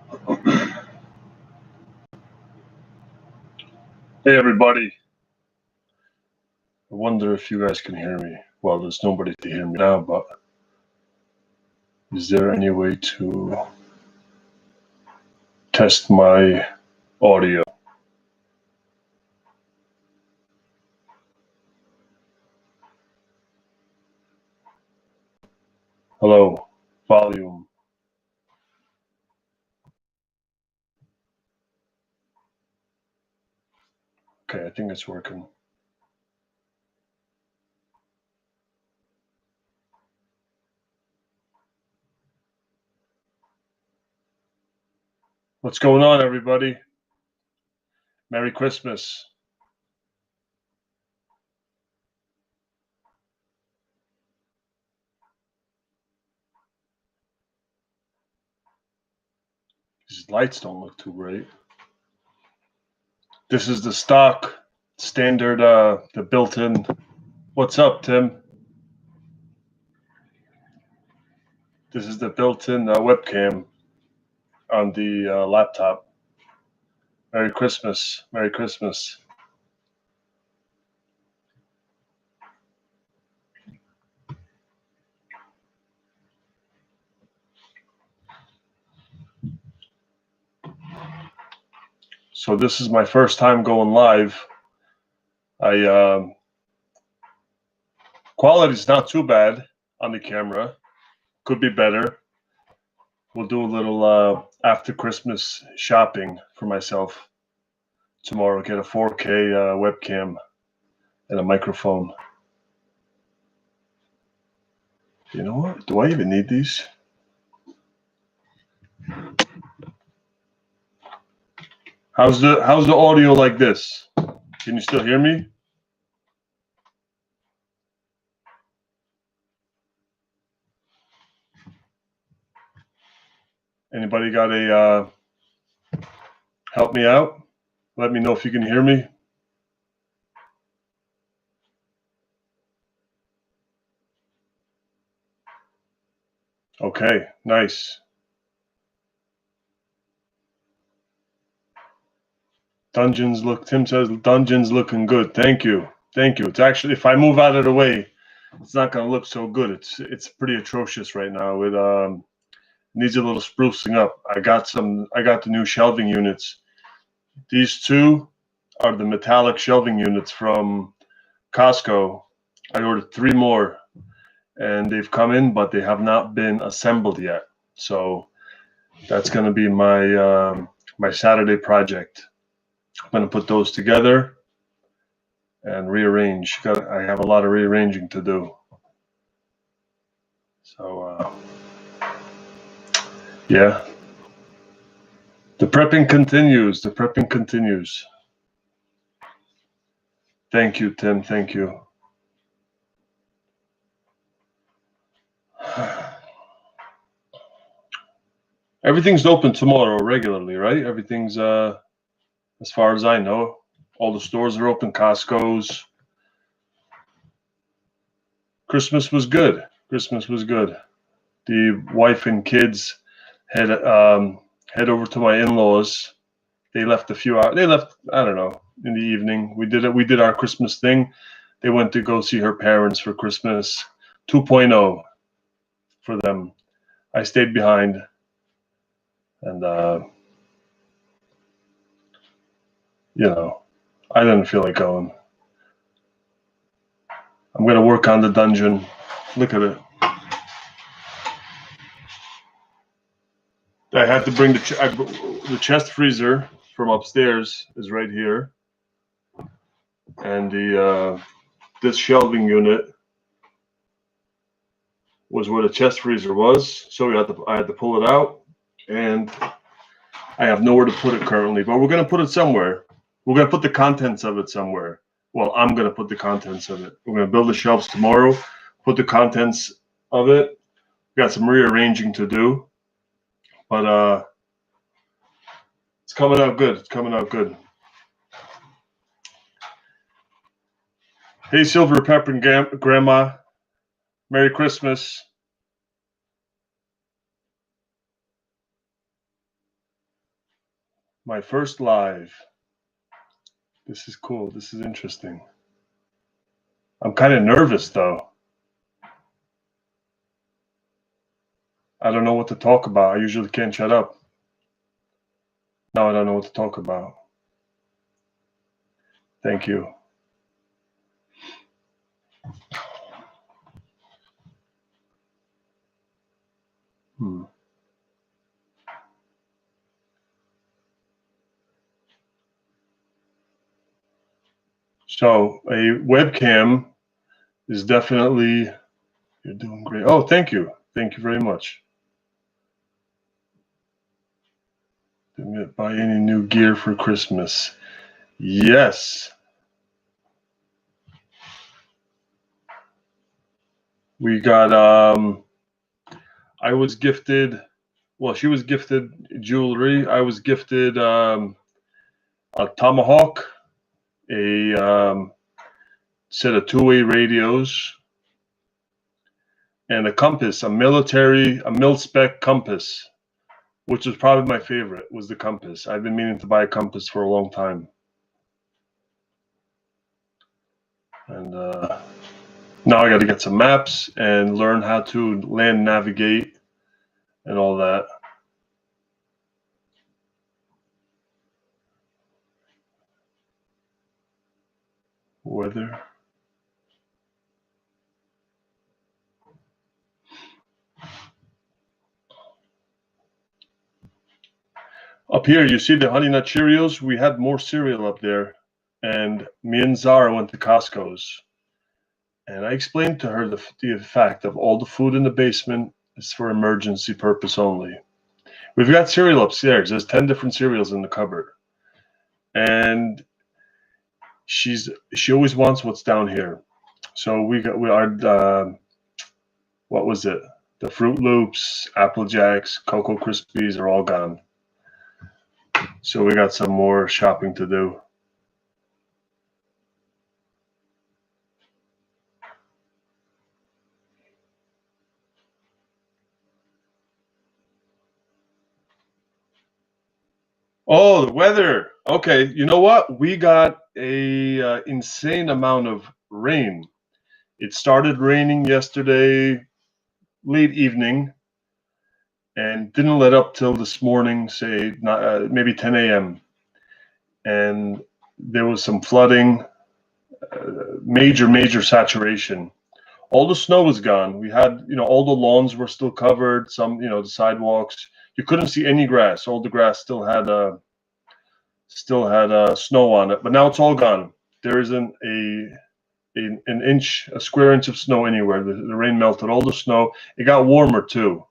Hey everybody. I wonder if you guys can hear me. Well, there's nobody to hear me now, but is there any way to test my audio? Hello, volume. Okay, I think it's working. What's going on, everybody? Merry Christmas. These lights don't look too great. This is the stock standard, the built-in. What's up, Tim? This is the built-in webcam on the laptop. Merry Christmas. Merry Christmas. So this is my first time going live. Quality's not too bad on the camera. Could be better. We'll do a little after Christmas shopping for myself tomorrow. Get a 4K webcam and a microphone. You know what? Do I even need these? How's the audio like this? Can you still hear me? Anybody got a help me out? Let me know if you can hear me. Okay, nice. Tim says Dungeon's looking good. Thank you. Thank you. It's actually, if I move out of the way, it's not going to look so good. It's pretty atrocious right now. It needs a little sprucing up. I got the new shelving units. These two are the metallic shelving units from Costco. I ordered 3 more and they've come in, but they have not been assembled yet. So that's going to be my my Saturday project. I'm going to put those together and rearrange. I have a lot of rearranging to do. So, yeah. The prepping continues. The prepping continues. Thank you, Tim. Thank you. Everything's open tomorrow regularly, right? Everything's, as far as I know, all the stores are open. Costco's. Christmas was good. Christmas was good. The wife and kids head over to my in-laws. They left a few hours. They left, I don't know, in the evening. We did our Christmas thing. They went to go see her parents for Christmas 2.0 for them. I stayed behind, and you know, I didn't feel like going. I'm gonna work on the dungeon. Look at it. I had to bring the chest freezer from upstairs is right here, and the this shelving unit was where the chest freezer was. So I had to pull it out, and I have nowhere to put it currently. But we're gonna put it somewhere. We're gonna put the contents of it somewhere. Well, I'm gonna put the contents of it. We're gonna build the shelves tomorrow. Put the contents of it. Got some rearranging to do, but it's coming out good. It's coming out good. Hey, Silver Pepper and Grandma. Merry Christmas. My first live. This is cool. This is interesting. I'm kind of nervous though. I don't know what to talk about. I usually can't shut up. Now I don't know what to talk about. Thank you. So a webcam is definitely, you're doing great. Oh, thank you. Thank you very much. Didn't buy any new gear for Christmas. Yes. We got, I was gifted, well, she was gifted jewelry. I was gifted a tomahawk, a set of two-way radios, and a compass, a mil-spec compass, which was probably my favorite, was the compass. I've been meaning to buy a compass for a long time. And now I got to get some maps and learn how to land navigate and all that. Weather. Up here, you see the Honey Nut Cheerios? We had more cereal up there. And me and Zara went to Costco's. And I explained to her the fact of all the food in the basement is for emergency purpose only. We've got cereal upstairs. There's 10 different cereals in the cupboard. And she always wants what's down here. So we are what was it? The Fruit Loops, Apple Jacks, Cocoa Krispies are all gone. So we got some more shopping to do. Oh, the weather. Okay, you know what? We got a insane amount of rain. It started raining yesterday late evening and didn't let up till this morning, say maybe 10 a.m. And there was some flooding, major saturation. All the snow was gone. We had, all the lawns were still covered. Some, the sidewalks. You couldn't see any grass. All the grass still had snow on it, but now it's all gone. There isn't a square inch of snow anywhere. The rain melted all the snow. It got warmer too.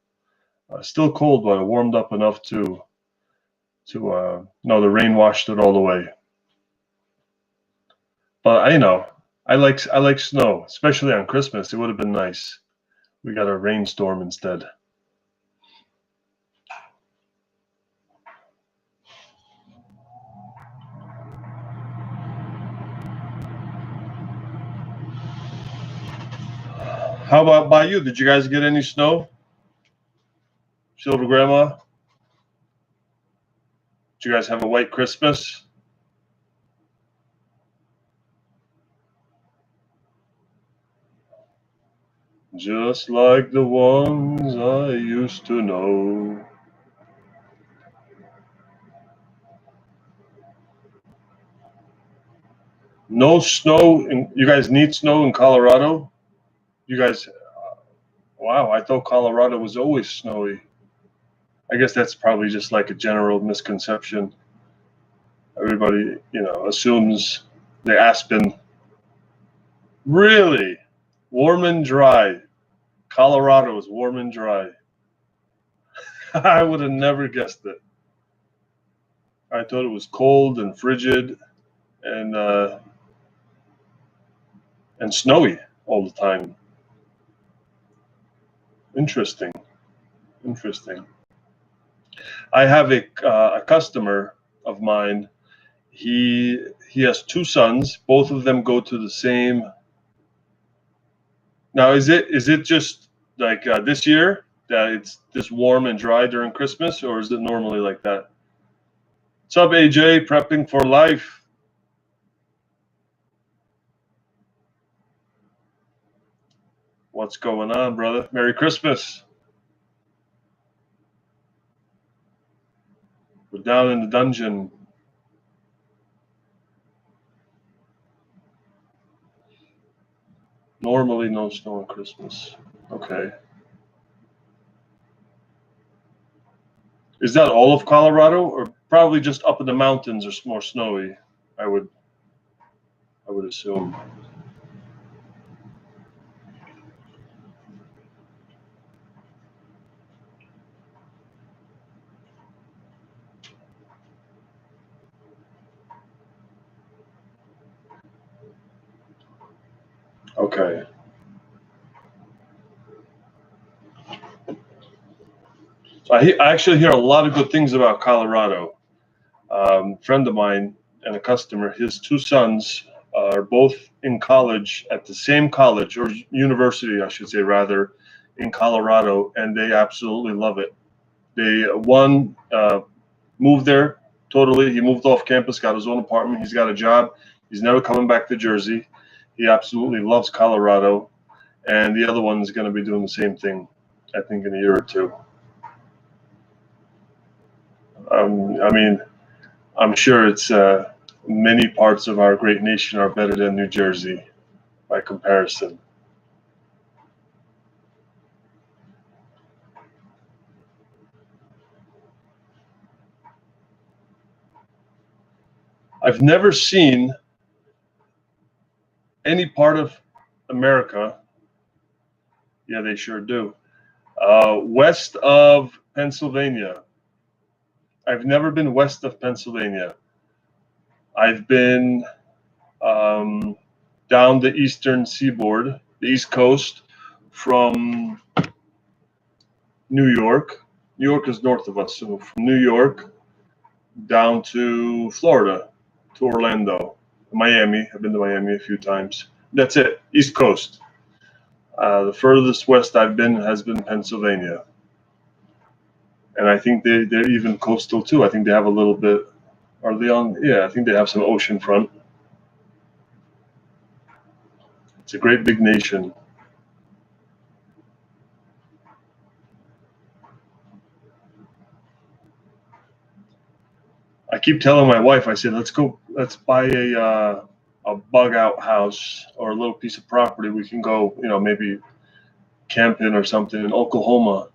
Still cold, but it warmed up enough to no, the rain washed it all away. But I like snow, especially on Christmas. It would have been nice. We got a rainstorm instead. How about by you? Did you guys get any snow? Silver Grandma? Did you guys have a white Christmas? Just like the ones I used to know. No snow. You guys need snow in Colorado? You guys, wow, I thought Colorado was always snowy. I guess that's probably just like a general misconception. Everybody, assumes the Aspen. Really? Warm and dry. Colorado is warm and dry. I would have never guessed it. I thought it was cold and frigid and snowy all the time. Interesting. I have a customer of mine. He has two sons. Both of them go to the same. Now, is it just like this year that it's this warm and dry during Christmas, or is it normally like that? What's up, AJ? Prepping for life. What's going on, brother? Merry Christmas. We're down in the dungeon. Normally no snow on Christmas. Okay. Is that all of Colorado, or probably just up in the mountains or more snowy? I would assume. Okay. So I actually hear a lot of good things about Colorado. Friend of mine and a customer, his two sons are both in college at the same college, or university, I should say, rather, in Colorado, and they absolutely love it. One moved there totally. He moved off campus, got his own apartment. He's got a job. He's never coming back to Jersey. He absolutely loves Colorado. And the other one is going to be doing the same thing, I think, in a year or two. I mean, I'm sure it's many parts of our great nation are better than New Jersey by comparison. I've never seen any part of America. Yeah, they sure do. West of Pennsylvania. I've never been west of Pennsylvania. I've been down the eastern seaboard, the East Coast, from New York. New York is north of us, so from New York down to Florida, to Orlando, Miami. I've been to Miami a few times. That's it, East Coast. The furthest west I've been has been Pennsylvania. And I think they're even coastal too. I think they have a little bit. Are they on? Yeah, I think they have some ocean front. It's a great big nation. I keep telling my wife, I said, let's buy a bug out house or a little piece of property. We can go, maybe camping or something in Oklahoma.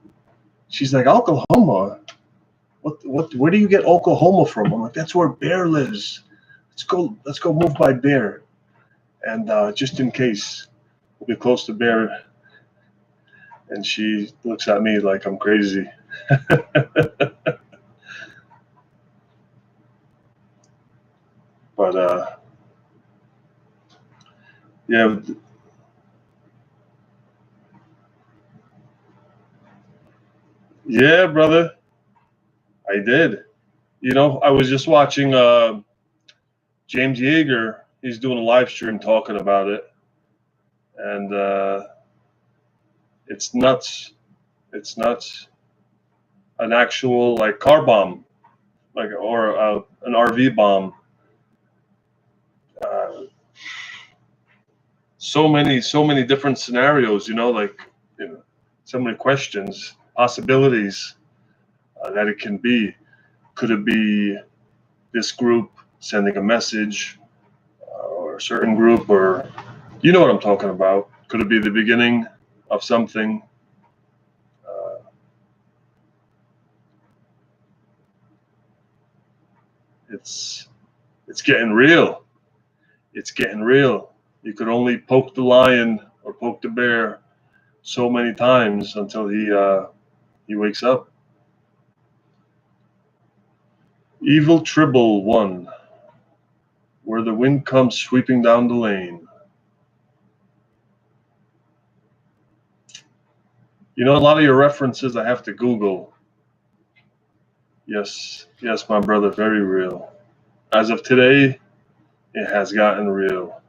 She's like, Oklahoma? Where do you get Oklahoma from? I'm like, that's where Bear lives. Let's go move by Bear. And just in case, we'll be close to Bear. And she looks at me like I'm crazy. But yeah. Yeah, brother. I did. I was just watching James Yeager. He's doing a live stream talking about it. And it's nuts. It's nuts. An actual like car bomb, or an RV bomb. So many different scenarios. So many questions, possibilities that it can be. Could it be this group sending a message, or a certain group, or you know what I'm talking about? Could it be the beginning of something? It's getting real. It's getting real. You could only poke the lion or poke the bear so many times until he wakes up. Evil Tribble 1, where the wind comes sweeping down the lane. A lot of your references I have to Google. Yes, my brother, very real. As of today, it has gotten real.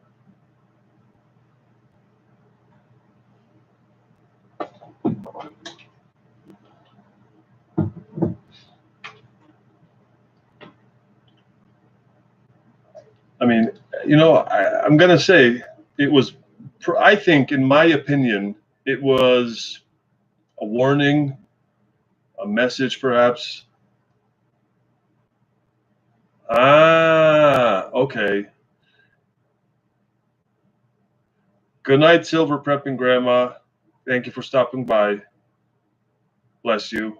I'm gonna say it was. I think, in my opinion, it was a warning, a message, perhaps. Ah, okay. Good night, Silver Prepping Grandma. Thank you for stopping by. Bless you.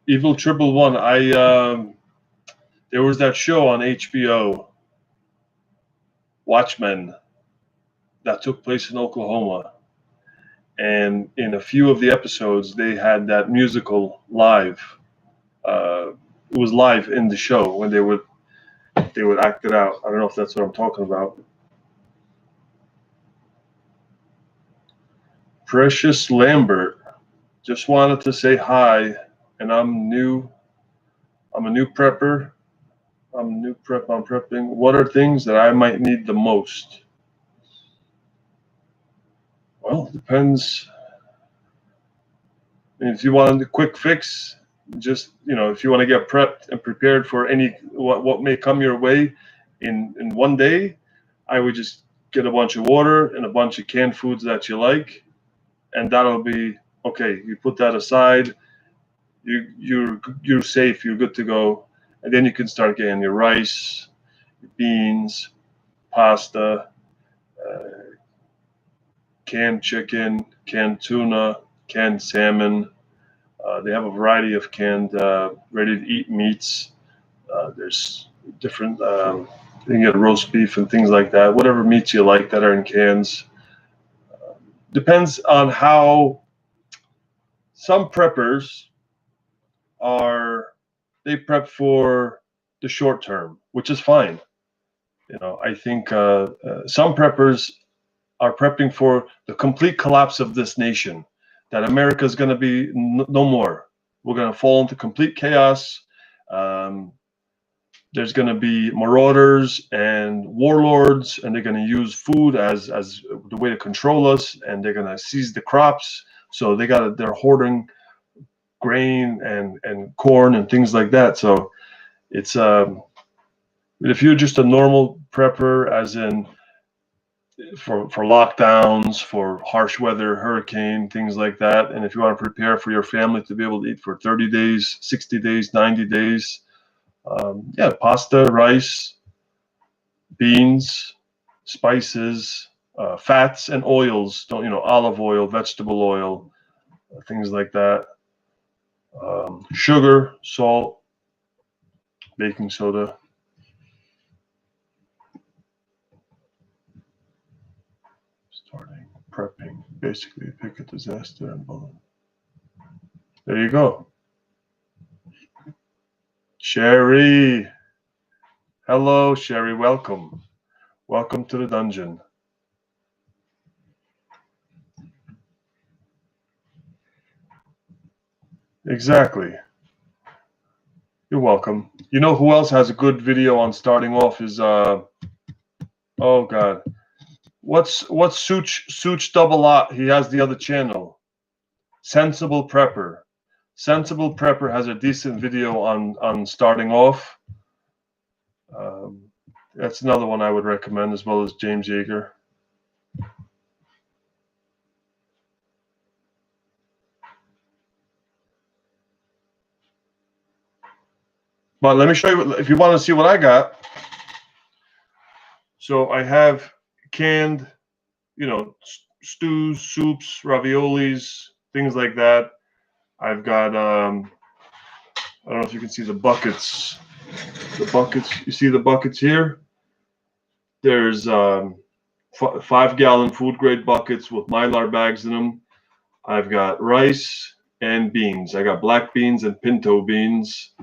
Evil Triple One. There was that show on HBO, Watchmen, that took place in Oklahoma, and in a few of the episodes, they had that musical live. It was live in the show when they would act it out. I don't know if that's what I'm talking about. Precious Lambert, just wanted to say hi, and I'm new. I'm a new prepper. I'm prepping. What are things that I might need the most? Well, depends. If you want a quick fix, just if you want to get prepped and prepared for what may come your way in one day, I would just get a bunch of water and a bunch of canned foods that you like, and that'll be okay. You put that aside. You're safe. You're good to go, and then you can start getting your rice, your beans, pasta, canned chicken, canned tuna, canned salmon. They have a variety of canned, ready-to-eat meats. There's different. You can get roast beef and things like that. Whatever meats you like that are in cans. Depends on how. Some preppers they prep for the short term, which is fine. I think some preppers are prepping for the complete collapse of this nation, that America is going to be no more. We're going to fall into complete chaos. There's going to be marauders and warlords, and they're going to use food as the way to control us, and they're going to seize the crops. So they're hoarding grain and corn and things like that. So it's if you're just a normal prepper, as in for lockdowns, for harsh weather, hurricane, things like that, and if you want to prepare for your family to be able to eat for 30 days, 60 days, 90 days, pasta, rice, beans, spices, fats and oils, olive oil, vegetable oil, things like that, sugar, salt, baking soda. Starting prepping, basically pick a disaster and boom. There you go. Sherry. Hello, Sherry. Welcome. Welcome to the dungeon. Exactly. You're welcome. You know who else has a good video on starting off is oh god. What's Such Double Lot? He has the other channel. Sensible Prepper. Sensible Prepper has a decent video on starting off. That's another one I would recommend, as well as James Yeager. But let me show you, if you want to see what I got. So I have canned, stews, soups, raviolis, things like that. I've got, I don't know if you can see the buckets. You see the buckets here? There's 5-gallon food grade buckets with Mylar bags in them. I've got rice and beans. I got black beans and pinto beans.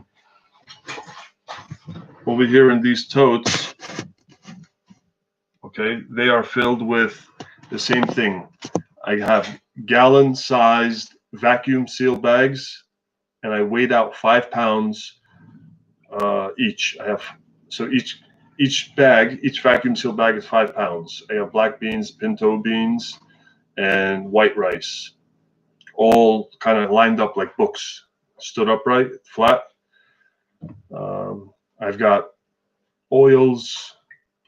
Over here in these totes, okay, they are filled with the same thing. I have gallon-sized vacuum seal bags, and I weighed out 5 pounds each. Each vacuum seal bag is 5 pounds. I have black beans, pinto beans, and white rice, all kind of lined up like books. stood upright, flat. I've got oils,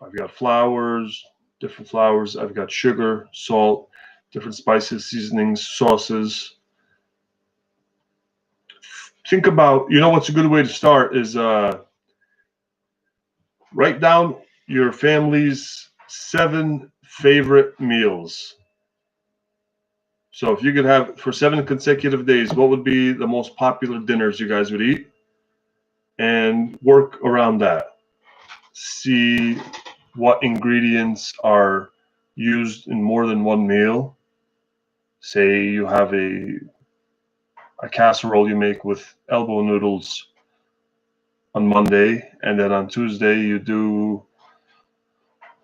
I've got flours, different flours. I've got sugar, salt, different spices, seasonings, sauces. Think about, what's a good way to start is write down your family's 7 favorite meals. So if you could have for 7 consecutive days, what would be the most popular dinners you guys would eat? And work around that. See what ingredients are used in more than one meal. Say you have a casserole you make with elbow noodles on Monday, and then on Tuesday you do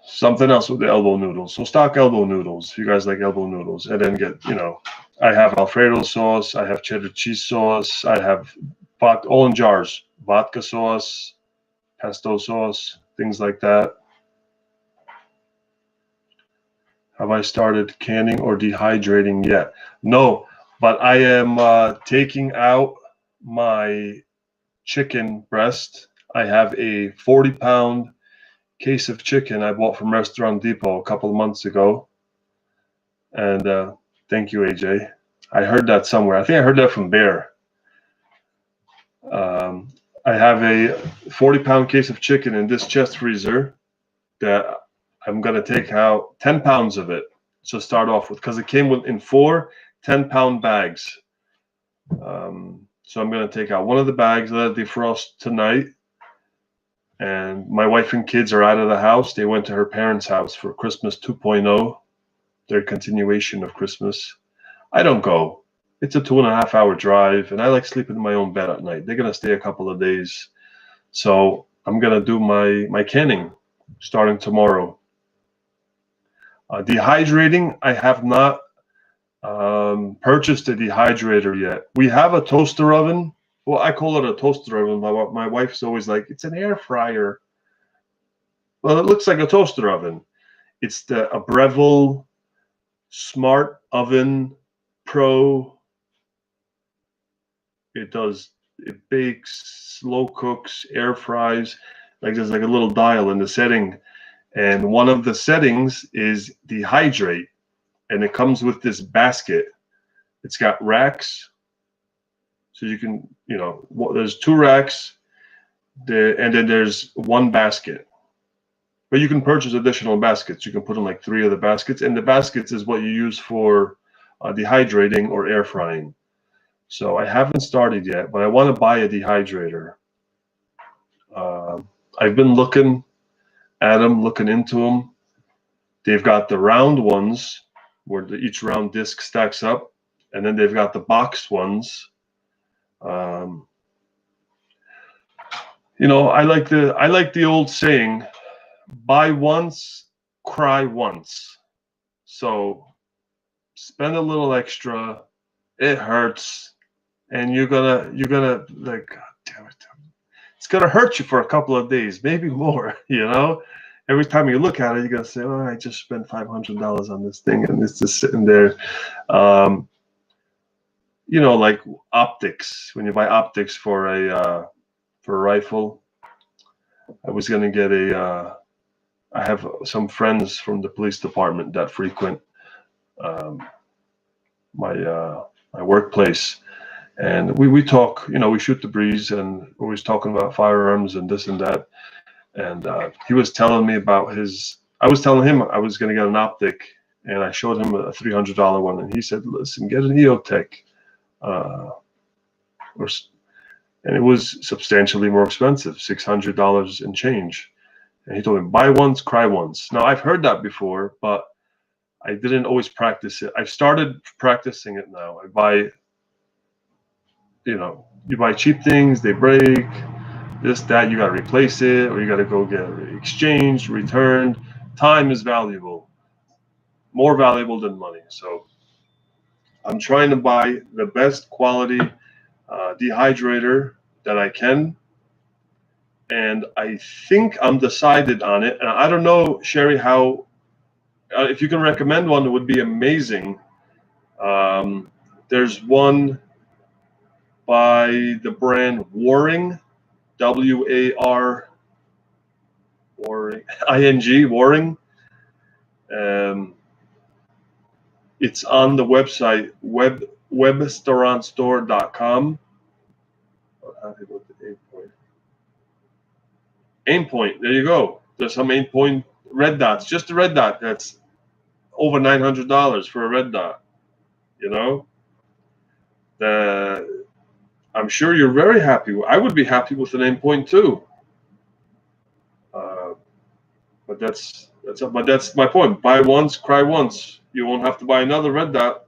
something else with the elbow noodles. So stock elbow noodles, if you guys like elbow noodles, and then get, I have Alfredo sauce, I have cheddar cheese sauce, I have all in jars, vodka sauce, pesto sauce, things like that. Have I started canning or dehydrating yet? No, but I am taking out my chicken breast. I have a 40-pound case of chicken I bought from Restaurant Depot a couple of months ago. And thank you, AJ. I heard that somewhere. I think I heard that from Bear. I have a 40-pound case of chicken in this chest freezer that I'm going to take out 10 pounds of it to start off with, because it came in 4 10-pound bags. So I'm going to take out one of the bags, let it defrost tonight. And my wife and kids are out of the house. They went to her parents' house for Christmas 2.0, their continuation of Christmas. I don't go. It's a 2.5-hour drive, and I like sleeping in my own bed at night. They're going to stay a couple of days. So I'm going to do my canning starting tomorrow. Dehydrating, I have not purchased a dehydrator yet. We have a toaster oven. Well, I call it a toaster oven. My wife's always like, it's an air fryer. Well, it looks like a toaster oven. It's a Breville Smart Oven Pro. It bakes, slow cooks, air fries. Like there's like a little dial in the setting. And one of the settings is dehydrate. And it comes with this basket. It's got racks. So you can, there's 2 racks, and then there's 1 basket. But you can purchase additional baskets. You can put in like 3 of the baskets, and the baskets is what you use for dehydrating or air frying. So I haven't started yet, but I want to buy a dehydrator. I've been looking at them, looking into them. They've got the round ones where each round disc stacks up, and then they've got the box ones. I like the old saying, buy once, cry once. So spend a little extra. It hurts, and you're gonna like, God damn it, it's gonna hurt you for a couple of days, maybe more. Every time you look at it, you're gonna say, "Oh, I just spent $500 on this thing, and it's just sitting there." Like optics. When you buy optics for a rifle, I was gonna get I have some friends from the police department that frequent my workplace, and we talk. We shoot the breeze, and we're always talking about firearms and this and that. And he was telling me about I was telling him I was going to get an optic, and I showed him a $300 one, and he said, "Listen, get an EOTech," and it was substantially more expensive, $600 and change. And he told me, buy once, cry once. Now, I've heard that before, but I didn't always practice it. I've started practicing it now. I buy, you buy cheap things, they break, this, that, you got to replace it, or you got to go get it exchanged, returned. Time is valuable, more valuable than money. So I'm trying to buy the best quality dehydrator that I can. And I think I'm decided on it. And I don't know, Sherry, how, if you can recommend one, it would be amazing. There's one by the brand Waring, Waring, Waring. It's on the website webstaurantstore.com. Aimpoint, there you go. There's some Aimpoint red dots, just a red dot. That's over $900 for a red dot. You know, I'm sure you're very happy. I would be happy with an Aimpoint too. But that's my point. Buy once, cry once. You won't have to buy another red dot.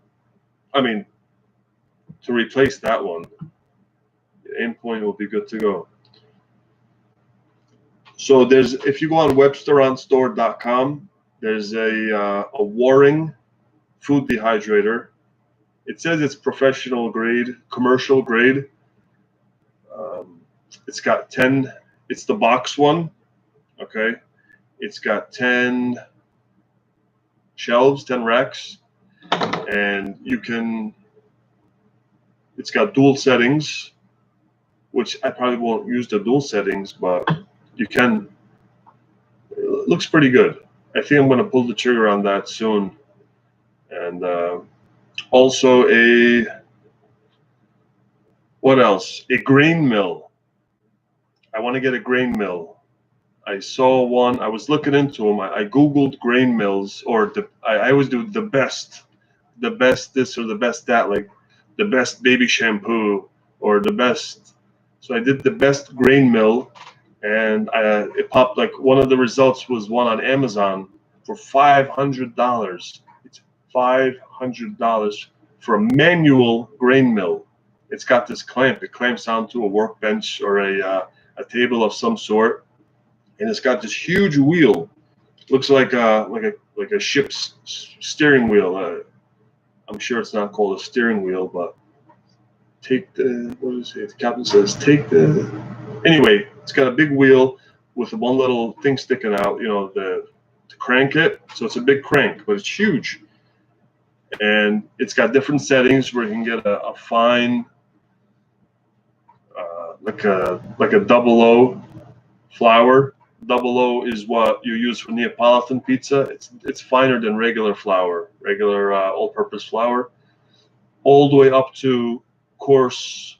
I mean, to replace that one. The Aimpoint will be good to go. So if you go on webstaurantstore.com, there's a Waring food dehydrator. It says it's professional grade, commercial grade. It's got 10. It's the box one. Okay. It's got 10 shelves, 10 racks, and it's got dual settings, which I probably won't use the dual settings, but you can. It looks pretty good. I think I'm going to pull the trigger on that soon. And also what else? A grain mill. I want to get a grain mill. I saw one. I was looking into them. I Googled grain mills, or I always do the best this or the best that, like the best baby shampoo or the best. So I did the best grain mill, and it popped like one of the results was one on Amazon for $500. It's $500 for a manual grain mill. It's got this clamp. It clamps onto a workbench or a table of some sort. And it's got this huge wheel. Looks like a ship's steering wheel. I'm sure it's not called a steering wheel, but what is it? The captain says Anyway, it's got a big wheel with one little thing sticking out. You know, to crank it. So it's a big crank, but it's huge. And it's got different settings where you can get a fine, like a double O flour. Double O is what you use for Neapolitan pizza. It's finer than regular flour, regular all-purpose flour, all the way up to coarse.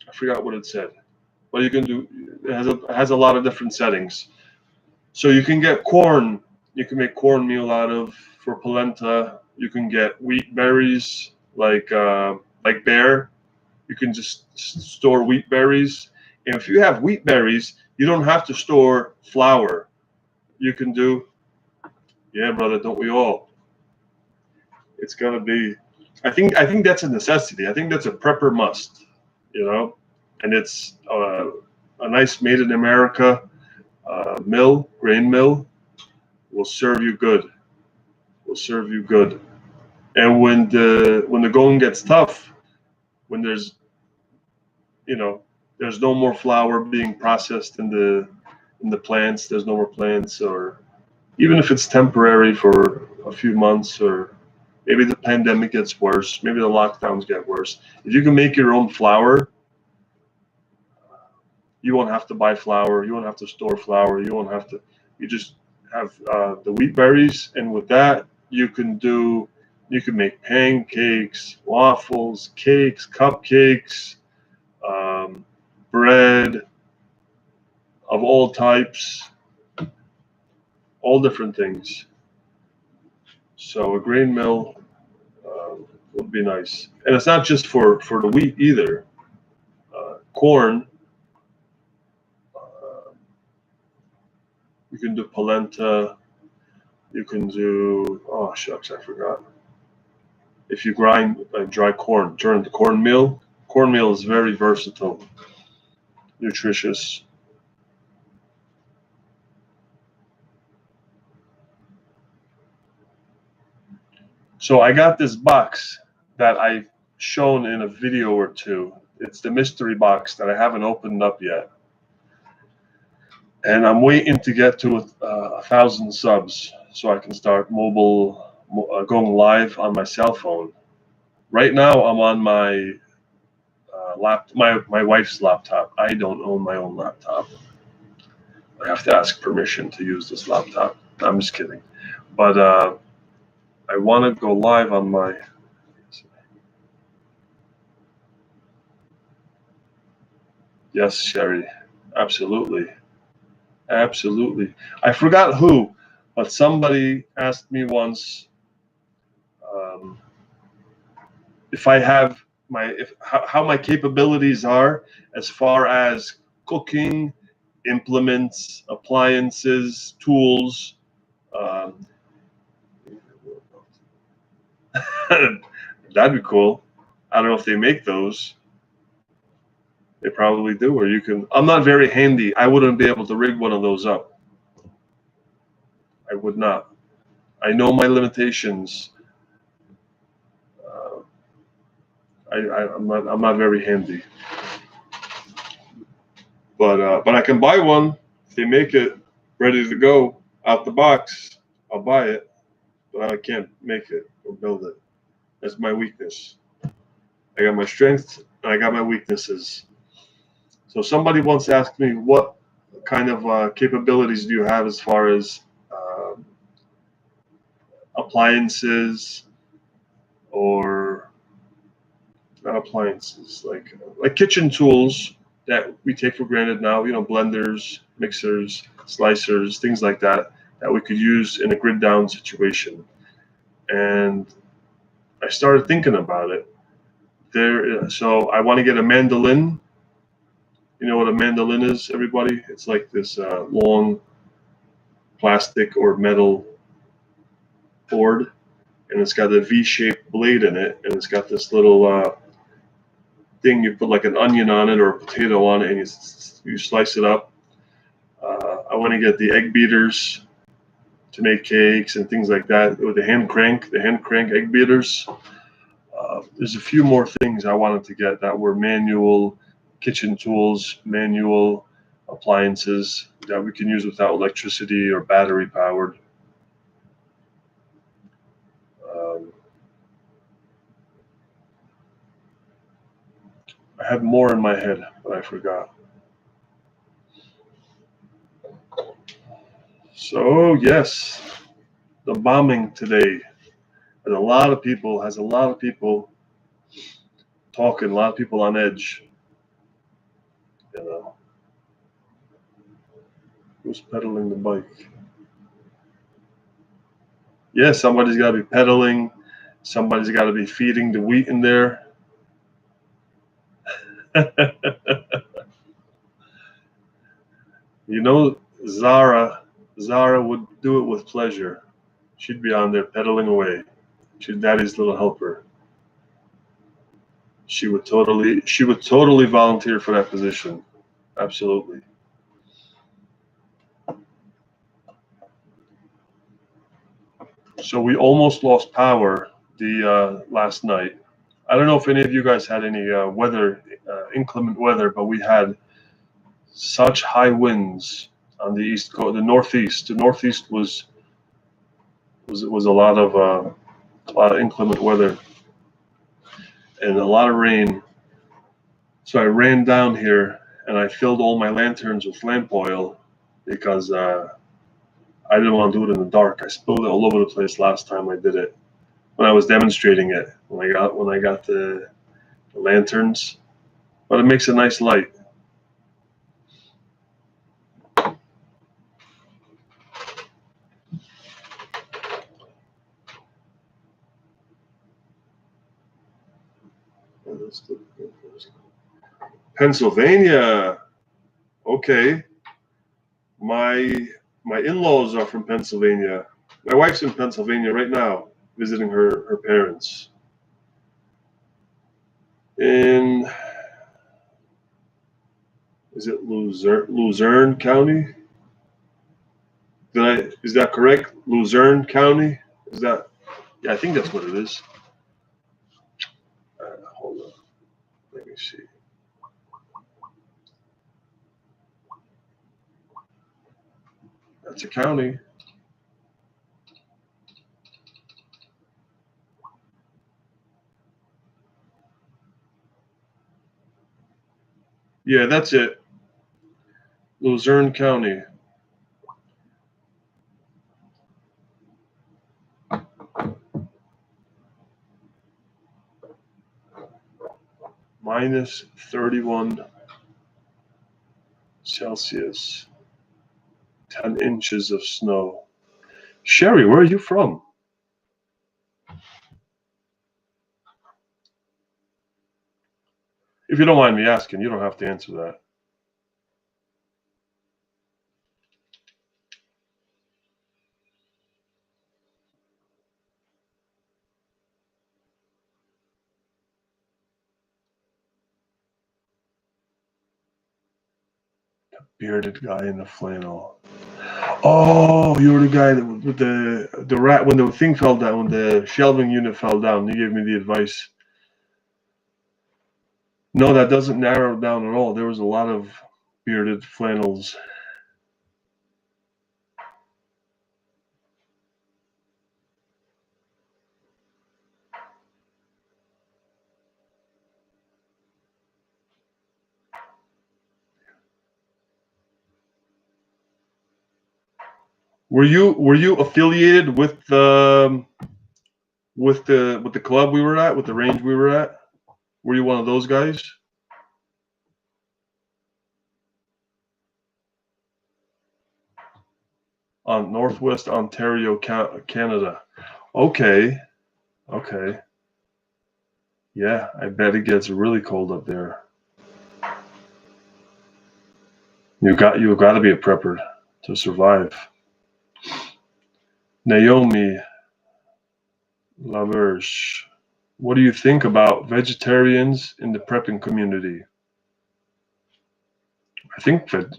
I forgot what it said, but you can do. It has a lot of different settings. So you can get corn. You can make cornmeal out of for polenta. You can get wheat berries like Bear. You can just store wheat berries. And if you have wheat berries, you don't have to store flour. You can do, yeah, brother, don't we all? It's gonna be. I think that's a necessity. I think that's a prepper must, you know. And it's a nice made in America grain mill, will serve you good. Will serve you good. And when the going gets tough, when there's no more flour being processed in the plants. There's no more plants, or even if it's temporary for a few months, or maybe the pandemic gets worse, maybe the lockdowns get worse. If you can make your own flour, you won't have to buy flour. You won't have to store flour. You won't have to. You just have the wheat berries, and with that, you can make pancakes, waffles, cakes, cupcakes. Bread of all types, all different things. So a grain mill would be nice. And it's not just for the wheat either. Corn, you can do polenta. You can do, oh shucks, I forgot. If you grind dry corn, turn the cornmeal. Cornmeal is very versatile. Nutritious. So I got this box that I've shown in a video or two. It's the mystery box that I haven't opened up yet. And I'm waiting to get to 1,000 subs so I can start going live on my cell phone. Right now I'm on my my wife's laptop. I don't own my own laptop. I have to ask permission to use this laptop. I'm just kidding. But I want to go live on my. Yes, Sherry. Absolutely. Absolutely. I forgot who, but somebody asked me once if I have how my capabilities are as far as cooking, implements, appliances, tools. Um, that'd be cool. I don't know if they make those. They probably do, or you can. I'm not very handy. I wouldn't be able to rig one of those up. I would not. I know my limitations. Uh, I'm not very handy. But I can buy one if they make it ready to go out the box. I'll buy it, but I can't make it or build it. That's my weakness. I got my strengths and I got my weaknesses. So somebody once asked me, what kind of capabilities do you have as far as appliances or not appliances, like kitchen tools that we take for granted now, blenders, mixers, slicers, things like that, that we could use in a grid down situation. And I started thinking about it. So I want to get a mandolin. You know what a mandolin is, everybody? It's like this long plastic or metal board, and it's got a V-shaped blade in it, and it's got this little thing you put like an onion on it or a potato on it, and you slice it up. I want to get the egg beaters to make cakes and things like that with the hand crank egg beaters. There's a few more things I wanted to get that were manual kitchen tools, manual appliances that we can use without electricity or battery powered. I had more in my head, but I forgot. So yes, the bombing today has a lot of people talking, a lot of people on edge. You know, who's pedaling the bike? Yeah, somebody's got to be pedaling. Somebody's got to be feeding the wheat in there. You know, Zara would do it with pleasure. She'd be on there pedaling away. She's Daddy's little helper. She would totally volunteer for that position. Absolutely. So we almost lost power the last night. I don't know if any of you guys had any inclement weather, but we had such high winds on the east coast, the northeast. The northeast was a lot of inclement weather and a lot of rain. So I ran down here and I filled all my lanterns with lamp oil because I didn't want to do it in the dark. I spilled it all over the place last time I did it when I was demonstrating it. When I got the lanterns, but it makes a nice light. Pennsylvania. Okay. My in-laws are from Pennsylvania. My wife's in Pennsylvania right now, visiting her parents. In is it Luzerne County? Is that correct? Luzerne County? Is that? Yeah, I think that's what it is. Hold on. Let me see. That's a county. Yeah, that's it. Luzerne County. Minus 31 Celsius. 10 inches of snow. Sherry, where are you from? If you don't mind me asking, you don't have to answer that. Bearded guy in the flannel. Oh, you were the guy that with the rat when the thing fell down, when the shelving unit fell down. You gave me the advice. No, that doesn't narrow it down at all. There was a lot of bearded flannels. Were you affiliated with the club we were at, with the range we were at? Were you one of those guys? On Northwest Ontario, Canada. Okay. Okay. Yeah, I bet it gets really cold up there. You got to be a prepper to survive. Naomi Laverge, what do you think about vegetarians in the prepping community? I think that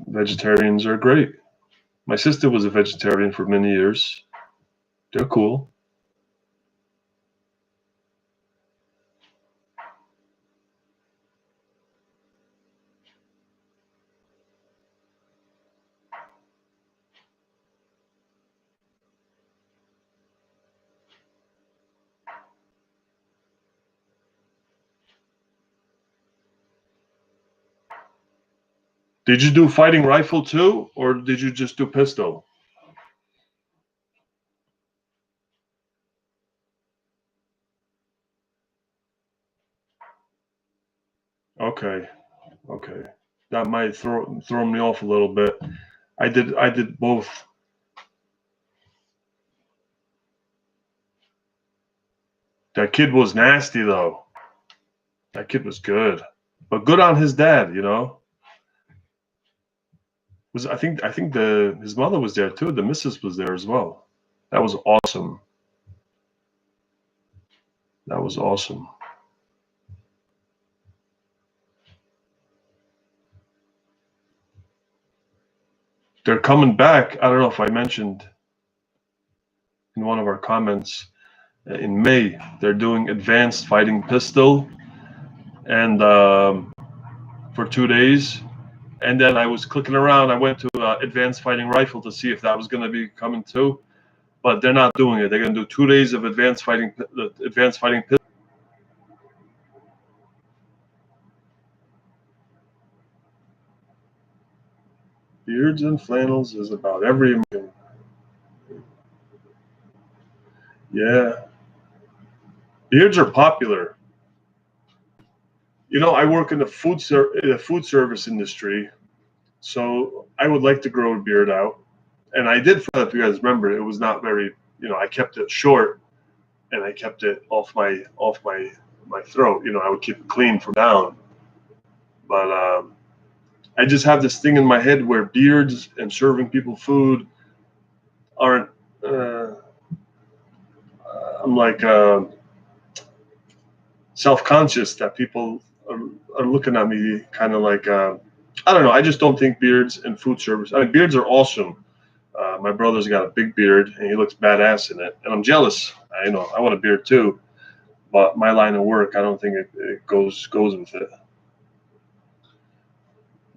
vegetarians are great. My sister was a vegetarian for many years. They're cool. Did you do fighting rifle too, or did you just do pistol? Okay, okay. That might throw me off a little bit. I did both. That kid was nasty though. That kid was good, but good on his dad, you know. I think his mother was there too. The missus was there as well. That was awesome. That was awesome. They're coming back. I don't know if I mentioned in one of our comments. In May, they're doing advanced fighting pistol, and for 2 days. And then I was clicking around. I went to advanced fighting rifle to see if that was going to be coming too, but they're not doing it. They're going to do 2 days of advanced fighting pistol. Beards and flannels is about every American. Yeah, beards are popular. You know, I work in the food service industry, so I would like to grow a beard out, and I did. If you guys remember, it was not very. You know, I kept it short, and I kept it off my throat. You know, I would keep it clean from down. But I just have this thing in my head where beards and serving people food aren't. I'm like self-conscious that people are looking at me kind of like. I don't know. I just don't think beards and food service. I mean, beards are awesome. My brother's got a big beard and he looks badass in it, and I'm jealous. I know I want a beard too, but my line of work, I don't think it goes with it.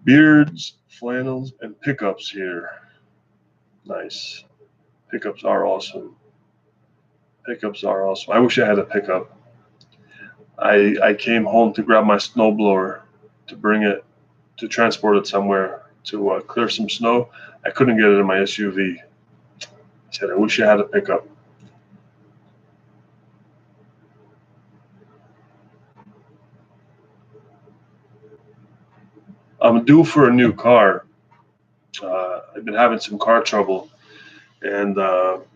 Beards, flannels, and pickups here. Nice. Pickups are awesome. Pickups are awesome. I wish I had a pickup. I came home to grab my snowblower to bring it, to transport it somewhere to clear some snow. I couldn't get it in my SUV. I said, I wish I had a pickup. I'm due for a new car. I've been having some car trouble, and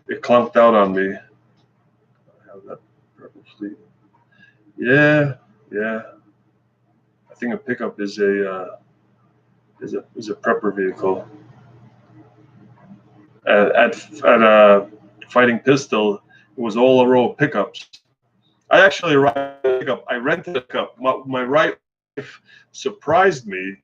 it clunked out on me. I have that purple fleet. Yeah, yeah. I think a pickup is a prepper vehicle. At Fighting Pistol, it was all a row of pickups. I actually rented a pickup. My wife surprised me.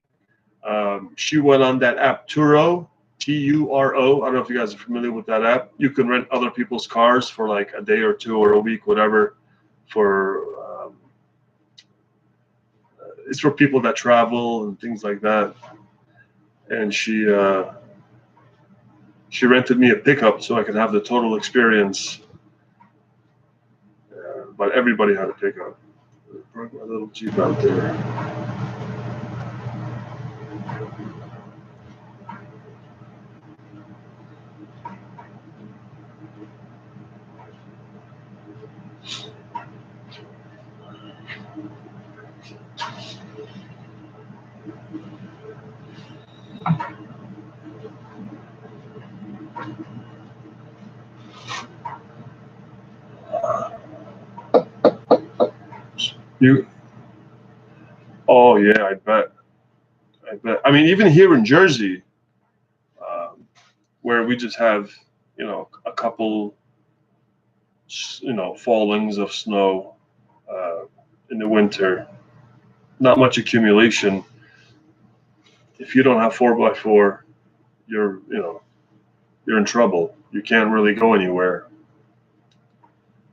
She went on that app Turo, Turo. I don't know if you guys are familiar with that app. You can rent other people's cars for like a day or two or a week, whatever. It's for people that travel and things like that. And she rented me a pickup so I could have the total experience. But everybody had a pickup. Park my little Jeep out there. Oh yeah, I bet. I mean, even here in Jersey, where we just have, a couple, fallings of snow in the winter, not much accumulation. If you don't have 4x4, you're in trouble. You can't really go anywhere.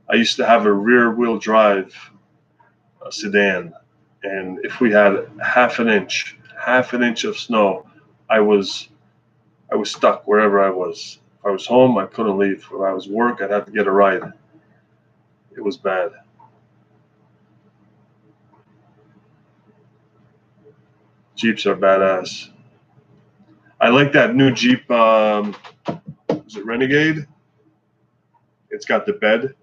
I used to have a rear-wheel drive sedan, and if we had half an inch of snow, I was stuck wherever I was. If I was home, I couldn't leave. If I was work, I'd have to get a ride. It was bad. Jeeps are badass. I like that new Jeep. Is it Renegade? It's got the bed.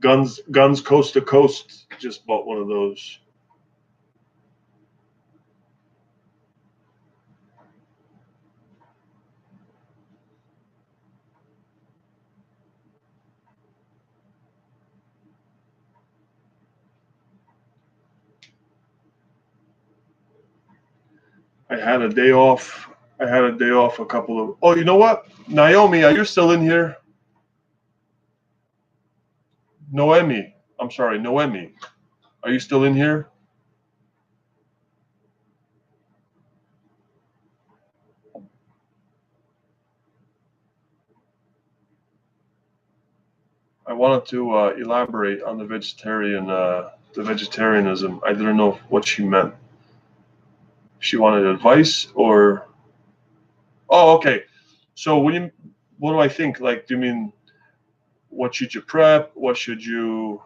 Guns Coast to Coast just bought one of those. I had a day off. A couple of. Oh, you know what? Naomi, are you still in here? Noemi. I'm sorry, Noemi. Are you still in here? I wanted to elaborate on the vegetarianism. I didn't know what she meant. She wanted advice or. Oh, okay. So what do I think? Like, do you mean what should you prep? What should you,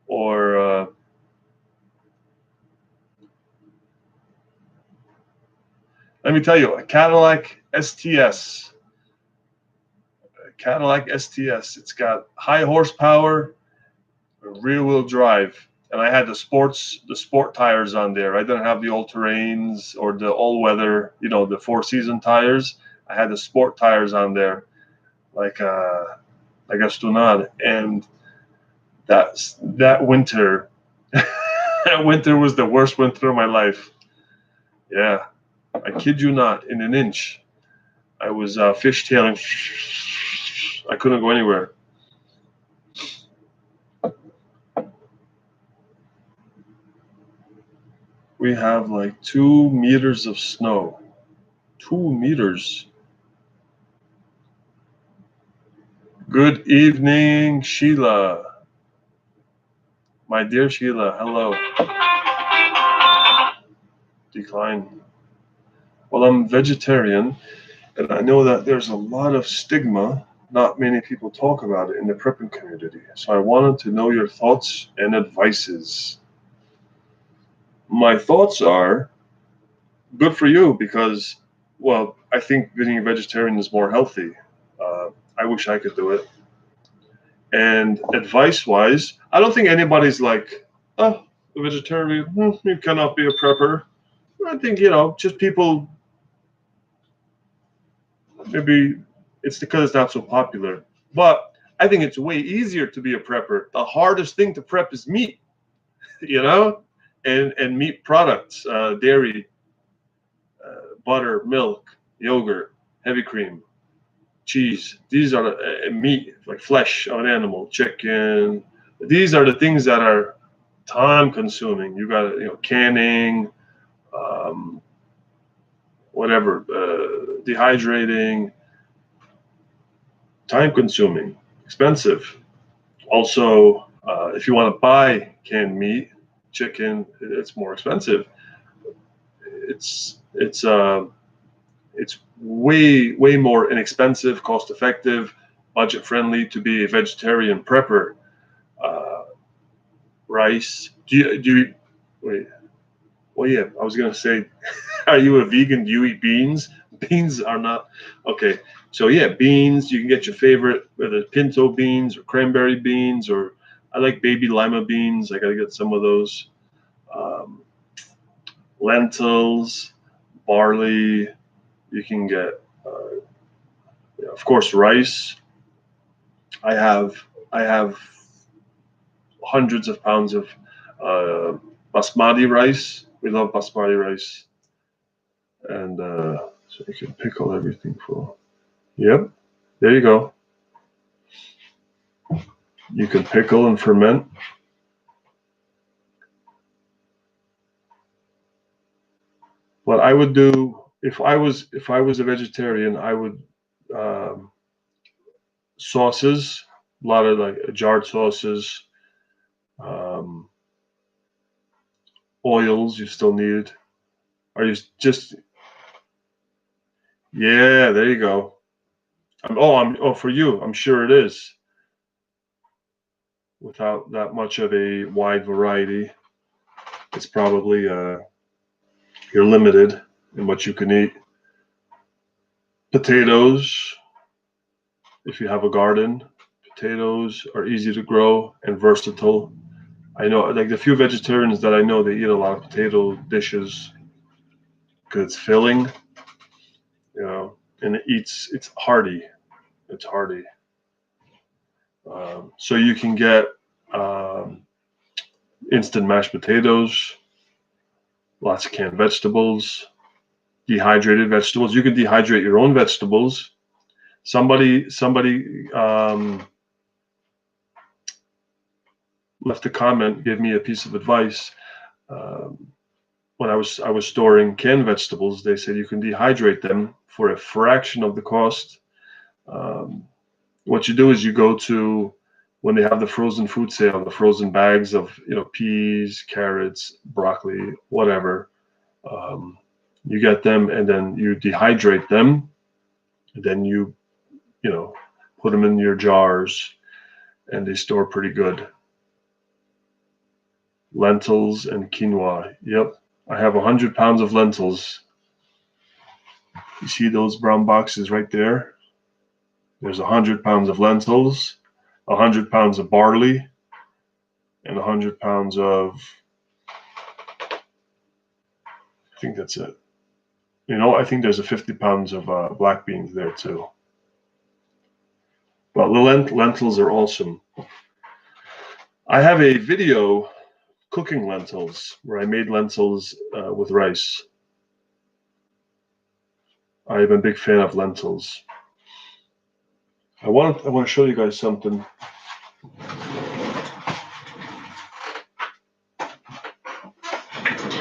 or let me tell you, a Cadillac STS. It's got high horsepower, rear-wheel drive, and I had the sport tires on there. I didn't have the all-terrains or the all-weather, the four-season tires. I had the sport tires on there, like a Stunad, and that winter, that winter was the worst winter of my life. Yeah, I kid you not, in an inch. I was fishtailing. I couldn't go anywhere. We have like 2 meters of snow. 2 meters. Good evening, Sheila. My dear Sheila, hello. Decline. Well, I'm vegetarian, and I know that there's a lot of stigma. Not many people talk about it in the prepping community. So I wanted to know your thoughts and advices. my thoughts are, good for you, because, well, I think being a vegetarian is more healthy. I wish I could do it. And advice-wise, I don't think anybody's like, oh, a vegetarian, you cannot be a prepper. I think, just people, maybe it's because it's not so popular. But I think it's way easier to be a prepper. The hardest thing to prep is meat, and meat products, dairy, butter, milk, yogurt, heavy cream, cheese. These are meat, like flesh of an animal, chicken. These are the things that are time consuming. You got canning, um, whatever, dehydrating, time consuming, expensive. Also, if you want to buy canned meat, chicken, it's more expensive. It's way more inexpensive, cost effective, budget friendly to be a vegetarian prepper. Uh, Rice. Do you wait? Well, yeah, I was gonna say, are you a vegan? Do you eat beans? Beans are not okay. So yeah, beans. You can get your favorite, whether pinto beans or cranberry beans, or I like baby lima beans. I gotta get some of those. Um, Lentils, barley. You can get, of course, rice. I have hundreds of pounds of uh, basmati rice. We love basmati rice, and so you can pickle everything full. Yep, there you go. You can pickle and ferment. What I would do if I was a vegetarian, I would, um, sauces, a lot of like jarred sauces, um, oils. You still need. Are you just Yeah? There you go. For you. I'm sure it is. Without that much of a wide variety, it's probably, you're limited in what you can eat. Potatoes, if you have a garden, potatoes are easy to grow and versatile. I know, like the few vegetarians that I know, they eat a lot of potato dishes because it's filling, and it's hearty. It's hearty. So you can get, um, instant mashed potatoes, lots of canned vegetables, dehydrated vegetables. You can dehydrate your own vegetables. Somebody left a comment, gave me a piece of advice. Um, when I was storing canned vegetables, they said you can dehydrate them for a fraction of the cost. Um, what you do is you go to, when they have the frozen food sale, the frozen bags of peas, carrots, broccoli, whatever. Um, you get them and then you dehydrate them, and then you put them in your jars, and they store pretty good. Lentils and quinoa. Yep, I have 100 pounds of lentils. You see those brown boxes right there? There's 100 pounds of lentils, 100 pounds of barley, and 100 pounds of, I think that's it. I think there's a 50 pounds of black beans there too. But the lentils are awesome. I have a video cooking lentils where I made lentils with rice. I'm a big fan of lentils. I want to show you guys something.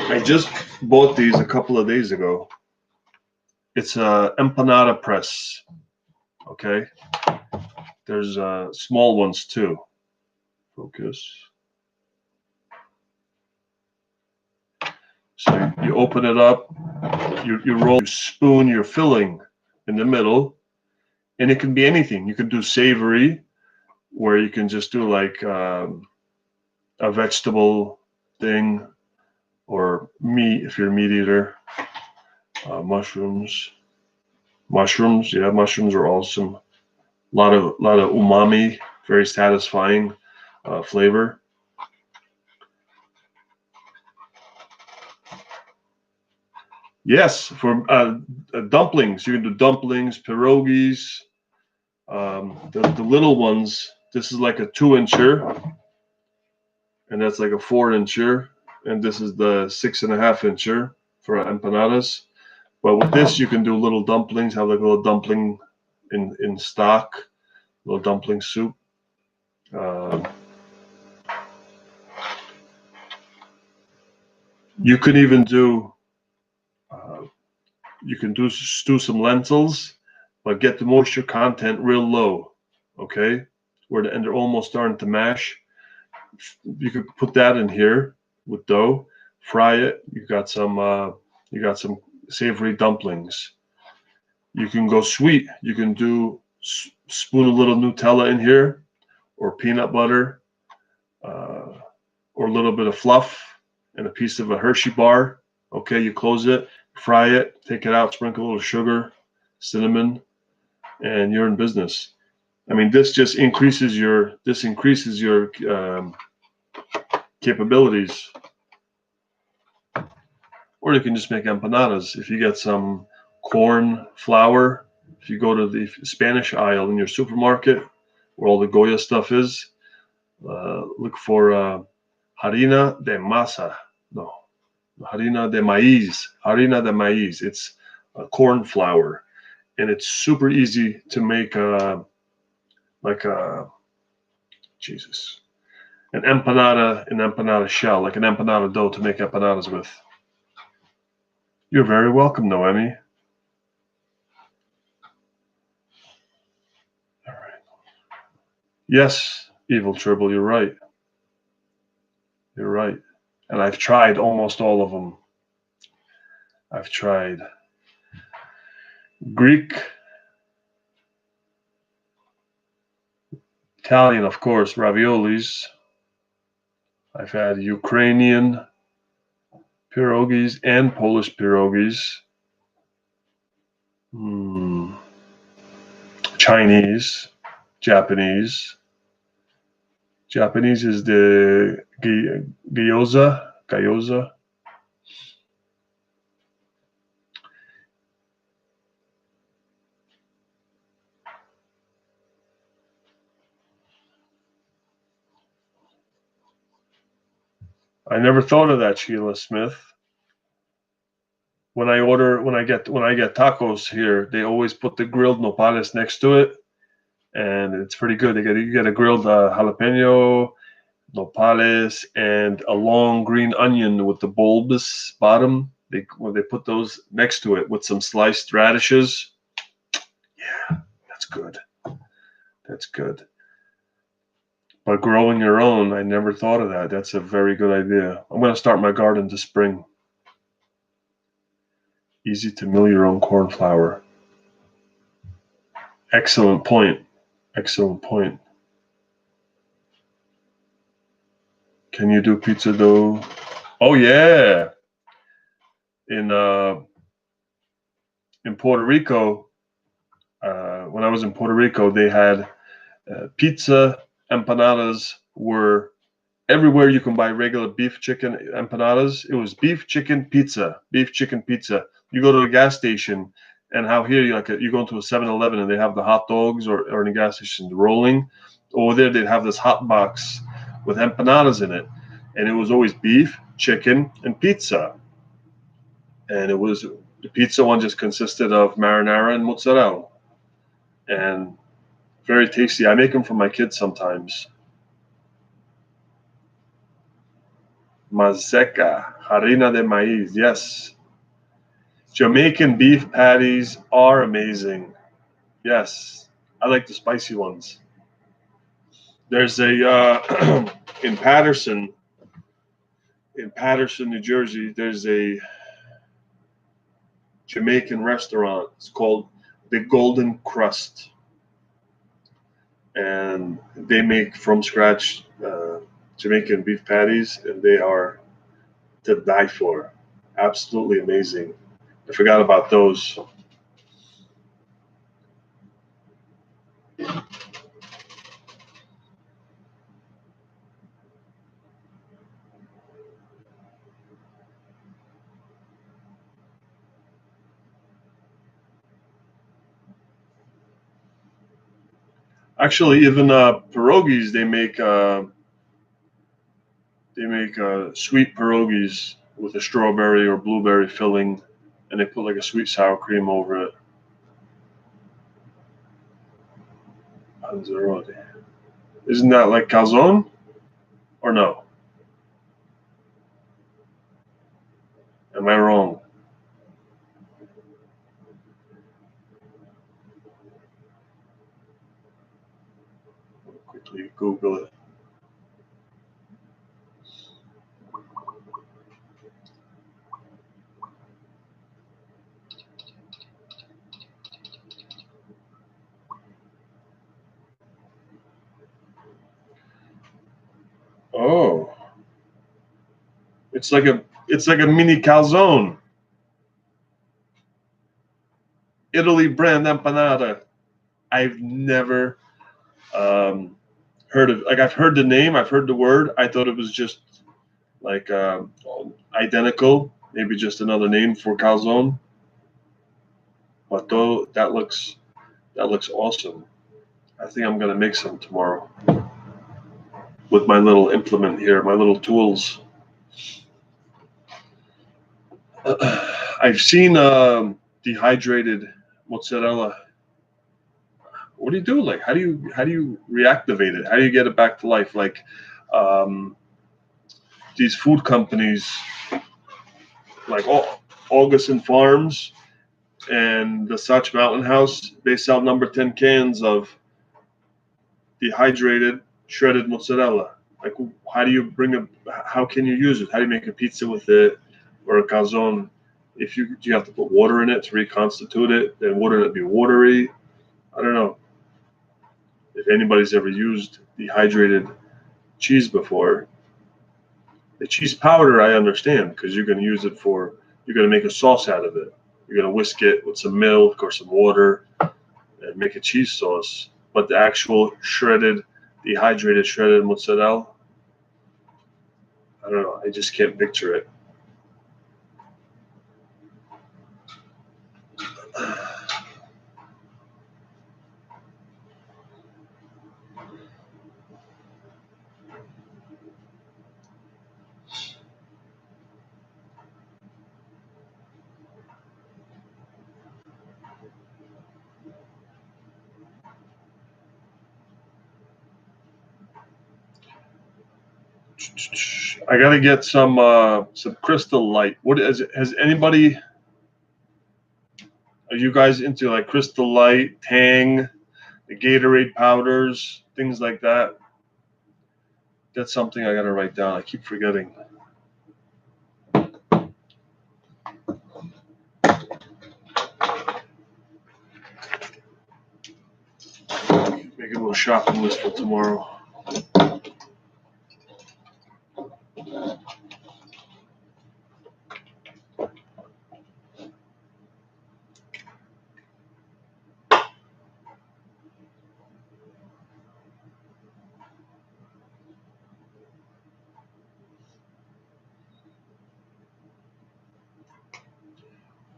I just bought these a couple of days ago. It's a empanada press. Okay. There's small ones too. Focus. So you open it up, you roll, you spoon your filling in the middle, and it can be anything. You can do savory, where you can just do like a vegetable thing, or meat if you're a meat eater. Mushrooms. Yeah, mushrooms are awesome. A lot of umami, very satisfying flavor. Yes, for dumplings, you can do dumplings, pierogies. The little ones, this is like a 2-incher, and that's like a 4-incher, and this is the 6.5-incher for empanadas. But with this, you can do little dumplings, have like a little dumpling in stock, little dumpling soup. You could even do, you can stew some lentils, but get the moisture content real low, okay? And they're almost starting to mash. You could put that in here with dough, fry it. You got some savory dumplings. You can go sweet. You can do spoon a little Nutella in here, or peanut butter, or a little bit of fluff, and a piece of a Hershey bar. Okay, you close it, fry it, take it out, sprinkle a little sugar, cinnamon, and you're in business. I mean, this just increases your capabilities. Or you can just make empanadas. If you get some corn flour, if you go to the Spanish aisle in your supermarket where all the Goya stuff is, look for harina de masa. No, harina de maíz. Harina de maíz. It's corn flour, and it's super easy to make an empanada shell, like an empanada dough to make empanadas with. You're very welcome, Noemi. All right. Yes, Evil Tribble, you're right. You're right. And I've tried almost all of them. I've tried Greek, Italian, of course, raviolis. I've had Ukrainian pierogies and Polish pierogies. Chinese, Japanese. Japanese is the gyoza. I never thought of that, Sheila Smith. When I get tacos here, they always put the grilled nopales next to it, and it's pretty good. You get a grilled jalapeno, nopales, and a long green onion with the bulbous bottom. When they put those next to it with some sliced radishes, yeah, that's good. That's good. But growing your own, I never thought of that. That's a very good idea. I'm going to start my garden this spring. Easy to mill your own corn flour. Excellent point. Excellent point. Can you do pizza dough? Oh yeah. In Puerto Rico, when I was in Puerto Rico, they had pizza empanadas were everywhere you can buy regular beef chicken empanadas. It was beef chicken pizza. You go to a gas station, and how here you go into a 7-Eleven and they have the hot dogs, or in a gas station rolling. Over there they'd have this hot box with empanadas in it, and it was always beef, chicken, and pizza. And the pizza one just consisted of marinara and mozzarella, and very tasty. I make them for my kids sometimes. Mazeca, harina de maíz. Yes. Jamaican beef patties are amazing. Yes. I like the spicy ones. There's a, in Paterson, New Jersey, there's a Jamaican restaurant. It's called the Golden Crust. And they make from scratch Jamaican beef patties, and they are to die for. Absolutely amazing. I forgot about those. Actually, even pierogies they make sweet pierogies with a strawberry or blueberry filling, and they put like a sweet sour cream over it. Panzeroni. Isn't that like calzone or no? Am I wrong? Quickly Google it. Oh, it's like a mini calzone. Italy brand empanada. I've never heard of, like, I've heard the name, I've heard the word. I thought it was just like identical, maybe just another name for calzone. But though that looks awesome. I think I'm gonna make some tomorrow with my little implement here, my little tools. I've seen dehydrated mozzarella. What do you do? Like, how do you reactivate it? How do you get it back to life? Like, um, these food companies, like Augustin Farms and the Such Mountain House, they sell number 10 cans of dehydrated shredded mozzarella. Like, how do you bring a? How can you use it? How do you make a pizza with it or a calzone? If you have to put water in it to reconstitute it, then wouldn't it be watery? I don't know. If anybody's ever used dehydrated cheese before, the cheese powder I understand because you're going to use it for, you're going to make a sauce out of it. You're going to whisk it with some milk or some water and make a cheese sauce. But the actual dehydrated shredded mozzarella, I don't know. I just can't picture it. I got to get some Crystal Light. What is it? Has anybody? Are you guys into like Crystal Light, Tang, the Gatorade powders, things like that? That's something I got to write down. I keep forgetting. Make a little shopping list for tomorrow.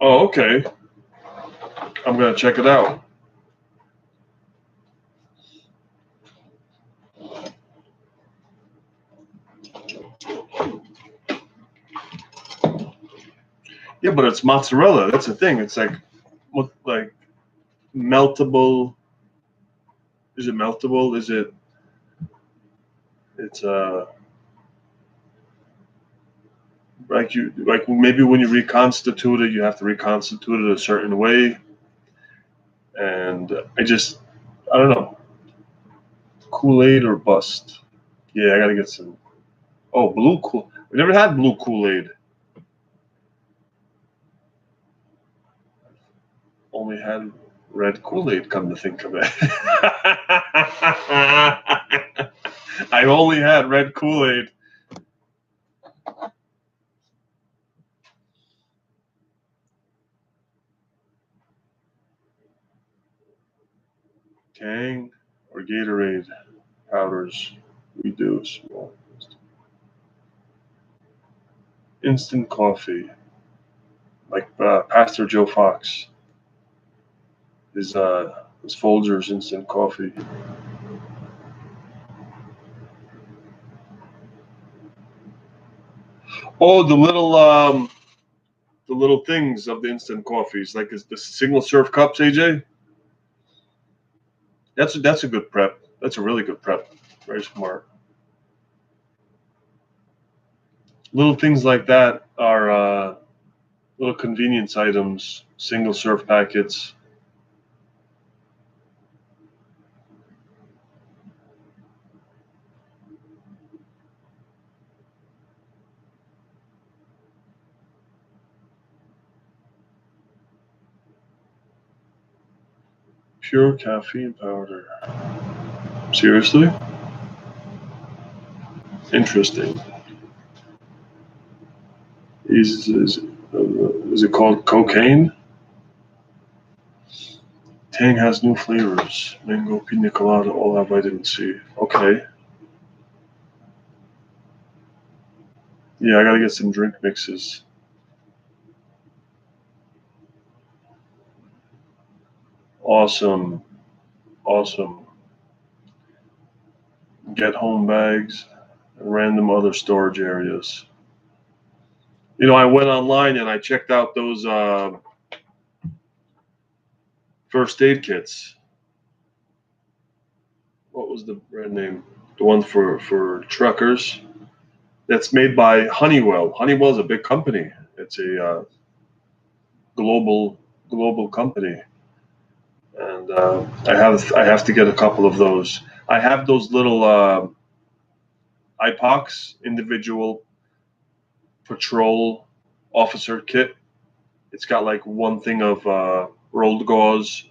Oh, okay. I'm gonna check it out. Yeah, but it's mozzarella. That's the thing. It's like meltable. Is it meltable? Is it? It's like maybe when you reconstitute it, you have to reconstitute it a certain way. And I don't know. Kool-Aid or bust. Yeah, I gotta get some. Oh, blue Kool. We never had blue Kool-Aid. Only had red Kool-Aid. Come to think of it, I only had red Kool-Aid. Tang or Gatorade powders. We do small. Instant coffee, like Pastor Joe Fox. His Folgers instant coffee. Oh, the little things of the instant coffees, like the single serve cups, AJ. That's a good prep. That's a really good prep. Very smart. Little things like that are little convenience items, single serve packets. Pure caffeine powder. Seriously? Interesting. Is it called cocaine? Tang has new flavors. Mango, pina colada, all have vitamin C. Okay. Yeah, I gotta get some drink mixes. Awesome. Awesome. Get home bags and random other storage areas. You know, I went online and I checked out those first aid kits. What was the brand name? The one for truckers. That's made by Honeywell. Honeywell is a big company. It's a global company, and I have to get a couple of those. I have those little IPOX, individual patrol officer kit. It's got like one thing of rolled gauze,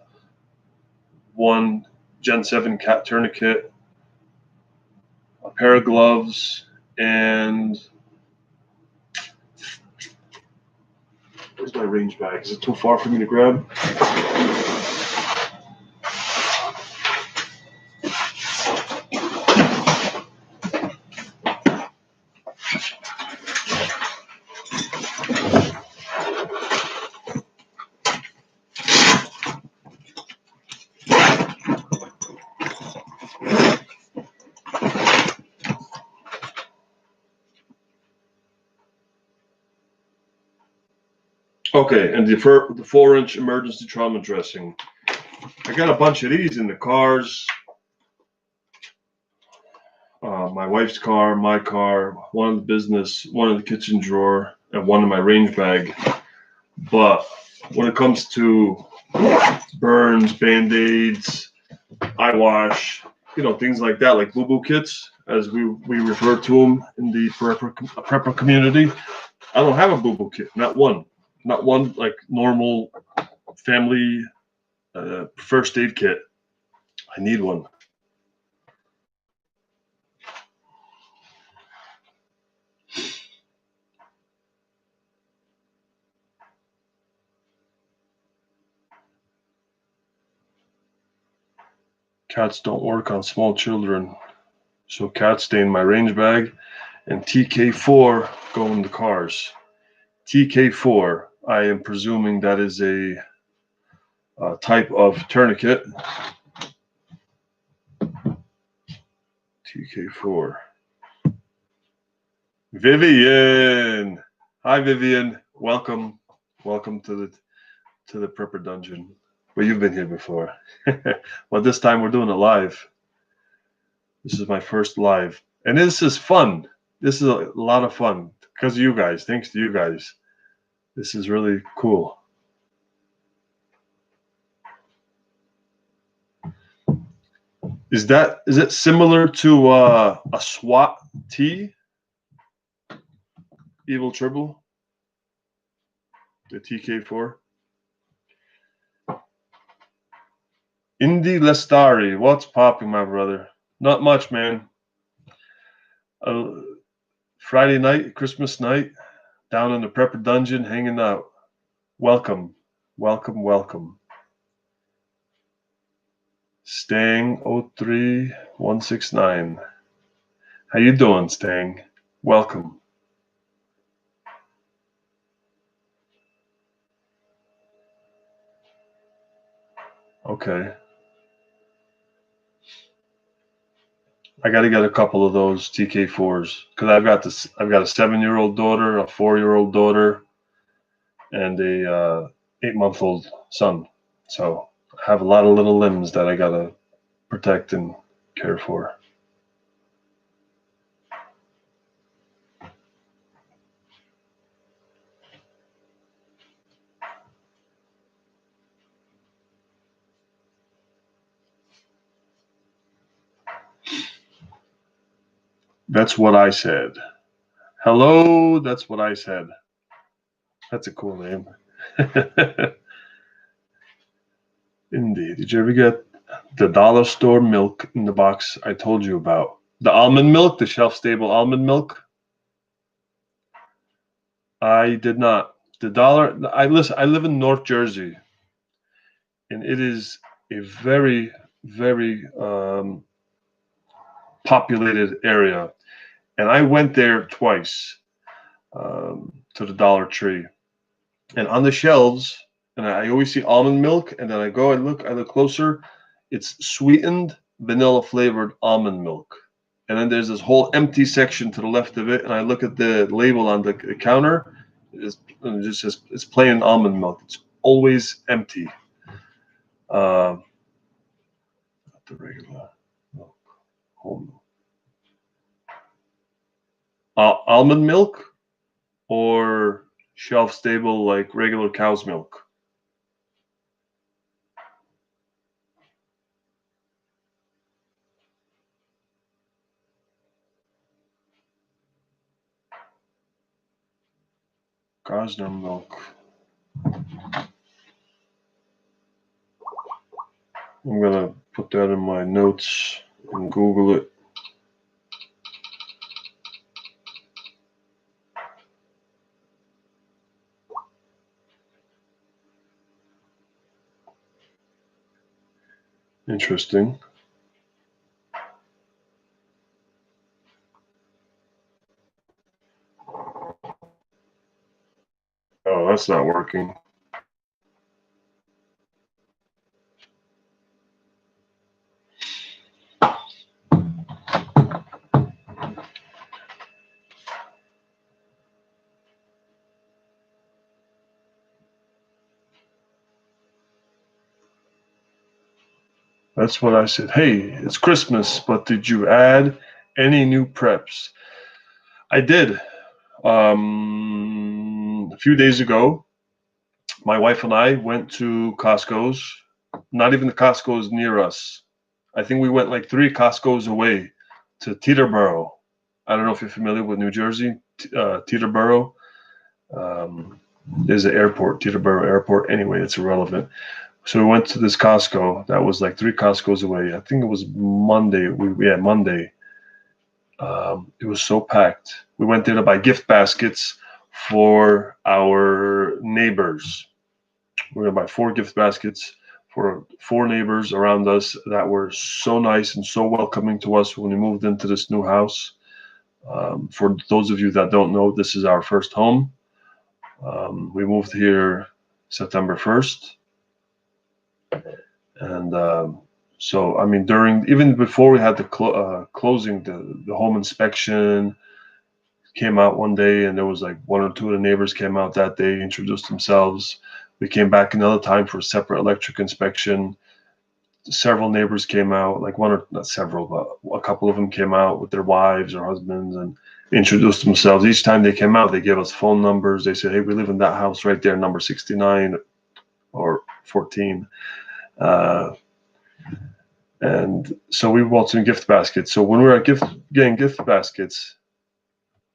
one Gen 7 cat tourniquet, a pair of gloves, and where's my range bag? Is it too far for me to grab? Okay, and the 4-inch emergency trauma dressing. I got a bunch of these in the cars. My wife's car, my car, one in the business, one in the kitchen drawer, and one in my range bag. But when it comes to burns, Band-Aids, eye wash, things like that, like boo-boo kits, as we refer to them in the prepper community, I don't have a boo-boo kit, not one like normal family first aid kit. I need one. Cats don't work on small children, so cats stay in my range bag, and TK4 go in the cars. TK4, I am presuming that is a type of tourniquet. TK4. Vivian. Hi, Vivian. Welcome to the Prepper Dungeon. Well, you've been here before. Well, this time we're doing it live. This is my first live. And this is fun. This is a lot of fun because of you guys. Thanks to you guys. This is really cool. Is it similar to a SWAT T? Evil Triple? The TK4? Indy Lestari, what's popping, my brother? Not much, man. Friday night, Christmas night, down in the Prepper Dungeon, hanging out. Welcome, welcome, welcome. Stang 03169. How you doing, Stang? Welcome. Okay. I got to get a couple of those TK4s because I've got this. I've got a 7-year-old daughter, a 4-year-old daughter, and a 8-month-old son. So I have a lot of little limbs that I got to protect and care for. That's what I said. Hello, that's what I said. That's a cool name. Indeed. Did you ever get the dollar store milk in the box I told you about? The almond milk, the shelf-stable almond milk? I did not. The dollar. I live in North Jersey, and it is a very, very populated area. And I went there twice to the Dollar Tree, and on the shelves, and I always see almond milk, and then I look closer. It's sweetened, vanilla flavored almond milk. And then there's this whole empty section to the left of it, and I look at the label on the counter. It just says it's plain almond milk. It's always empty. Not the regular milk. Whole milk. Almond milk or shelf stable like regular cow's milk? Gosner milk. I'm gonna put that in my notes and Google it. Interesting. Oh, that's not working. That's what I said. Hey, it's Christmas, but did you add any new preps? I did. A few days ago, my wife and I went to Costco's. Not even the Costco's near us. I think we went like 3 Costco's away to Teterboro. I don't know if you're familiar with New Jersey, Teterboro. There's an airport, Teterboro Airport. Anyway, it's irrelevant. So we went to this Costco that was like 3 Costco's away. I think it was Monday. Monday. It was so packed. We went there to buy gift baskets for our neighbors. We're gonna buy 4 gift baskets for 4 neighbors around us that were so nice and so welcoming to us when we moved into this new house. For those of you that don't know, this is our first home. We moved here September 1st. And so, I mean, even before we had the closing, the home inspection came out one day, and there was like 1 or 2 of the neighbors came out that day, introduced themselves. We came back another time for a separate electric inspection. Several neighbors came out, like one or not several, but a couple of them came out with their wives or husbands and introduced themselves. Each time they came out, they gave us phone numbers. They said, hey, we live in that house right there, number 69 or 14. And so we bought some gift baskets. So when we were getting gift baskets,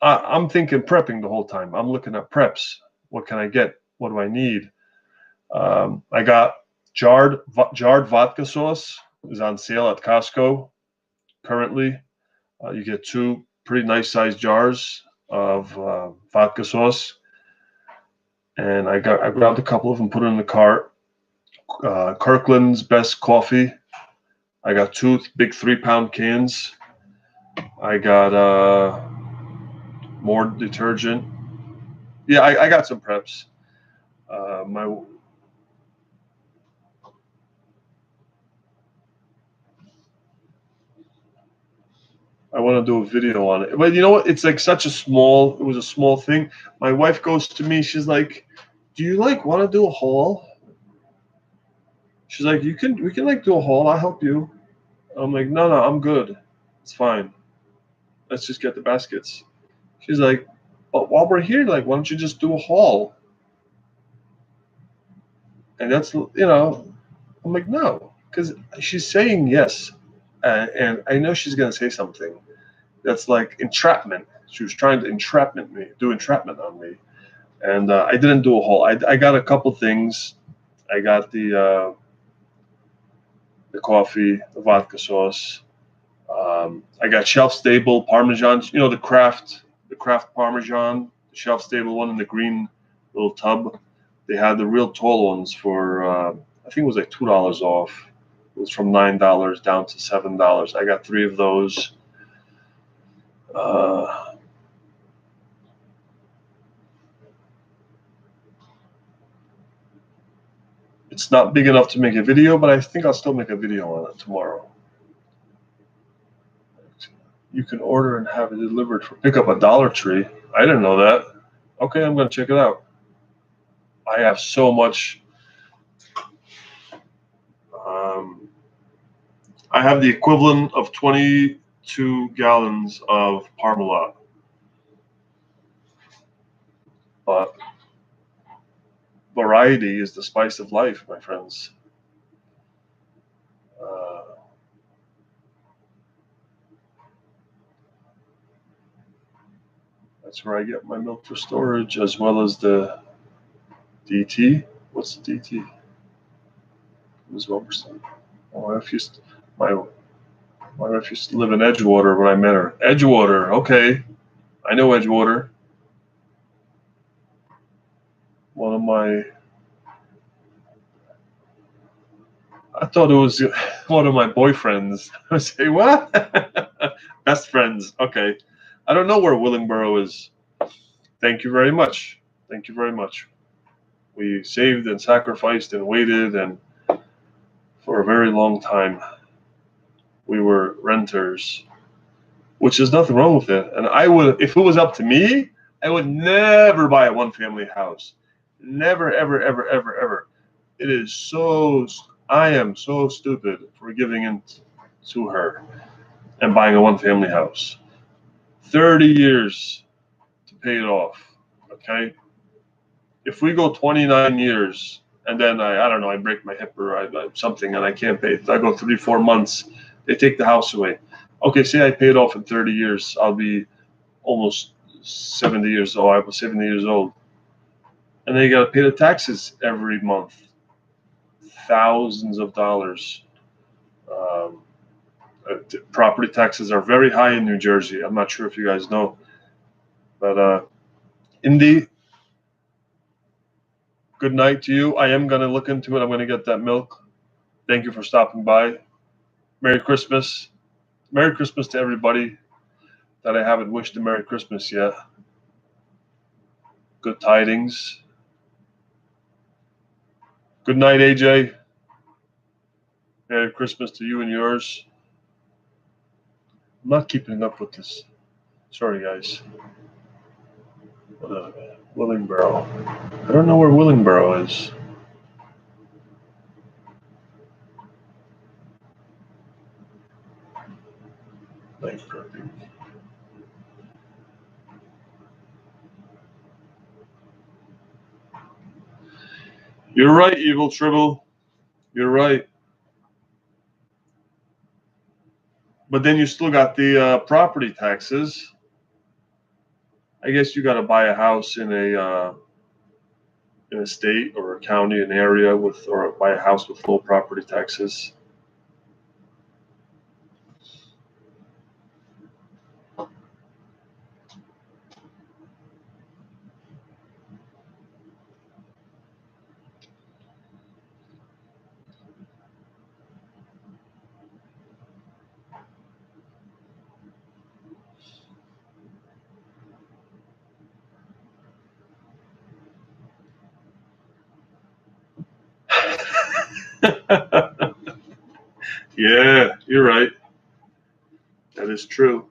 I'm thinking prepping the whole time. I'm looking at preps. What can I get? What do I need? I got jarred vodka sauce is on sale at Costco currently. You get 2 pretty nice sized jars of vodka sauce, and I grabbed a couple of them, put it in the cart. Kirkland's Best Coffee I got two big 3-pound cans. I got more detergent. Yeah, I got some preps. I want to do a video on it. But you know what? It's like such a small, it was a small thing. My wife goes to me, she's like, do you like want to do a haul? She's like, we can like do a haul. I'll help you. I'm like, no, I'm good. It's fine. Let's just get the baskets. She's like, but while we're here, like, why don't you just do a haul? And that's, I'm like, no, because she's saying yes. And I know she's going to say something that's like entrapment. She was trying to do entrapment on me. And I didn't do a haul. I got a couple things. I got the coffee, the vodka sauce. I got shelf stable Parmesan. You know, the craft Parmesan, the shelf stable one in the green little tub. They had the real tall ones for I think it was like $2 off. It was from $9 down to $7. I got 3 of those. It's not big enough to make a video, but I think I'll still make a video on it tomorrow. You can order and have it delivered for pickup at Dollar Tree. I didn't know that. Okay, I'm going to check it out. I have so much. I have the equivalent of 22 gallons of Parmalat. But variety is the spice of life, my friends. That's where I get my milk for storage, as well as the DT. What's the DT? Ms. Wilberson. My wife used to live in Edgewater when I met her. Edgewater, okay. I know Edgewater. I thought it was one of my boyfriends. I say, what? Best friends. Okay. I don't know where Willingboro is. Thank you very much. Thank you very much. We saved and sacrificed and waited, and for a very long time, we were renters, which is nothing wrong with it. And I would, if it was up to me, I would never buy a one-family house. Never, ever, ever, ever, ever. It is so, I am so stupid for giving in to her and buying a one-family house. 30 years to pay it off, okay? If we go 29 years and then I don't know, I break my hip or something and I can't pay it, I go 3-4 months, they take the house away. Okay, say I pay it off in 30 years, I'll be almost 70 years old. I was 70 years old. And then you got to pay the taxes every month, thousands of dollars. Property taxes are very high in New Jersey. I'm not sure if you guys know, but Indy, good night to you. I am going to look into it. I'm going to get that milk. Thank you for stopping by. Merry Christmas. Merry Christmas to everybody that I haven't wished a Merry Christmas yet. Good tidings. Good night, AJ. Merry Christmas to you and yours. I'm not keeping up with this. Sorry, guys. Willingboro. I don't know where Willingboro is. You're right, Evil Tribble. You're right. But then you still got the property taxes. I guess you got to buy a house in a state or a county, an area with, or buy a house with low property taxes. Yeah, you're right. That is true.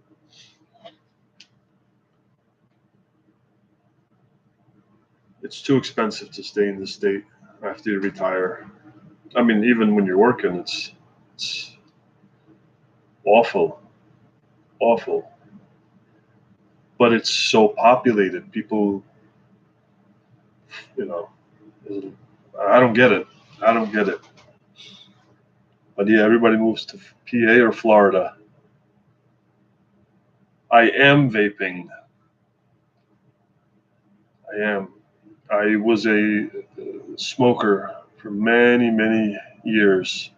It's too expensive to stay in the state after you retire. I mean, even when you're working, it's awful, awful. But it's so populated. People, you know, I don't get it. I don't get it. But yeah, everybody moves to PA or Florida. I am vaping. I am. I was a smoker for many, many years.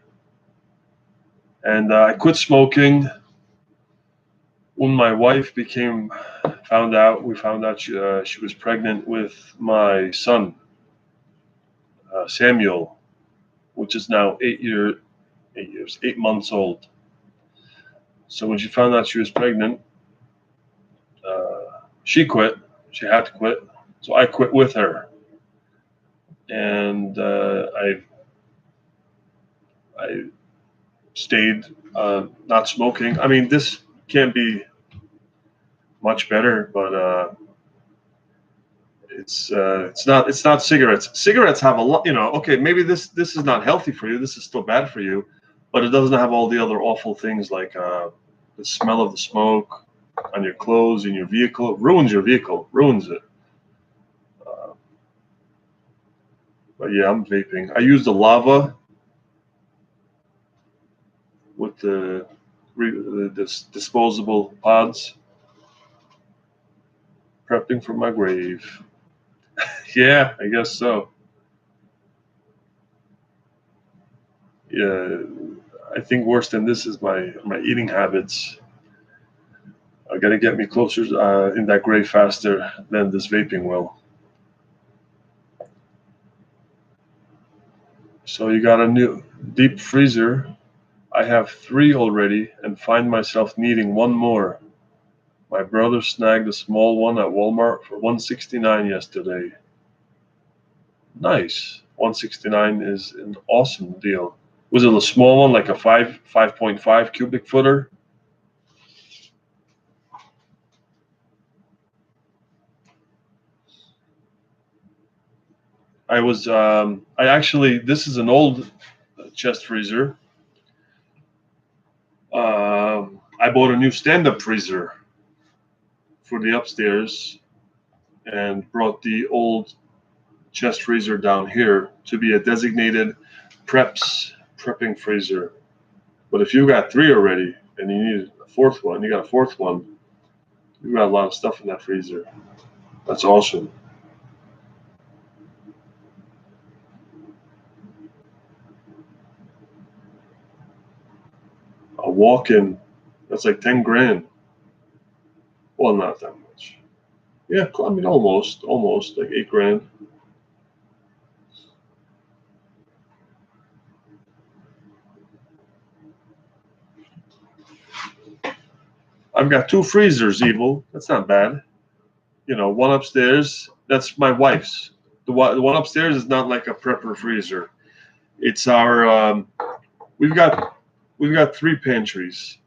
And I quit smoking when my wife we found out she was pregnant with my son, Samuel, which is now 8 months old. So when she found out she was pregnant, she quit. She had to quit. So I quit with her. And I stayed not smoking. I mean, this can't be much better, but it's not cigarettes. Cigarettes have a lot. Okay, maybe this is not healthy for you. This is still bad for you, but it doesn't have all the other awful things like the smell of the smoke on your clothes, in your vehicle. It ruins your vehicle, ruins it. Uh, but yeah, I'm vaping. I use the lava with the disposable pods, prepping for my grave. Yeah, I guess so. Yeah, I think worse than this is my eating habits. Are gonna get me closer in that grave faster than this vaping will. So you got a new deep freezer. I have 3 already and find myself needing one more. My brother snagged a small one at Walmart for 169 yesterday. Nice. 169 is an awesome deal. Was it a small one like a 5.5 cubic footer? I actually, this is an old chest freezer. I bought a new stand-up freezer for the upstairs and brought the old chest freezer down here to be a designated prepping freezer. But if you got 3 already and you need a fourth one, you got a fourth one, you got a lot of stuff in that freezer. That's awesome. A walk-in, that's like 10 grand. Well, not that much. Yeah, I mean almost like 8 grand. I've got 2 freezers, Evil. That's not bad. One upstairs. That's my wife's. The one upstairs is not like a prepper freezer. It's our. We've got 3 pantries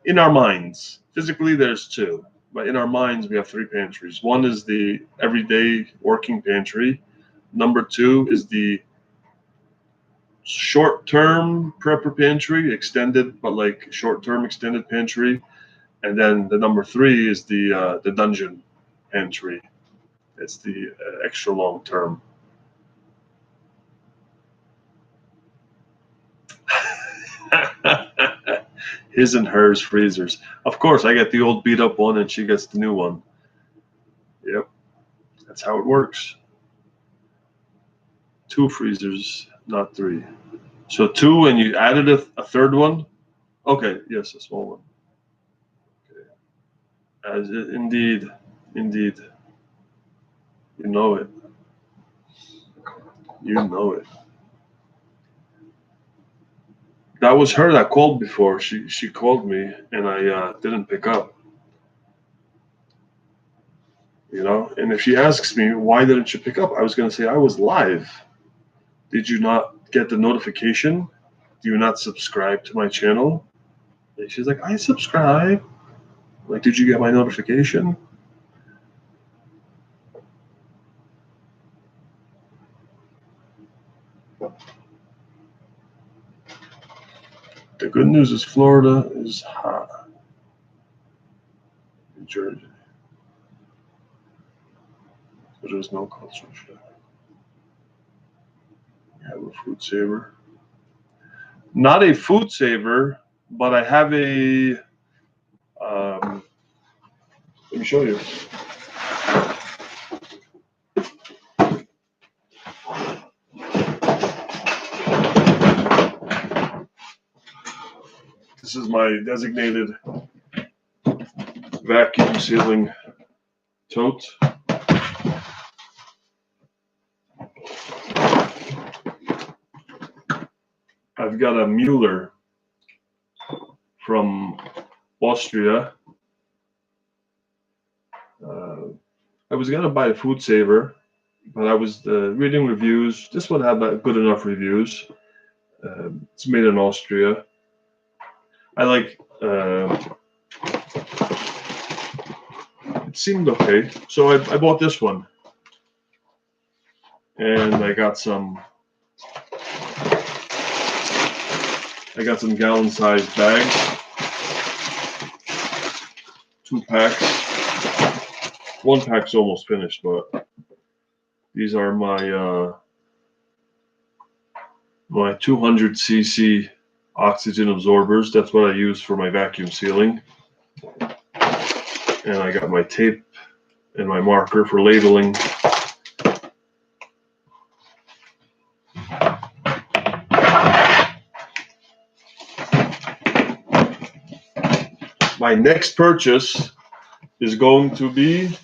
in our minds. Physically, there's 2, but in our minds, we have 3 pantries. One is the everyday working pantry. Number 2 is the short-term prepper pantry, extended, but like short-term extended pantry. And then the number 3 is the dungeon pantry. It's the extra long term. His and hers freezers. Of course, I get the old beat up one, and she gets the new one. Yep, that's how it works. 2 freezers, not 3. So 2, and you added a third one. Okay, yes, a small one. Okay. Indeed, you know it. You know it. That was her that called before. She called me, and I didn't pick up. And if she asks me why didn't you pick up, I was going to say I was live. Did you not get the notification? Do you not subscribe to my channel? And she's like, I subscribe. I'm like, did you get my notification? The good news is Florida is hot. New Jersey. There is no construction. I have a food saver. Not a food saver, but I have a. Let me show you. This is my designated vacuum sealing tote. I've got a Mueller from Austria. I was gonna buy a food saver, but I was reading reviews. This one had good enough reviews. It's made in Austria. I like. It seemed okay, so I bought this one, and I got some gallon-sized bags, 2 packs. 1 pack's almost finished, but these are my 200 cc oxygen absorbers. That's what I use for my vacuum sealing. And I got my tape and my marker for labeling. My next purchase is going to be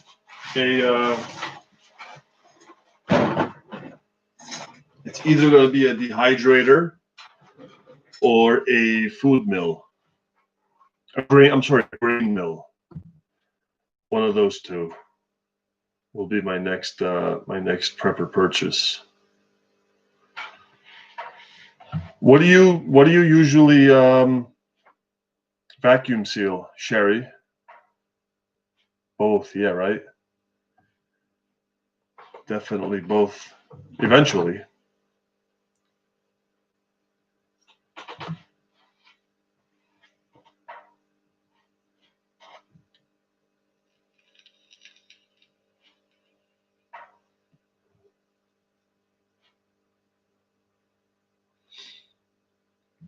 it's either going to be a dehydrator or a food mill. A grain mill. One of those two will be my next prepper purchase. What do you usually vacuum seal, Sherry? Both, yeah, right? Definitely both. Eventually.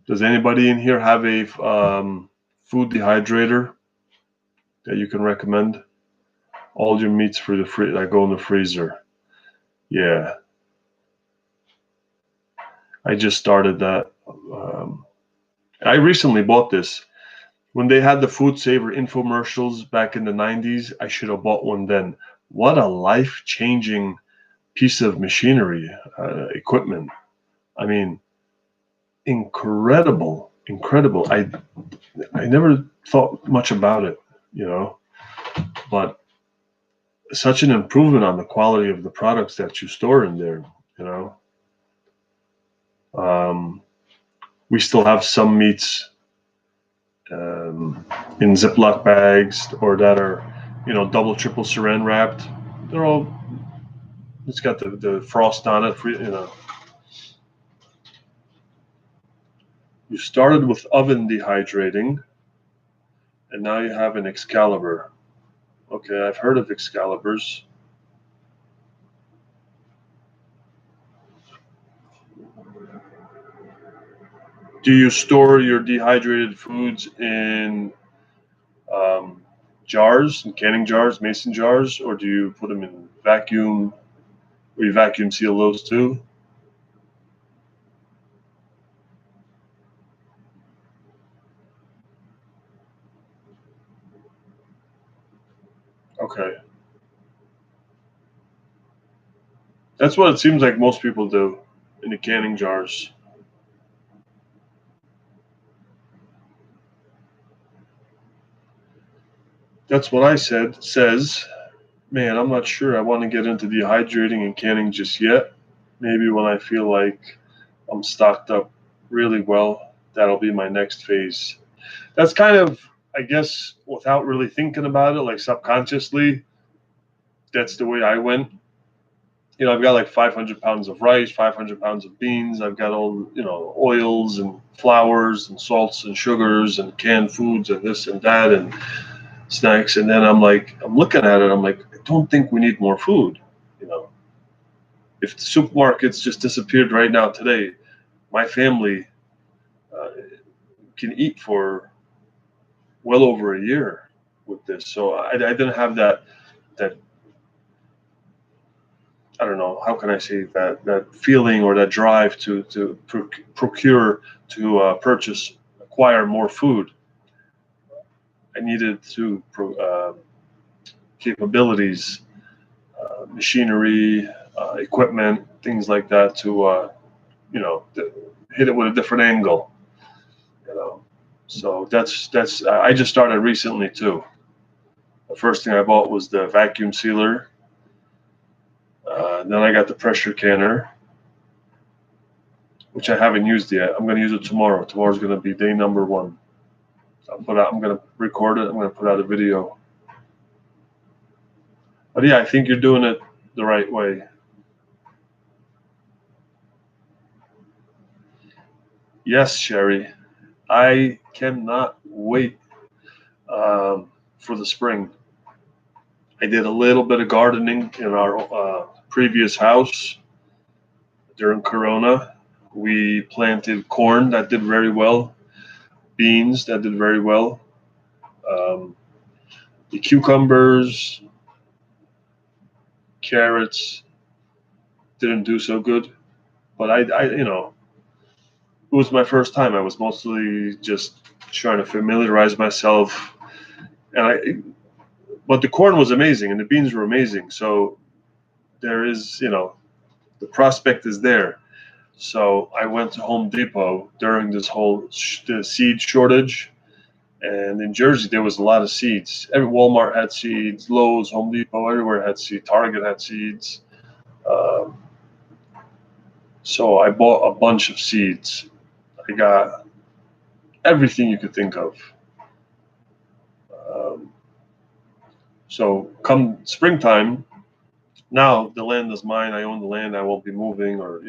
Does anybody in here have a food dehydrator that you can recommend? All your meats for that go in the freezer. Yeah. I just started that. I recently bought this. When they had the Food Saver infomercials back in the 90s, I should have bought one then. What a life-changing piece of machinery, equipment. I mean, incredible. I never thought much about it, but such an improvement on the quality of the products that you store in there, we still have some meats in Ziploc bags or that are, double, triple saran wrapped. They're all, it's got the frost on it, You started with oven dehydrating, and now you have an Excalibur. Okay, I've heard of Excaliburs. Do you store your dehydrated foods in jars, in canning jars, mason jars, or do you put them in vacuum, or you vacuum seal those too? Okay. That's what it seems like most people do in the canning jars. That's what I says, man, I'm not sure I want to get into dehydrating and canning just yet. maybe when I feel like I'm stocked up really well, that'll be my next phase. That's kind of, I guess, without really thinking about it, like subconsciously, that's the way I went. I've got like 500 pounds of rice, 500 pounds of beans. I've got all, oils and flours and salts and sugars and canned foods and this and that and snacks. And then I'm looking at it, I'm like, I don't think we need more food. You know, if the supermarkets just disappeared right now today, my family uh, can eat for well over a year with this. So I didn't have that I don't know, how can I say that feeling or that drive to procure, to purchase, acquire more food. I needed to capabilities, machinery, equipment, things like that to hit it with a different angle. You know, so that's I just started recently too. The first thing I bought was the vacuum sealer. Then I got the pressure canner, which I haven't used yet. I'm going to use it tomorrow. Tomorrow's going to be day number 1. I'm going to record it. I'm going to put out a video. But yeah, I think you're doing it the right way. Yes, Sherry, I cannot wait for the spring. I did a little bit of gardening in our previous house during Corona. We planted corn that did very well, beans that did very well, um, the cucumbers, carrots didn't do so good. But it was my first time. I was mostly just trying to familiarize myself, but the corn was amazing and the beans were amazing. So there is, the prospect is there. So I went to Home Depot during this whole the seed shortage, and in Jersey there was a lot of seeds. Every Walmart had seeds, Lowe's, Home Depot, everywhere had seeds. Target had seeds. Um, so I bought a bunch of seeds. I got everything you could think of. Um, so come springtime, now the land is mine. I own the land. I won't be moving, or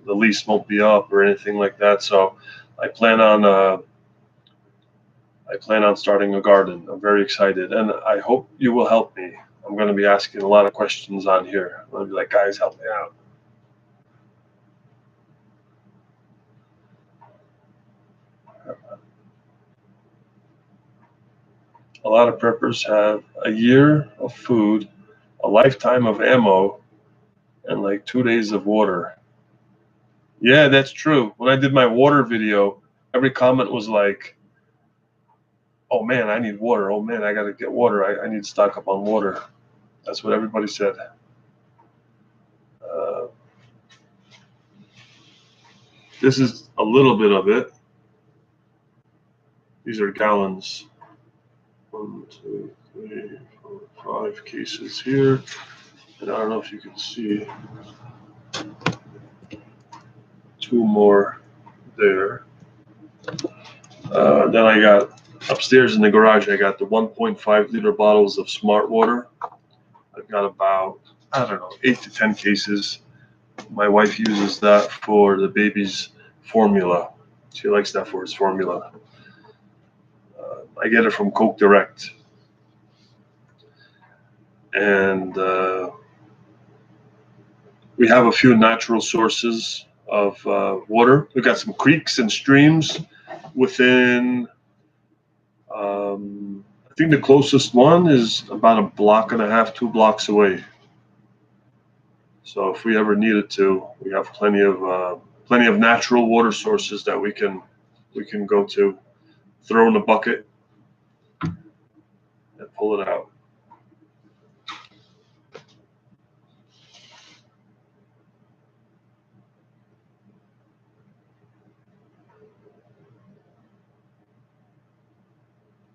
the lease won't be up or anything like that. So I plan on starting a garden. I'm very excited, and I hope you will help me. I'm going to be asking a lot of questions on here. I'm going to be like, guys, help me out. A lot of preppers have a year of food, a lifetime of ammo, and like 2 days of water. Yeah, that's true. When I did my water video, every comment was like, oh man, I need water. Oh man, I got to get water. I need to stock up on water. That's what everybody said. Uh, this is a little bit of it. These are gallons. 1, 2, 3, 4, 5 cases here. And I don't know if you can see 2 more there. Then I got upstairs in the garage, I got the 1.5 liter bottles of Smart Water. I've got about, 8 to 10 cases. My wife uses that for the baby's formula. She likes that for his formula. I get it from Coke Direct. And we have a few natural sources of water. We've got some creeks and streams within, I think the closest one is about a block and a half, 2 blocks away. So if we ever needed to, we have plenty of natural water sources that we can go to, throw in a bucket, and pull it out.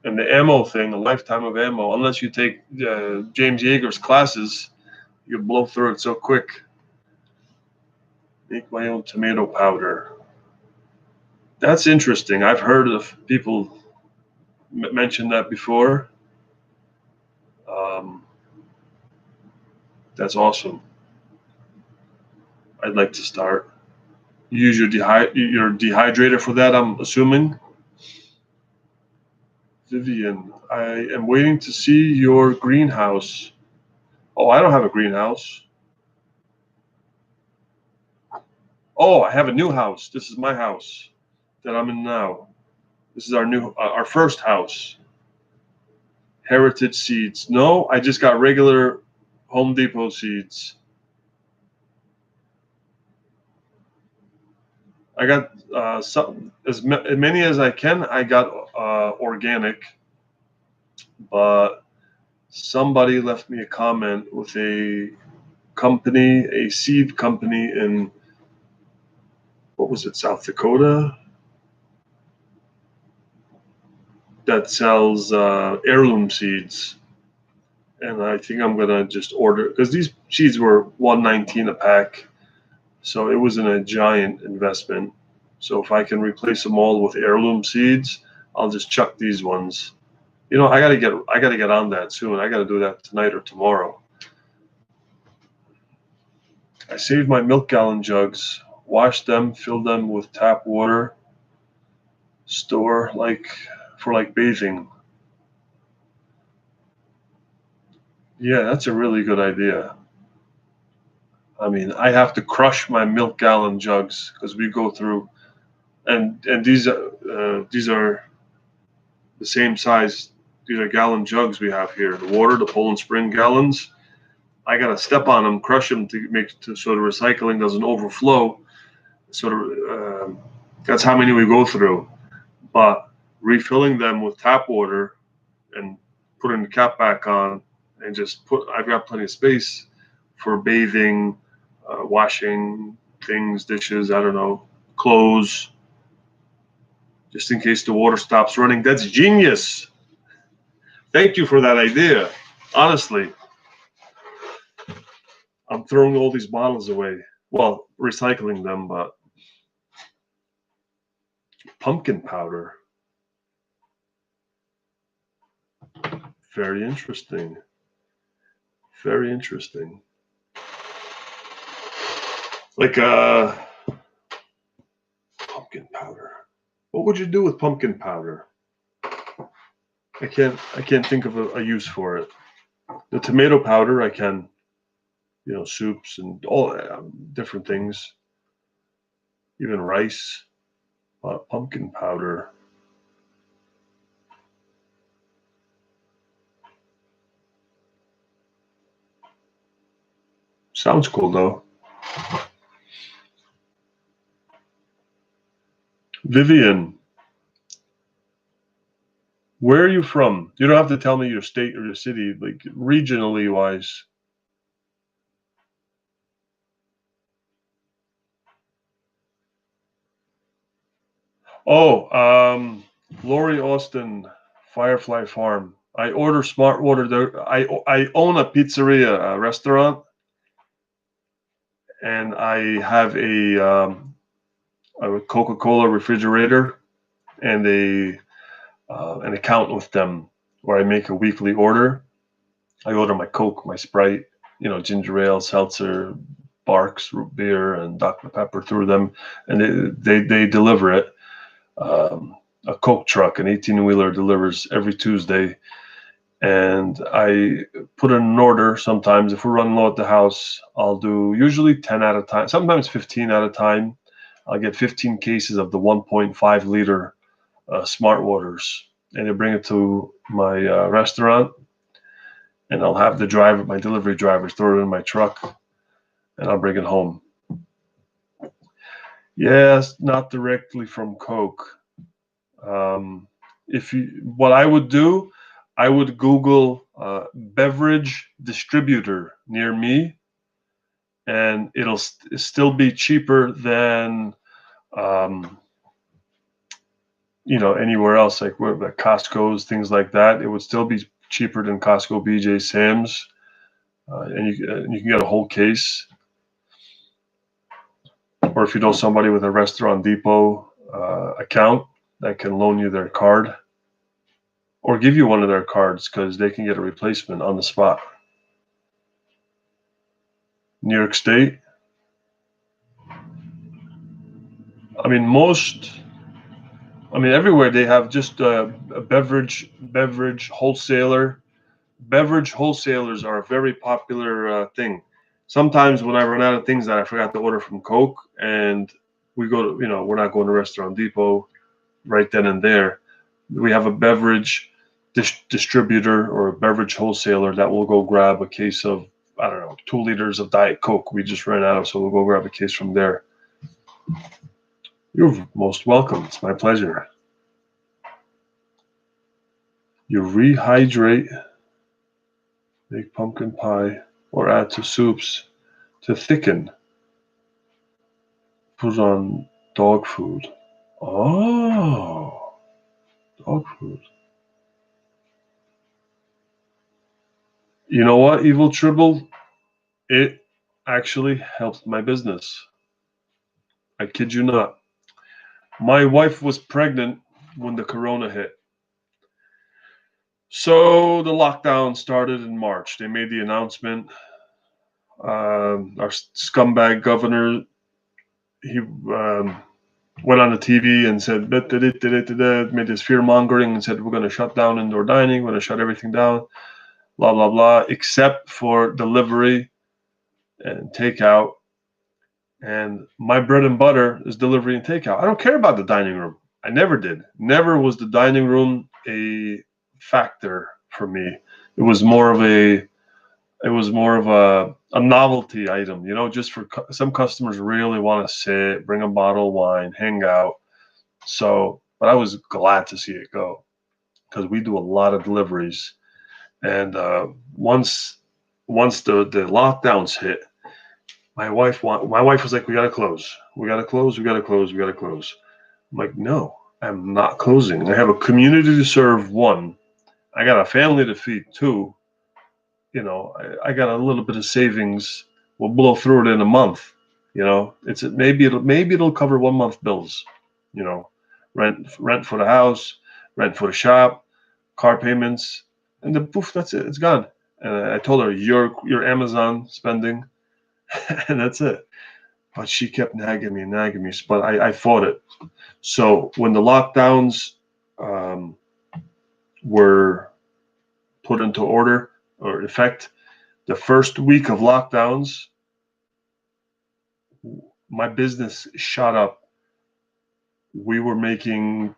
And the ammo thing, a lifetime of ammo, unless you take James Yeager's classes, you blow through it so quick. Make my own tomato powder. That's interesting. I've heard of people mention that before. Um, that's awesome. I'd like to start. You use your dehydrator for that, I'm assuming. Vivian, I am waiting to see your greenhouse. Oh, I don't have a greenhouse. Oh, I have a new house. This is my house that I'm in now. This is our first house. Heritage seeds. No, I just got regular Home Depot seeds. I got as many as I can. I got organic, but somebody left me a comment with a seed company in, what was it, South Dakota, that sells heirloom seeds. And I think I'm gonna just order, because these seeds were $1.19 a pack, so it wasn't a giant investment. So if I can replace them all with heirloom seeds, I'll just chuck these ones. You know, I gotta get on that soon. I gotta do that tonight or tomorrow. I saved my milk gallon jugs, wash them, fill them with tap water, store for bathing. Yeah, that's a really good idea. I mean, I have to crush my milk gallon jugs because we go through, and these are the same size. These are gallon jugs we have here. The water, the Poland Spring gallons. I gotta step on them, crush them so the recycling doesn't overflow. Sort of that's how many we go through. But refilling them with tap water and putting the cap back on and I've got plenty of space for bathing, washing things, dishes, I don't know, clothes, just in case the water stops running. That's genius. Thank you for that idea. Honestly, I'm throwing all these bottles away. Well, recycling them, but pumpkin powder. Very interesting. Very interesting. Like pumpkin powder. What would you do with pumpkin powder? I can't think of a use for it. The tomato powder I can, soups and all different things, even rice. Pumpkin powder. Sounds cool though. Vivian, where are you from? You don't have to tell me your state or your city, like regionally wise. Oh, Lori Austin, Firefly Farm. I order smart water there. I own a pizzeria, a restaurant, and I have a Coca-Cola refrigerator and an account with them where I make a weekly order. I order my Coke, my Sprite, ginger ale, seltzer, Barks, root beer, and Dr. Pepper through them, and they deliver it. A Coke truck, an 18-wheeler, delivers every Tuesday, and I put in an order. Sometimes if we're running low at the house, I'll do usually 10 at a time, sometimes 15 at a time. I'll get 15 cases of the 1.5 liter smart waters, and they bring it to my restaurant, and I'll have my delivery drivers throw it in my truck, and I'll bring it home. Yes, not directly from Coke. What I would do, I would Google beverage distributor near me, and it'll still be cheaper than anywhere else, like Costco's, things like that. It would still be cheaper than Costco, BJ, Sam's, and you can get a whole case. or if you know somebody with a Restaurant Depot account that can loan you their card or give you one of their cards because they can get a replacement on the spot. New York State. I mean, everywhere they have just a beverage wholesaler. Beverage wholesalers are a very popular thing. Sometimes when I run out of things that I forgot to order from Coke, and we go to, we're not going to Restaurant Depot right then and there. We have a beverage distributor or a beverage wholesaler that will go grab a case of, I don't know, 2 liters of Diet Coke. We just ran out, so we'll go grab a case from there. You're most welcome. It's my pleasure. You rehydrate, make pumpkin pie, or add to soups to thicken. Put on dog food. Oh, dog food. You know what, Evil Tribble? It actually helped my business. I kid you not. My wife was pregnant when the corona hit. So the lockdown started in March. They made the announcement. Our scumbag governor, he went on the TV and said, made this fear mongering and said, we're going to shut down indoor dining, we're going to shut everything down, blah, blah, blah, except for delivery and takeout. And my bread and butter is delivery and takeout. I don't care about the dining room. I never did. Never was the dining room a factor for me. It was more of a novelty item, just for some customers really want to sit, bring a bottle of wine, hang out. So, but I was glad to see it go because we do a lot of deliveries. And once the lockdowns hit, my wife was like, we got to close. We got to close. We got to close. We got to close. I'm like, no, I'm not closing. I have a community to serve, 1. I got a family to feed, 2. I got a little bit of savings. We'll blow through it in a month. Maybe it'll cover 1 month bills. Rent for the house, rent for the shop, car payments, and then poof, that's it. It's gone. And I told her, your Amazon spending, and that's it. But she kept nagging me. But I fought it. So when the lockdowns were put into order or effect, the first week of lockdowns, my business shot up. We were making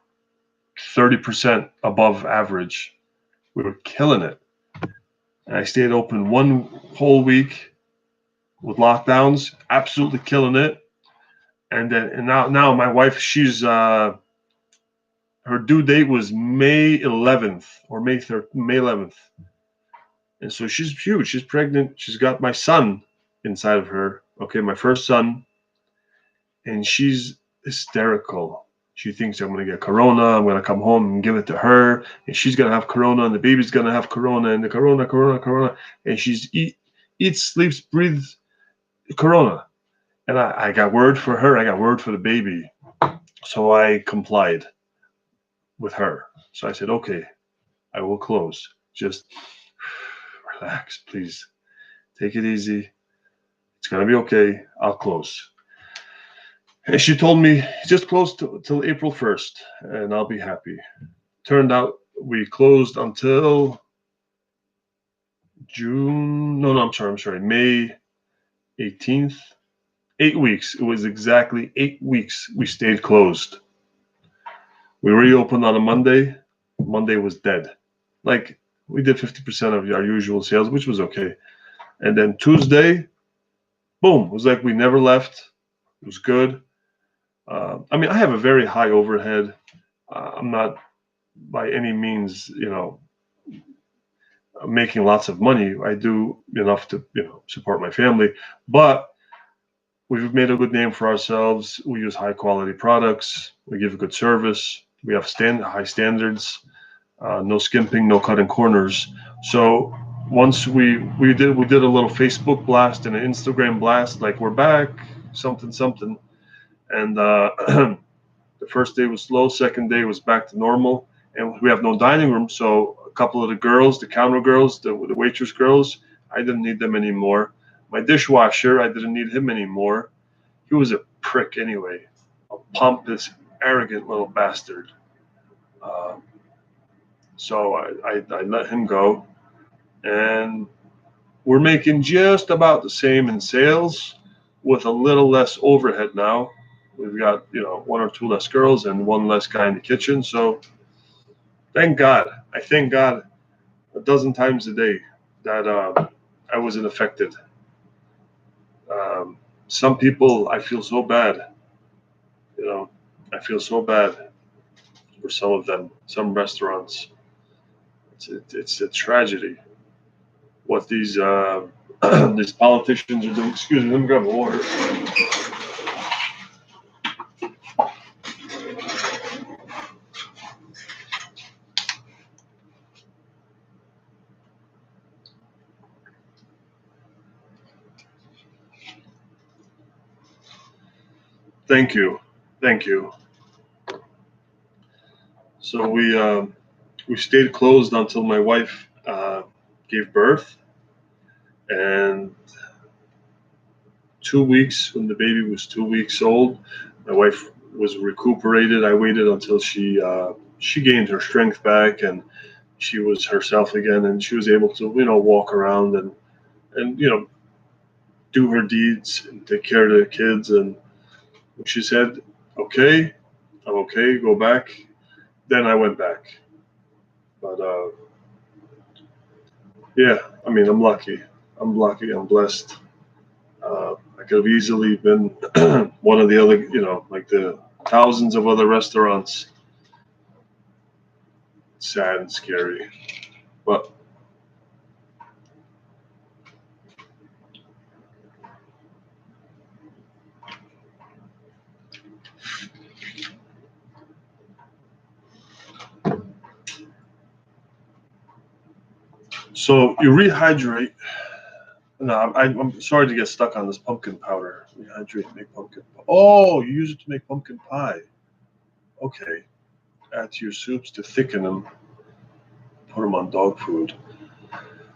30% above average. We were killing it. And I stayed open 1 whole week with lockdowns, absolutely killing it. And now my wife, she's her due date was May 11th or May 11th. And so she's huge. She's pregnant. She's got my son inside of her. Okay, my first son. And she's hysterical. She thinks I'm going to get corona. I'm going to come home and give it to her. And she's going to have corona. And the baby's going to have corona. And the corona. And she's eats, sleeps, breathes corona. And I got word for her. I got word for the baby. So I complied with her. So I said, okay, I will close. Just relax, please. Take it easy. It's going to be okay. I'll close. And she told me, just close till April 1st, and I'll be happy. Turned out we closed until May 18th. 8 weeks. It was exactly 8 weeks we stayed closed. We reopened on a Monday. Monday was dead. Like, we did 50% of our usual sales, which was okay. And then Tuesday, boom, it was like we never left. It was good. I have a very high overhead. I'm not by any means, making lots of money. I do enough to, support my family, but we've made a good name for ourselves. We use high quality products. We give good service. We have high standards, no skimping, no cutting corners. So once we did a little Facebook blast and an Instagram blast, like we're back, something. And the first day was slow. Second day was back to normal. And we have no dining room, so a couple of the girls, the counter girls, the waitress girls, I didn't need them anymore. My dishwasher, I didn't need him anymore. He was a prick anyway, a pompous, arrogant little bastard. Um, so I let him go, and we're making just about the same in sales, with a little less overhead now. We've got one or two less girls and one less guy in the kitchen. So thank God. I thank God a dozen times a day that I wasn't affected. Um, some people, I feel so bad. I feel so bad for some of them, some restaurants. It's a tragedy what these these politicians are doing. Excuse me, let me grab a water. Thank you, thank you. So we stayed closed until my wife gave birth, and 2 weeks when the baby was 2 weeks old, my wife was recuperated. I waited until she gained her strength back and she was herself again, and she was able to walk around and do her deeds and take care of the kids. And she said, "Okay, I'm okay. Go back." Then I went back, but yeah, I mean, I'm lucky. I'm lucky. I'm blessed. I could have easily been one of the other, like the thousands of other restaurants. Sad and scary, but so you rehydrate. No, I'm sorry to get stuck on this pumpkin powder. Rehydrate, make pumpkin. Oh, you use it to make pumpkin pie. Okay, add to your soups to thicken them. Put them on dog food.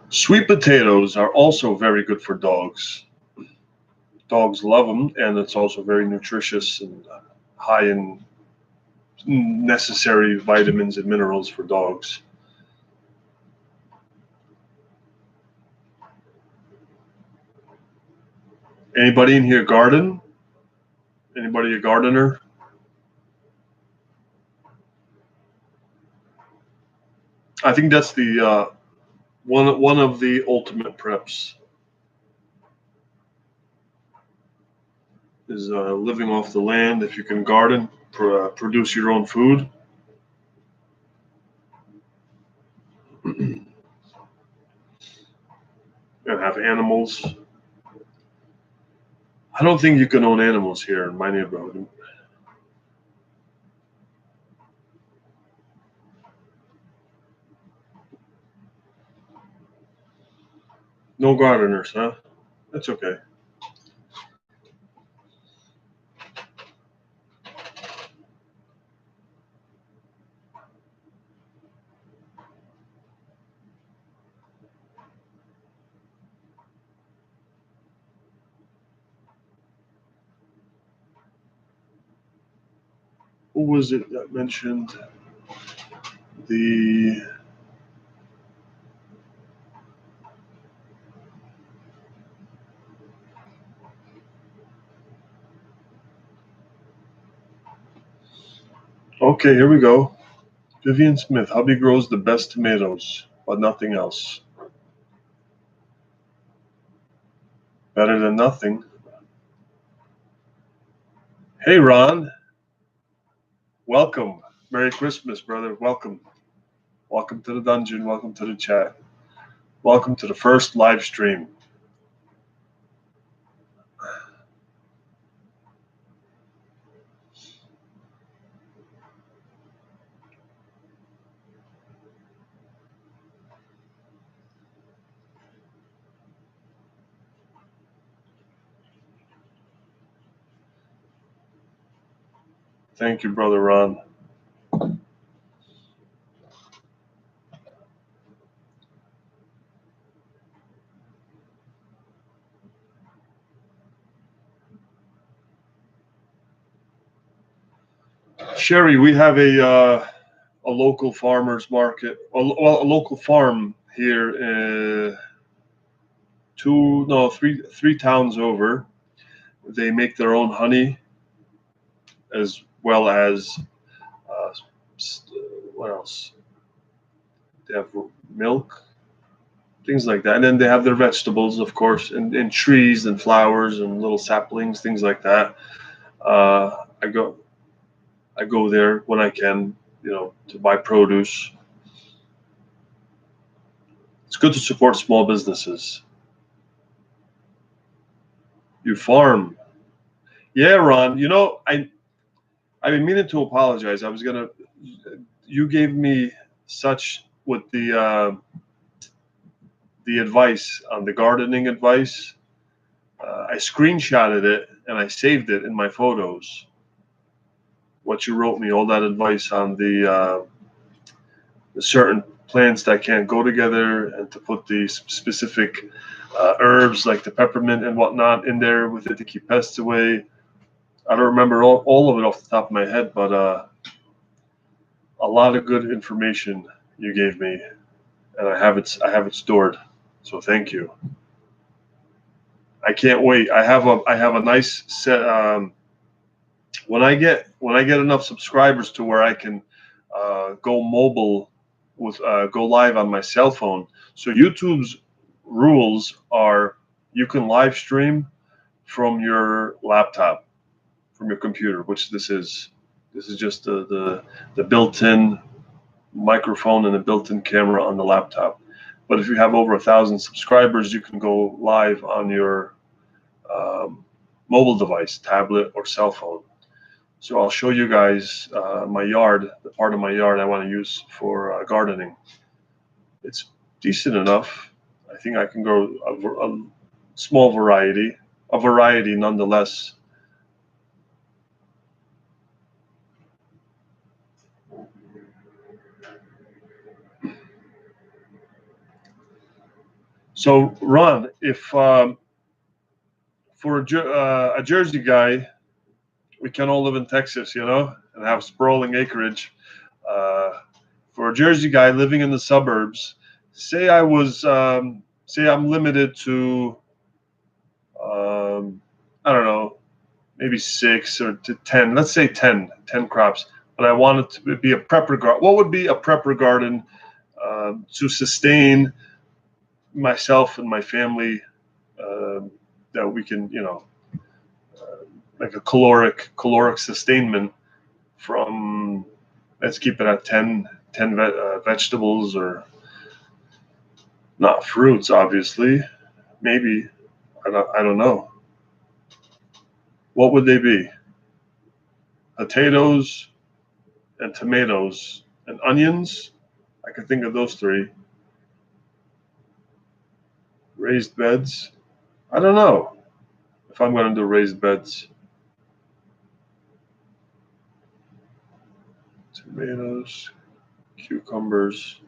Sweet potatoes are also very good for dogs. Dogs love them, and it's also very nutritious and high in necessary vitamins and minerals for dogs. Anybody in here garden? Anybody a gardener? I think that's the one of the ultimate preps is living off the land. If you can garden, produce your own food. And have animals. I don't think you can own animals here in my neighborhood. No gardeners, huh? That's okay. Who was it that mentioned the? Okay, here we go. Vivian Smith, hubby grows the best tomatoes, but nothing else. Better than nothing. Hey, Ron. Welcome. Merry Christmas, brother. Welcome. Welcome to the dungeon. Welcome to the chat. Welcome to the first live stream. Thank you, Brother Ron. Sherry, we have a local farmers market, well, a local farm here, three towns over. They make their own honey, as well as uh, what else? They have milk, things like that, and then they have their vegetables, of course, and trees and flowers and little saplings, things like that. Uh, I go I go there when I can, to buy produce. It's good to support small businesses. You farm. Yeah, Ron. I've been meaning to apologize. I was gonna. You gave me such with the advice on the gardening advice. I screenshotted it and I saved it in my photos. What you wrote me, all that advice on the certain plants that can't go together, and to put the specific herbs like the peppermint and whatnot in there with it to keep pests away. I don't remember all of it off the top of my head, but a lot of good information you gave me, and I have it stored. So thank you. I can't wait. I have a nice set. When I get enough subscribers to where I can go mobile go live on my cell phone. So YouTube's rules are you can live stream from your laptop, from your computer, which this is. This is just the built-in microphone and a built-in camera on the laptop. But if you have over 1,000 subscribers, you can go live on your mobile device, tablet, or cell phone. So I'll show you guys my yard, the part of my yard I want to use for gardening. It's decent enough. I think I can grow a small variety, a variety nonetheless. So, Ron, if for a Jersey guy, we can all live in Texas, and have sprawling acreage. For a Jersey guy living in the suburbs, say I'm limited to, I don't know, maybe 6 or to 10. Let's say 10 crops. But I want it to be a prepper garden. What would be a prepper garden to sustain myself and my family? That we can, like a caloric sustainment from, let's keep it at 10 vegetables, or not fruits, obviously. Maybe, I don't know. What would they be? Potatoes and tomatoes and onions. I can think of those three. Raised beds. I don't know if I'm going to do raised beds. Tomatoes, cucumbers,